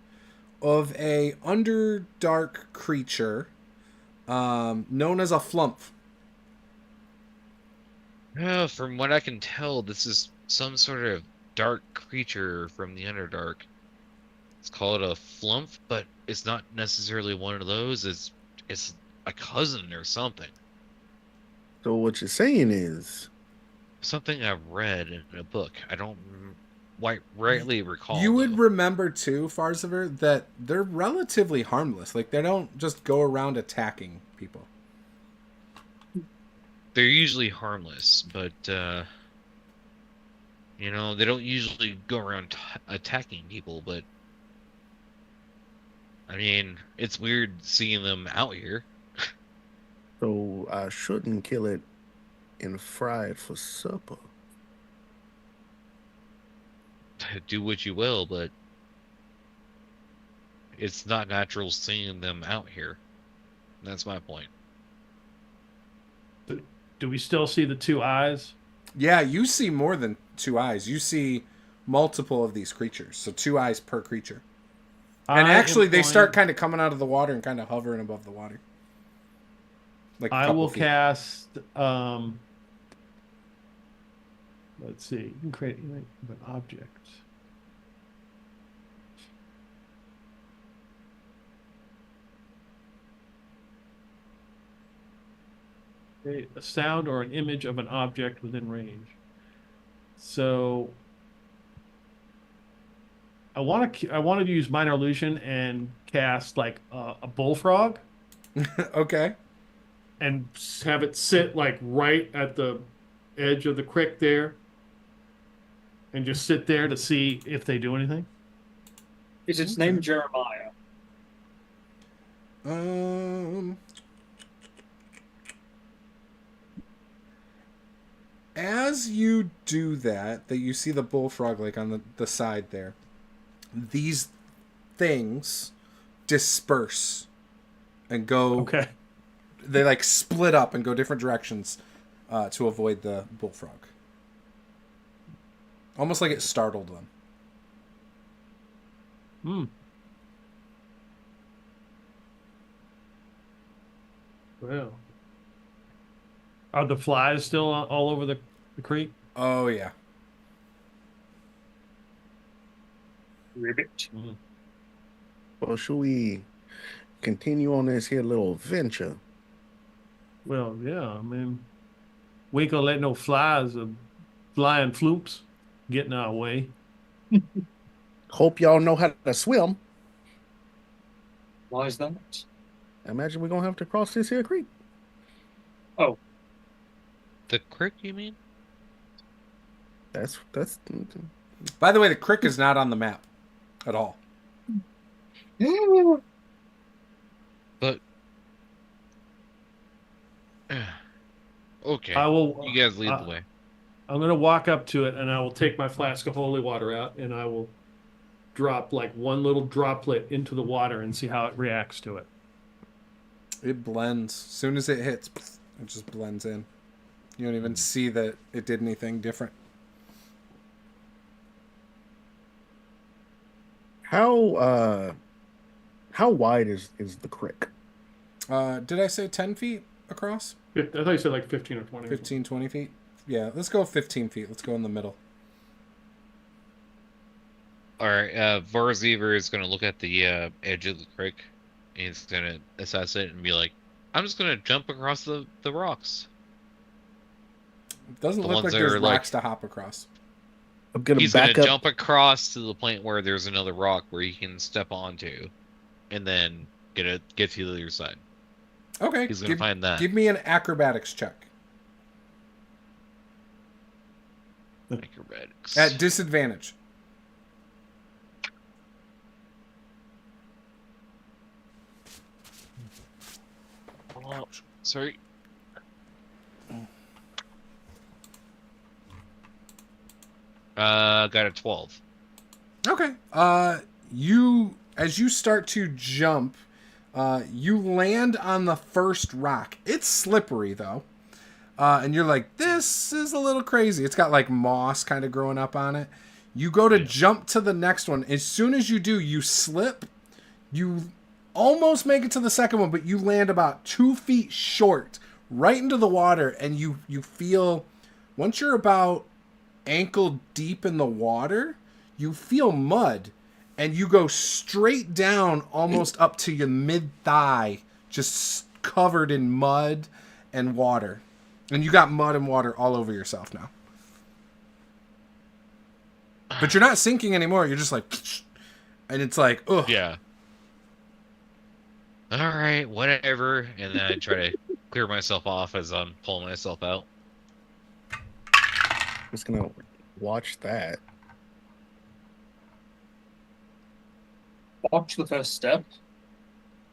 of a underdark creature known as a flump. From what I can tell, this is some sort of dark creature from the Underdark. It's called a flump, but it's not necessarily one of those. It's a cousin or something. So what you're saying is Something I've read in a book. I don't rightly recall. You would though. remember too, Farziver, that they're relatively harmless. Like they don't just go around attacking people. They're usually harmless, but they don't usually go around attacking people. But I mean, it's weird seeing them out here. so I shouldn't kill it and fry it for supper. Do what you will, but it's not natural seeing them out here. That's my point. Do we still see the two eyes? Yeah, you see more than two eyes. You see multiple of these creatures. So 2 eyes per creature. And actually, they start kind of coming out of the water and kind of hovering above the water. Like I will cast. Let's see. You can create an object. Create a sound or an image of an object within range. So I want to use minor illusion and cast like a bullfrog. Okay. And have it sit like right at the edge of the creek there, and just sit there to see if they do anything. Is its name Jeremiah? As you do that you see the bullfrog like on the side there, these things disperse and go. Okay. They like split up and go different directions to avoid the bullfrog. Almost like it startled them. Well, are the flies still all over the creek? Oh yeah. Ribbit. Well, should we continue on this here little venture? Well, yeah. I mean, we ain't gonna let no flies or flying floops get in our way. Hope y'all know how to swim. Why is that? I imagine we're gonna have to cross this here creek. Oh, The crick, you mean? That's By the way, the crick is not on the map at all. But okay, I will. you guys lead the way. I'm going to walk up to it, and I will take my flask of holy water out, and I will drop like one little droplet into the water and see how it reacts to it. It blends. As soon as it hits, it just blends in. You don't even see that it did anything different. how wide is the creek? Did I say 10 feet across? I thought you said like 15 or 20. 15, 20 feet? Yeah, let's go 15 feet. Let's go in the middle. All right, Varzever is gonna look at the edge of the creek. And he's gonna assess it and be like, "I'm just gonna jump across the rocks." It doesn't The look ones like that there's are, like- rocks to hop across. I'm gonna He's back gonna up. jump across to the point where there's another rock where he can step onto, and then get to the other side. Okay, He's gonna find that. give me an acrobatics check. Acrobatics. At disadvantage. Oh, sorry. Got a 12. Okay. You as you start to jump, you land on the first rock. It's slippery though. And you're like, this is a little crazy. It's got like moss kind of growing up on it. You go to jump to the next one. As soon as you do, you slip. You almost make it to the second one, but you land about 2 feet short right into the water. And you feel, once you're about ankle deep in the water, you feel mud. And you go straight down almost up to your mid-thigh, just covered in mud and water. And you got mud and water all over yourself now. But you're not sinking anymore. You're just like... And it's like, ugh. Yeah. All right, whatever. And then I try to clear myself off as I'm pulling myself out. Just gonna watch that. watch the first step.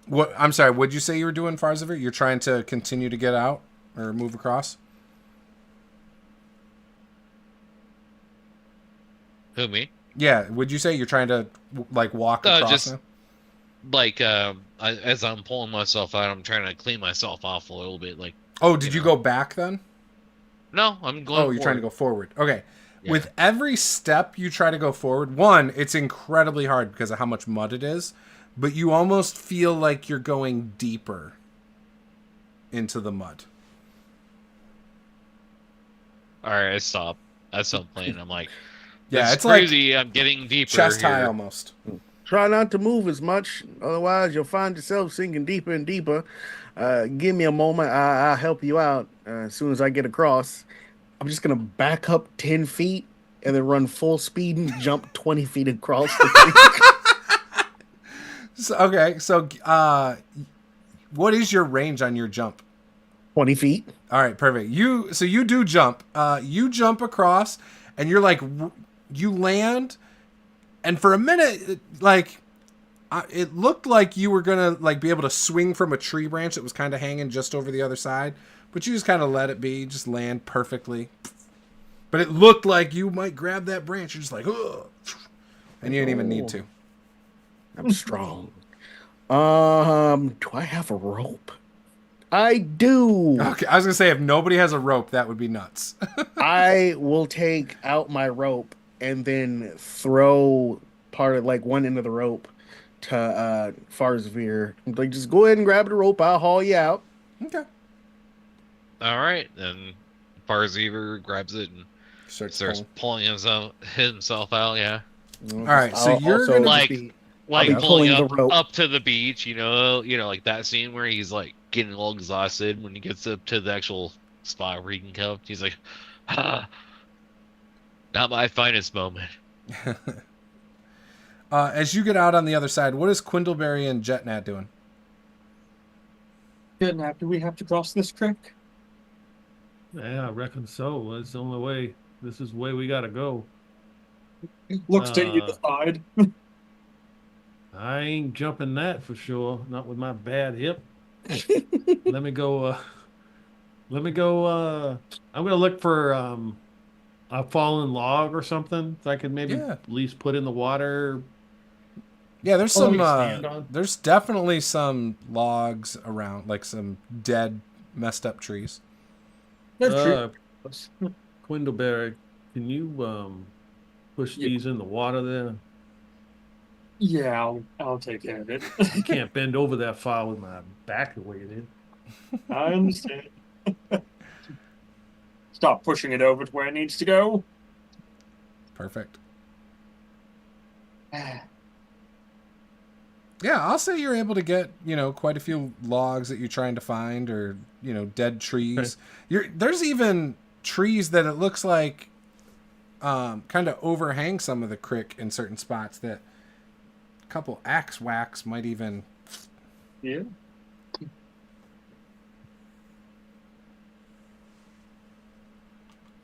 What? I'm sorry, what'd you say you were doing, Farziver? You're trying to continue to get out or move across? Who, me? Yeah, would you say you're trying to, like, walk across just- now? Like, as I'm pulling myself out, I'm trying to clean myself off a little bit. Like, Oh, did you know. go back then? no, I'm going. Oh, you're trying to go forward. Okay. Yeah. With every step you try to go forward, one, it's incredibly hard because of how much mud it is, but you almost feel like you're going deeper into the mud. All right, I stop playing. I'm like, Yeah, this it's is crazy. I'm getting deeper. Chest high here. almost. Try not to move as much, otherwise you'll find yourself sinking deeper and deeper. Give me a moment, I'll help you out as soon as I get across. I'm just gonna back up 10 feet and then run full speed and jump 20 feet across the creek. So, what is your range on your jump? 20 feet. All right, perfect. You do jump. You jump across, and you're like, you land, and for a minute, it looked like you were gonna be able to swing from a tree branch that was kind of hanging just over the other side, but you just kind of let it be, just land perfectly. But it looked like you might grab that branch. You're just like, ugh, and you didn't even need to. I'm strong. Do I have a rope? I do. Okay, I was gonna say if nobody has a rope, that would be nuts. I will take out my rope and then throw part of one end of the rope to Farzvir. Like, just go ahead and grab the rope. I'll haul you out. Okay. All right, then Barzever grabs it and starts pulling himself out. Yeah, All right, so I'll you're also gonna like- be- like be pulling pulling the rope. up to the beach. You know, like that scene where he's like getting all exhausted when he gets up to the actual spot where he can come. He's like, not my finest moment. As you get out on the other side, what is Quindleberry and Jetnat doing? Good now. Do we have to cross this creek? Yeah, I reckon so. That's the only way. This is the way we gotta go. Looks to either side. I ain't jumping that for sure. Not with my bad hip. Let me go. Let me go. I'm gonna look for a fallen log or something so I could maybe at least put in the water. Yeah, there's Oh, some. we stand on. There's definitely some logs around, like some dead, messed up trees. That's true. Quindleberry, can you push these in the water there? Yeah, I'll take care of it. I can't bend over that far with my back the way it is. I understand. Stop pushing it over to where it needs to go. Perfect. Yeah, I'll say you're able to get, quite a few logs that you're trying to find, or, dead trees. There's even trees that it looks like kind of overhang some of the creek in certain spots that a couple axe whacks might even... Yeah.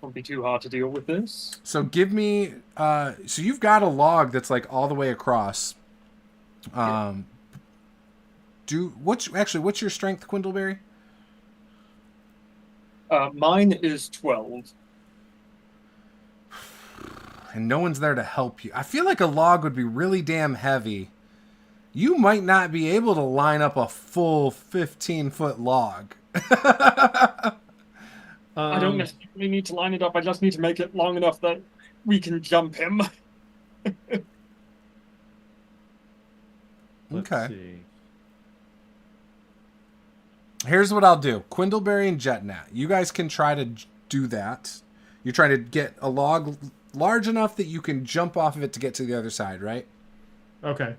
Won't be too hard to deal with this. So give me... so you've got a log that's like all the way across. What's your strength, Quindleberry? Mine is 12. And no one's there to help you. I feel like a log would be really damn heavy. You might not be able to line up a full 15-foot log. I don't necessarily need to line it up. I just need to make it long enough that we can jump him. Let's see. Here's what I'll do. Quindleberry and Jetnat, you guys can try to do that. You're trying to get a log large enough that you can jump off of it to get to the other side, right? Okay.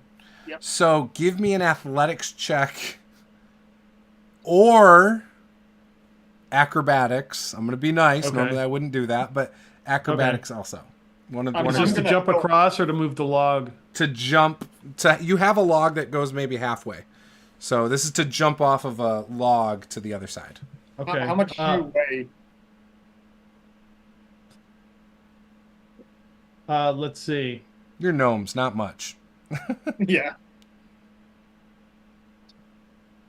Yep. So give me an athletics check or acrobatics. I'm going to be nice. Okay. Normally I wouldn't do that, but acrobatics also. Just to jump across or to move the log? To jump. You have a log that goes maybe halfway. So this is to jump off of a log to the other side. Okay. How much do you weigh? Let's see. You're gnomes, not much. Yeah.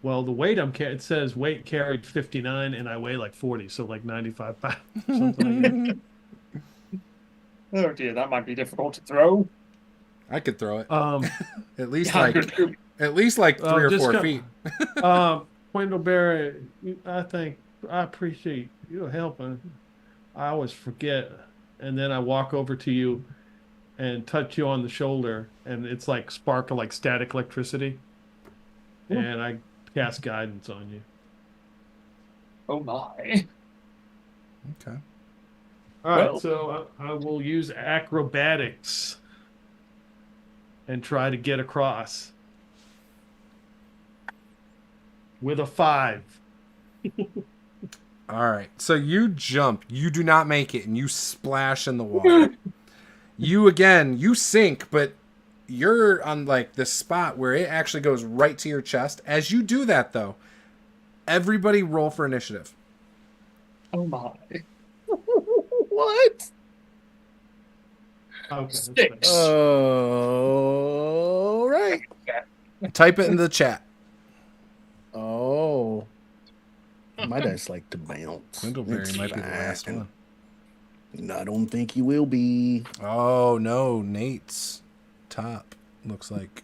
Well, the weight it says weight carried 59 and I weigh like 40, so like 95 pounds. Something like that. Oh dear, that might be difficult to throw. I could throw it. At least Yeah, like 3 or 4 feet. Quindleberry, I appreciate you helping. I always forget, and then I walk over to you and touch you on the shoulder, and it's like sparkle, like static electricity, and I cast guidance on you. Oh my. Okay. All right, so I will use acrobatics and try to get across with a 5. All right. So you jump. You do not make it, and you splash in the water. You sink, but you're on like the spot where it actually goes right to your chest. As you do that, though, everybody roll for initiative. Oh my. What? Okay. 6. All right. Type it in the chat. Oh. My dice like to bounce. Quindleberry might be the last one. I don't think he will be. Oh, no. Nate's top looks like.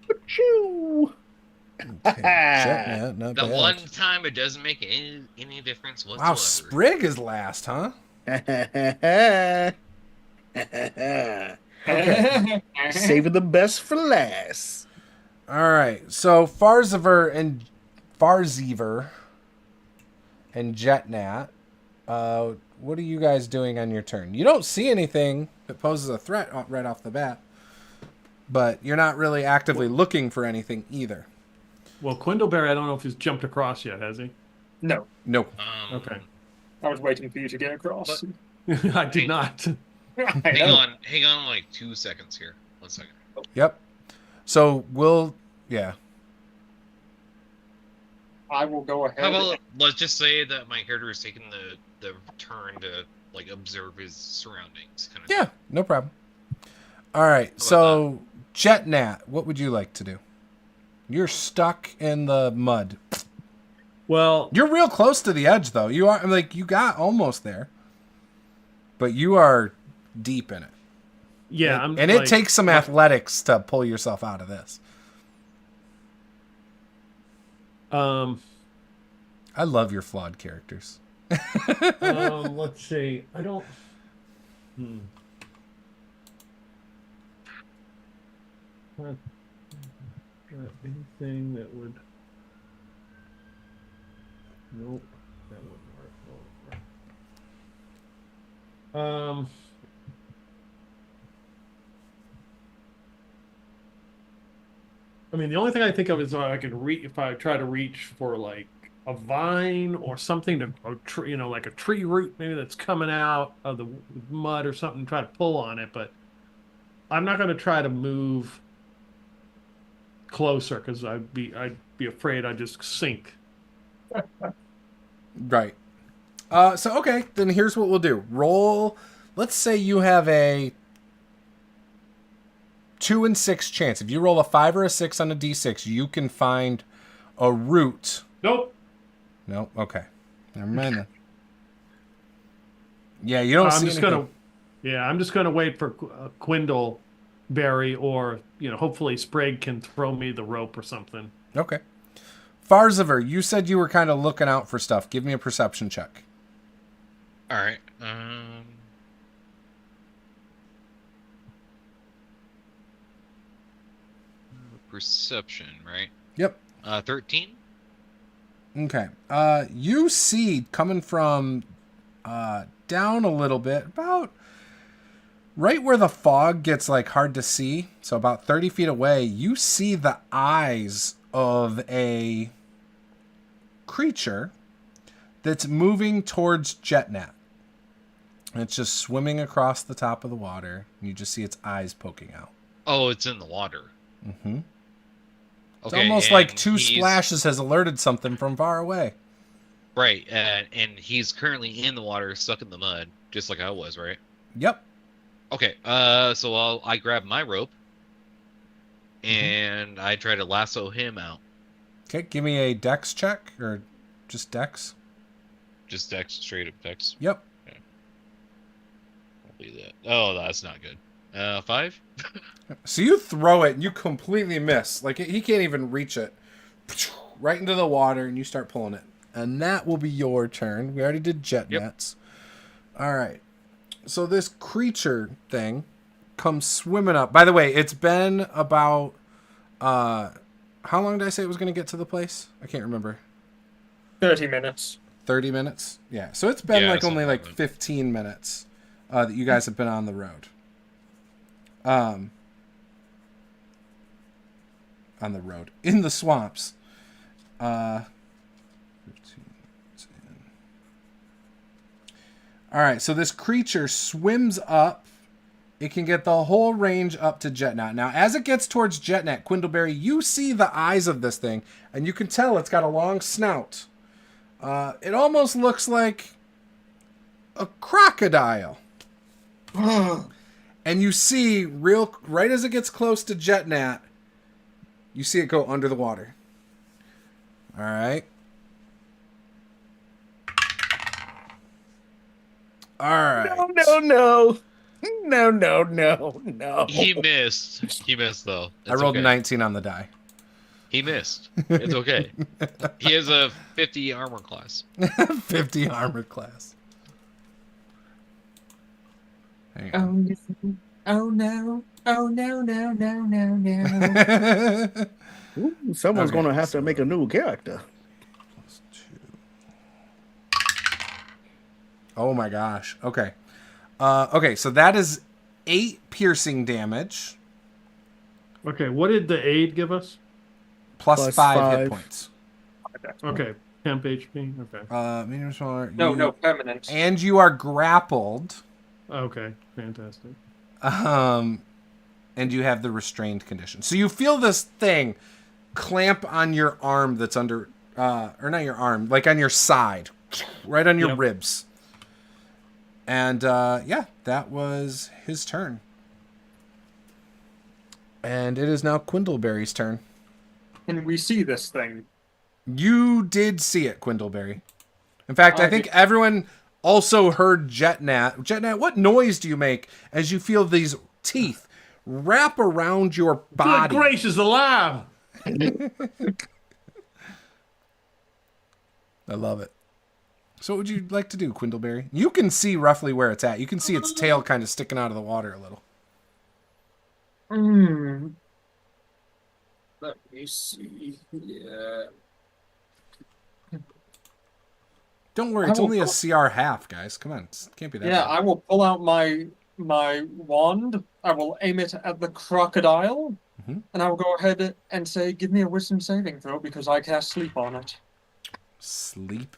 Achoo! Okay. Jetnat, not The bad. one time it doesn't make any difference whatsoever. Wow, Sprig is last, huh? Okay. Saving the best for last. All right. So Farziver and Jetnat, what are you guys doing on your turn? You don't see anything that poses a threat right off the bat, but you're not really actively looking for anything either. Well, Quindleberry, I don't know if he's jumped across yet, has he? No. Nope. Okay. I was waiting for you to get across. I did not. Hang on like 2 seconds here. 1 second. Yep. So yeah. I will go ahead. How about let's just say that my character is taking the turn to like observe his surroundings, kind of. Yeah, no problem. All right. So, Jetnat, what would you like to do? You're stuck in the mud. Well, You're real close to the edge, though. You are like you got almost there, but you are deep in it. yeah, And it takes some athletics to pull yourself out of this. I love your flawed characters. Let's see. I don't. Not anything that would. Nope, that wouldn't work. I mean, the only thing I think of is I could reach if I try to reach for like a vine or something to, or tree, like a tree root maybe that's coming out of the mud or something, try to pull on it. But I'm not going to try to move closer because I'd be afraid I'd just sink. Right. So okay, then here's what we'll do. Roll. Let's say you have a 2 in 6 chance. If you roll a 5 or a 6 on a d6, you can find a root. Nope. Nope. Okay. Never mind then. Yeah, you don't I'm see just anything. gonna. Yeah, I'm just gonna wait for Quindleberry or hopefully Sprague can throw me the rope or something. Okay. Farziver, you said you were kind of looking out for stuff. Give me a perception check. All right. Perception, right? Yep. 13. Okay. You see coming from down a little bit, about right where the fog gets like hard to see, so about 30 feet away, you see the eyes of a creature that's moving towards Jetnat. And it's just swimming across the top of the water. And you just see its eyes poking out. Oh, it's in the water. Mm-hmm. It's Okay, almost and like 2 he's- splashes has alerted something from far away. Right, and he's currently in the water, stuck in the mud, just like I was, right? Yep. Okay, so I grab my rope, and I try to lasso him out. Okay, give me a dex check, or just dex. Just dex, straight up dex. Yep. I'll do that. Oh, that's not good. 5? So you throw it and you completely miss. Like he can't even reach it. Right into the water and you start pulling it. And that will be your turn. We already did jet nets. All right. So this creature thing comes swimming up. By the way, it's been about how long did I say it was going to get to the place? I can't remember. 30 minutes. 30 minutes? Yeah. So it's been like only like something. 15 minutes that you guys have been on the road. On the road. In the swamps. 15, 10. All right, so this creature swims up. It can get the whole range up to Jetnat. Now, as it gets towards Jetnat, Quindleberry, you see the eyes of this thing, and you can tell it's got a long snout. It almost looks like a crocodile. And you see, right as it gets close to Jetnat, you see it go under the water. All right. All right. No. He missed. He missed, though. I rolled okay. 19 on the die. He missed. It's okay. He has a 50 armor class. 50 armor class. Hang on. Oh no. Oh no, no, no, no, no. Ooh, someone's Okay, going to have so- to make a new character. Plus 2. Oh my gosh. Okay. Okay, so that is 8 piercing damage Okay, what did the aid give us? plus Plus 5 hit 5. points. Okay, temp HP. Okay. Medium smaller. No, permanent. And you are grappled. Okay, fantastic. And and you have the restrained condition. So you feel this thing clamp on your arm that's under, or not your arm, like on your side, right on your ribs. And yeah, that was his turn. And it is now Quindleberry's turn. Can we see this thing? You did see it, Quindleberry. In fact, I think everyone also heard Jetnat. Jetnat, what noise do you make as you feel these teeth wrap around your body? Good gracious alive! I love it. So what would you like to do, Quindleberry? You can see roughly where it's at. You can see its tail kind of sticking out of the water a little. Let me see. Yeah. Don't worry, it's only a CR half, guys. Come on, it can't be that Yeah, bad. I will pull out my wand. I will aim it at the crocodile, and I will go ahead and say, "Give me a wisdom saving throw," because I cast sleep on it. Sleep?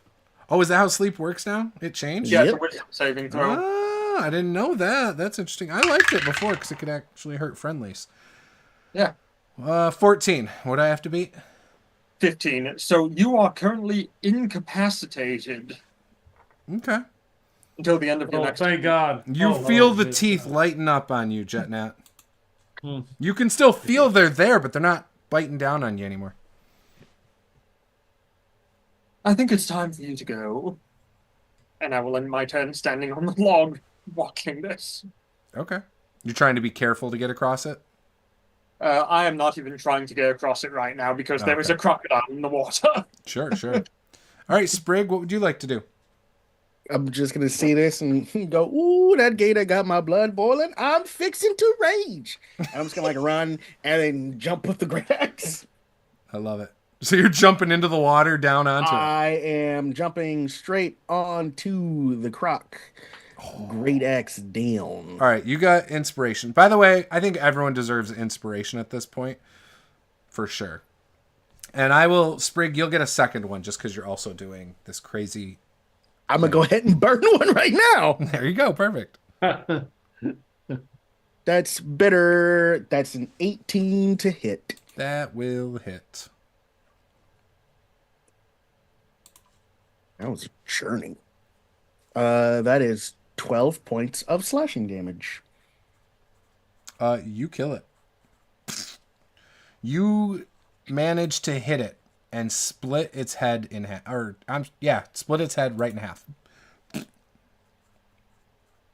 Oh, is that how sleep works now? It changed? Yeah, it's a wisdom saving throw. Ah, I didn't know that. That's interesting. I liked it before because it could actually hurt friendlies. Yeah. 14. What do I have to beat? 15. So you are currently incapacitated Okay. until the end of your Oh, next. thank God. You Oh, feel Lord, the good teeth God. lighten up on you, Jetnat. Hmm. You can still feel they're there, but they're not biting down on you anymore. I think it's time for you to go. And I will end my turn standing on the log, watching this. Okay. You're trying to be careful to get across it? I am not even trying to get across it right now because there is Okay. a crocodile in the water. Sure. All right, Sprig, what would you like to do? I'm just gonna see this and go, ooh, that gator got my blood boiling. I'm fixing to rage. I'm just gonna like run and then jump with the great axe. I love it. So you're jumping into the water down onto it. I am jumping straight onto the croc. Great axe down. All right, you got inspiration. By the way, I think everyone deserves inspiration at this point. For sure. And I will, Sprig, you'll get a second one just because you're also doing this crazy. I'm gonna go ahead and burn one right now. There you go. Perfect. That's better. That's an 18 to hit. That will hit. That was churning. That is 12 points of slashing damage. You kill it. You manage to hit it and split its head in half. Split its head right in half.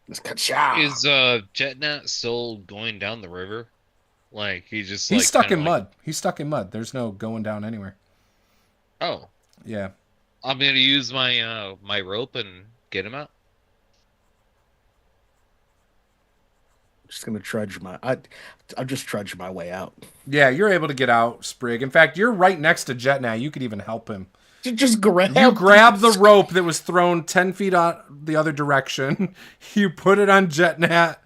Let's ka-chow. Is Jetnat still going down the river? Like He's like, stuck in kinda like- mud. He's stuck in mud. There's no going down anywhere. Oh, Yeah. I'm gonna use my my rope and get him out. Just gonna I'll just trudge my way out. Yeah, you're able to get out, Sprig. In fact, you're right next to Jetnat. You could even help him. Just grab. You grab the rope that was thrown 10 feet out the other direction. You put it on Jetnat,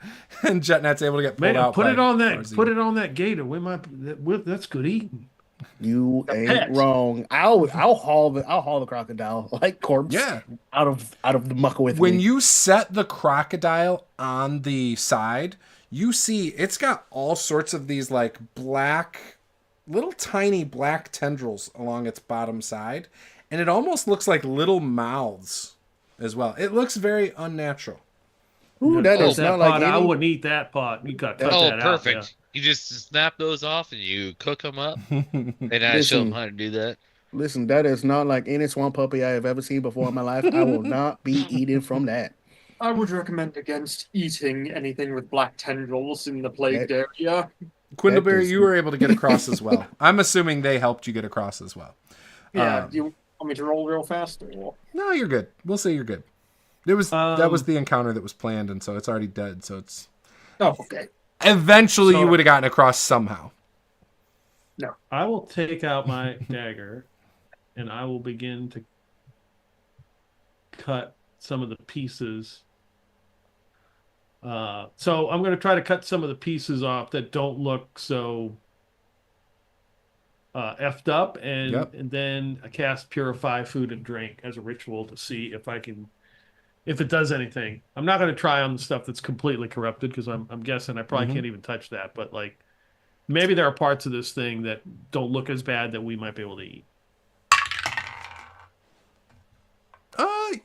and Jetnat's able to get pulled Man, out. put by it on that. Farzine. Put it on that gator. That's good eating. You The ain't pet. wrong. I'll haul the crocodile like corpse Yeah. out of the muck with When me. you set the crocodile on the side, you see it's got all sorts of these like black, little tiny black tendrils along its bottom side, and it almost looks like little mouths as well. It looks very unnatural. Ooh, that does that not pot, like I any. wouldn't eat that pot. You got to cut Oh, that out. perfect. You just snap those off and you cook them up. And I show Listen. them how to do that. Listen, that is not like any swamp puppy I have ever seen before in my life. I will not be eating from that. I would recommend against eating anything with black tendrils in the plagued area. Quindleberry, does- you were able to get across as well. I'm assuming they helped you get across as well. Yeah, do you want me to roll real fast? Or... No, you're good. We'll say you're good. That was Um, the encounter that was planned, and so it's already dead. So it's Oh, okay. eventually you So- would have gotten across somehow. I will take out my dagger, and I will begin to cut some of the pieces. So I'm going to try to cut some of the pieces off that don't look so effed up, and Yep. and then I cast Purify Food and Drink as a ritual to see if I can if it does anything. I'm not going to try on the stuff that's completely corrupted because I'm guessing I probably Mhm. can't even touch that. But like maybe there are parts of this thing that don't look as bad that we might be able to eat.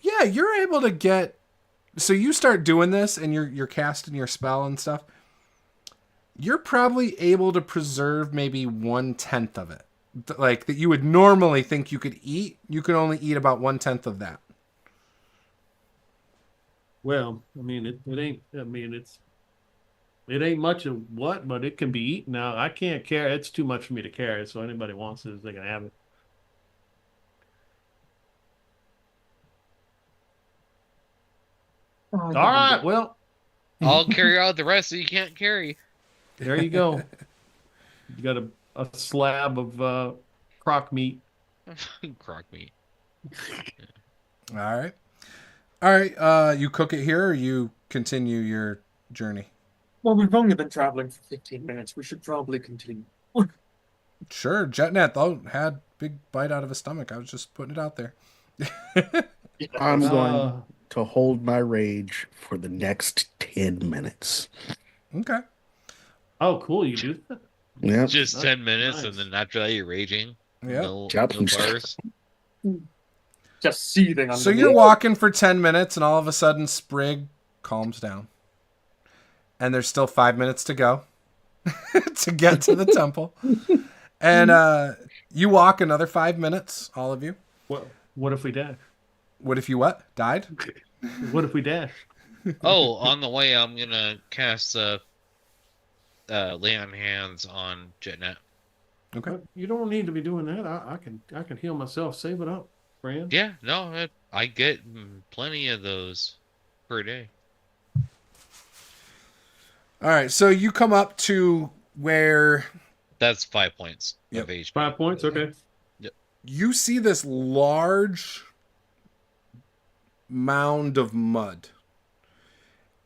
Yeah, you're able to get. So you start doing this, and you're casting your spell and stuff. You're probably able to preserve maybe 1/10 of it, like that you would normally think you could eat. You could only eat about 1/10 of that. Well, I mean, it ain't. I mean, it ain't much of what, but it can be eaten. Now I can't carry. It's too much for me to carry. So anybody wants it, they can have it. All right. Well, I'll carry out the rest that you can't carry. there you go. You got a slab of croc meat. Crock meat. All right. All right. You cook it here, or you continue your journey. Well, we've only been traveling for 15 minutes. We should probably continue. Sure. Jetnet though had big bite out of his stomach. I was just putting it out there. I'm Uh, going to hold my rage for the next 10 minutes. Okay. Oh, cool. You do that? Yep. Just Nice, 10 minutes, nice. and then after that, you're raging. Yep. No, Chop no some stuff. bars. Just seething So underneath. you're walking for 10 minutes, and all of a sudden, Sprig calms down. And there's still 5 minutes to go to get to the temple. And you walk another 5 minutes, all of you. What if we dash? What if you what? Died? What if we dash? Oh, on the way, I'm gonna cast lay on hands on Jetnet. Okay. You don't need to be doing that. I can heal myself. Save it up, friend. Yeah, no, I get plenty of those per day. All right. So you come up to where That's 5 points Yep. of HP. 5 points. Okay. you see this large mound of mud.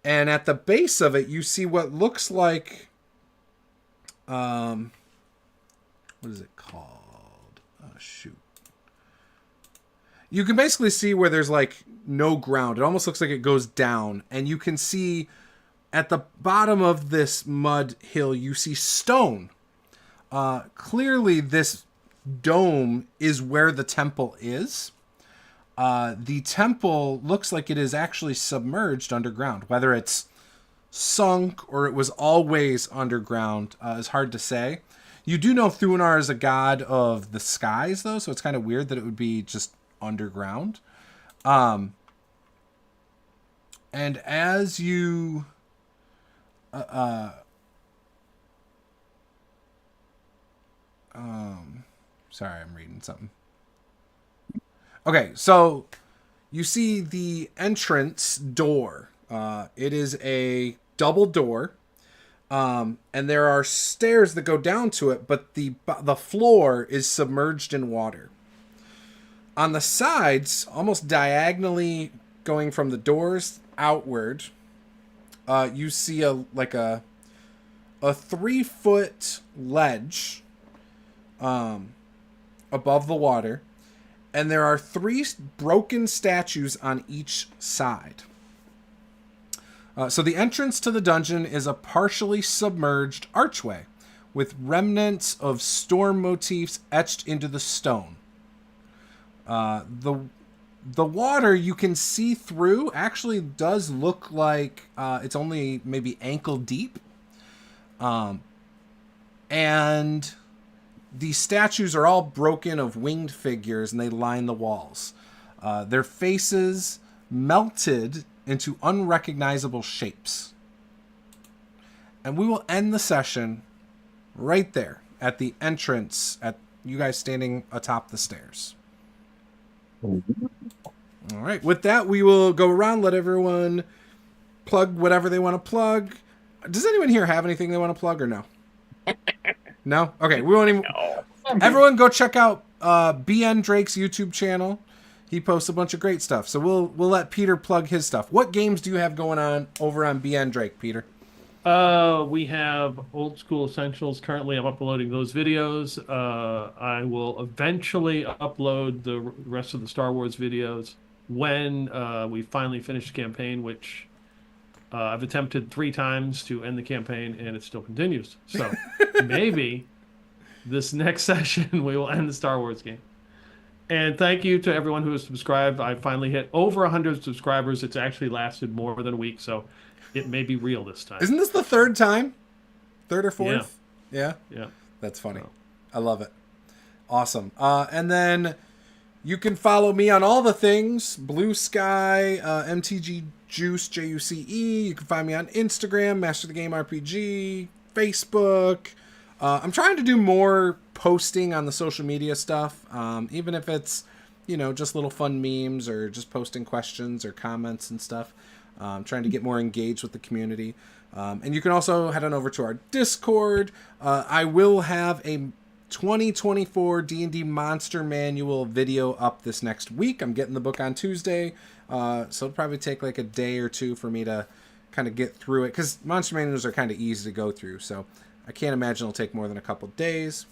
And at the base of it, you see what looks like, what is it called? Oh, shoot. You can basically see where there's like no ground. It almost looks like it goes down. And you can see at the bottom of this mud hill, you see stone. Clearly, this dome is where the temple is. The temple looks like it is actually submerged underground. Whether it's sunk or it was always underground is hard to say. You do know Thunar is a god of the skies, though, so it's kind of weird that it would be just underground. And as you... sorry, I'm reading something. Okay, so you see the entrance door. It is a double door, and there are stairs that go down to it, but the floor is submerged in water. On the sides, almost diagonally going from the doors outward, you see a 3-foot ledge above the water. And there are 3 broken statues on each side. So the entrance to the dungeon is a partially submerged archway with remnants of storm motifs etched into the stone. The water you can see through actually does look like it's only maybe ankle deep. And these statues are all broken of winged figures, and they line the walls. Their faces melted into unrecognizable shapes. And we will end the session right there at the entrance, at you guys standing atop the stairs. All right. With that, we will go around, let everyone plug whatever they want to plug. Does anyone here have anything they want to plug or no? No? Okay, we won't even... No. Everyone go check out BN Drake's YouTube channel. He posts a bunch of great stuff. So we'll let Peter plug his stuff. What games do you have going on over on BN Drake, Peter? We have Old School Essentials. Currently, I'm uploading those videos. I will eventually upload the rest of the Star Wars videos. when we finally finish the campaign, which I've attempted 3 times to end the campaign, and it still continues. So maybe this next session we will end the Star Wars game. And thank you to everyone who has subscribed. I finally hit over 100 subscribers. It's actually lasted more than a week, so it may be real this time. Isn't this the 3rd time? 3rd or 4th? Yeah. Yeah. That's funny. So. I love it. Awesome. And then you can follow me on all the things. Blue Sky, MTG Juice, Juce. You can find me on Instagram, Master the Game RPG, Facebook. I'm trying to do more posting on the social media stuff, even if it's, just little fun memes or just posting questions or comments and stuff. I'm trying to get more engaged with the community. And you can also head on over to our Discord. I will have a 2024 D&D Monster Manual video up this next week. I'm getting the book on Tuesday, so it'll probably take like a day or 2 for me to kind of get through it, because Monster Manuals are kind of easy to go through, so I can't imagine it'll take more than a couple days.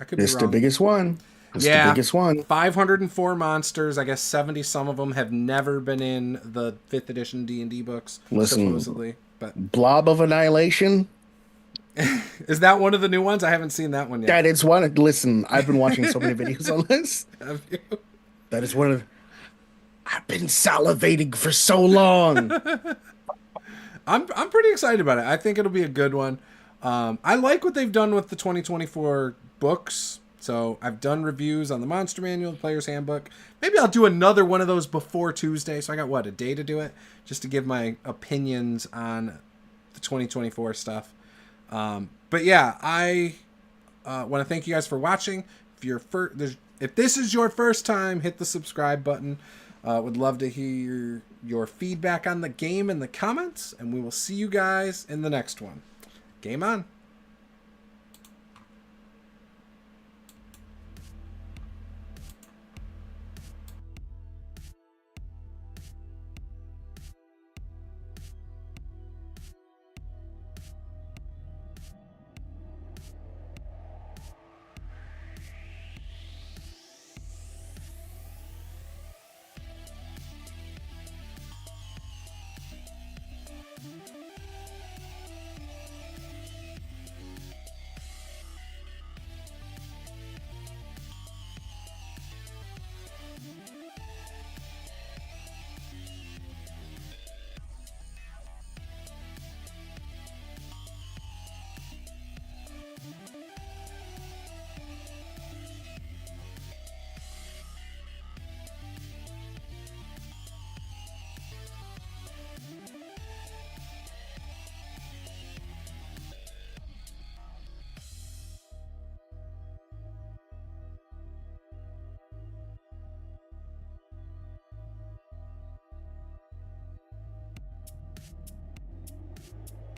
I could be wrong. It's the biggest one. It's the biggest one. 504 monsters. I guess 70 some of them have never been in the 5th edition D&D books, supposedly. But Blob of Annihilation. Is that one of the new ones? I haven't seen that one yet. That is one. Listen, I've been watching so many videos on this. Have you? That is one of. I've been salivating for so long. I'm pretty excited about it. I think it'll be a good one. I like what they've done with the 2024 books. So I've done reviews on the Monster Manual, the Player's Handbook. Maybe I'll do another one of those before Tuesday. So I got, a day to do it? Just to give my opinions on the 2024 stuff. But yeah, I want to thank you guys for watching. If this is your first time, hit the subscribe button. Would love to hear your feedback on the game in the comments. And we will see you guys in the next one. Game on.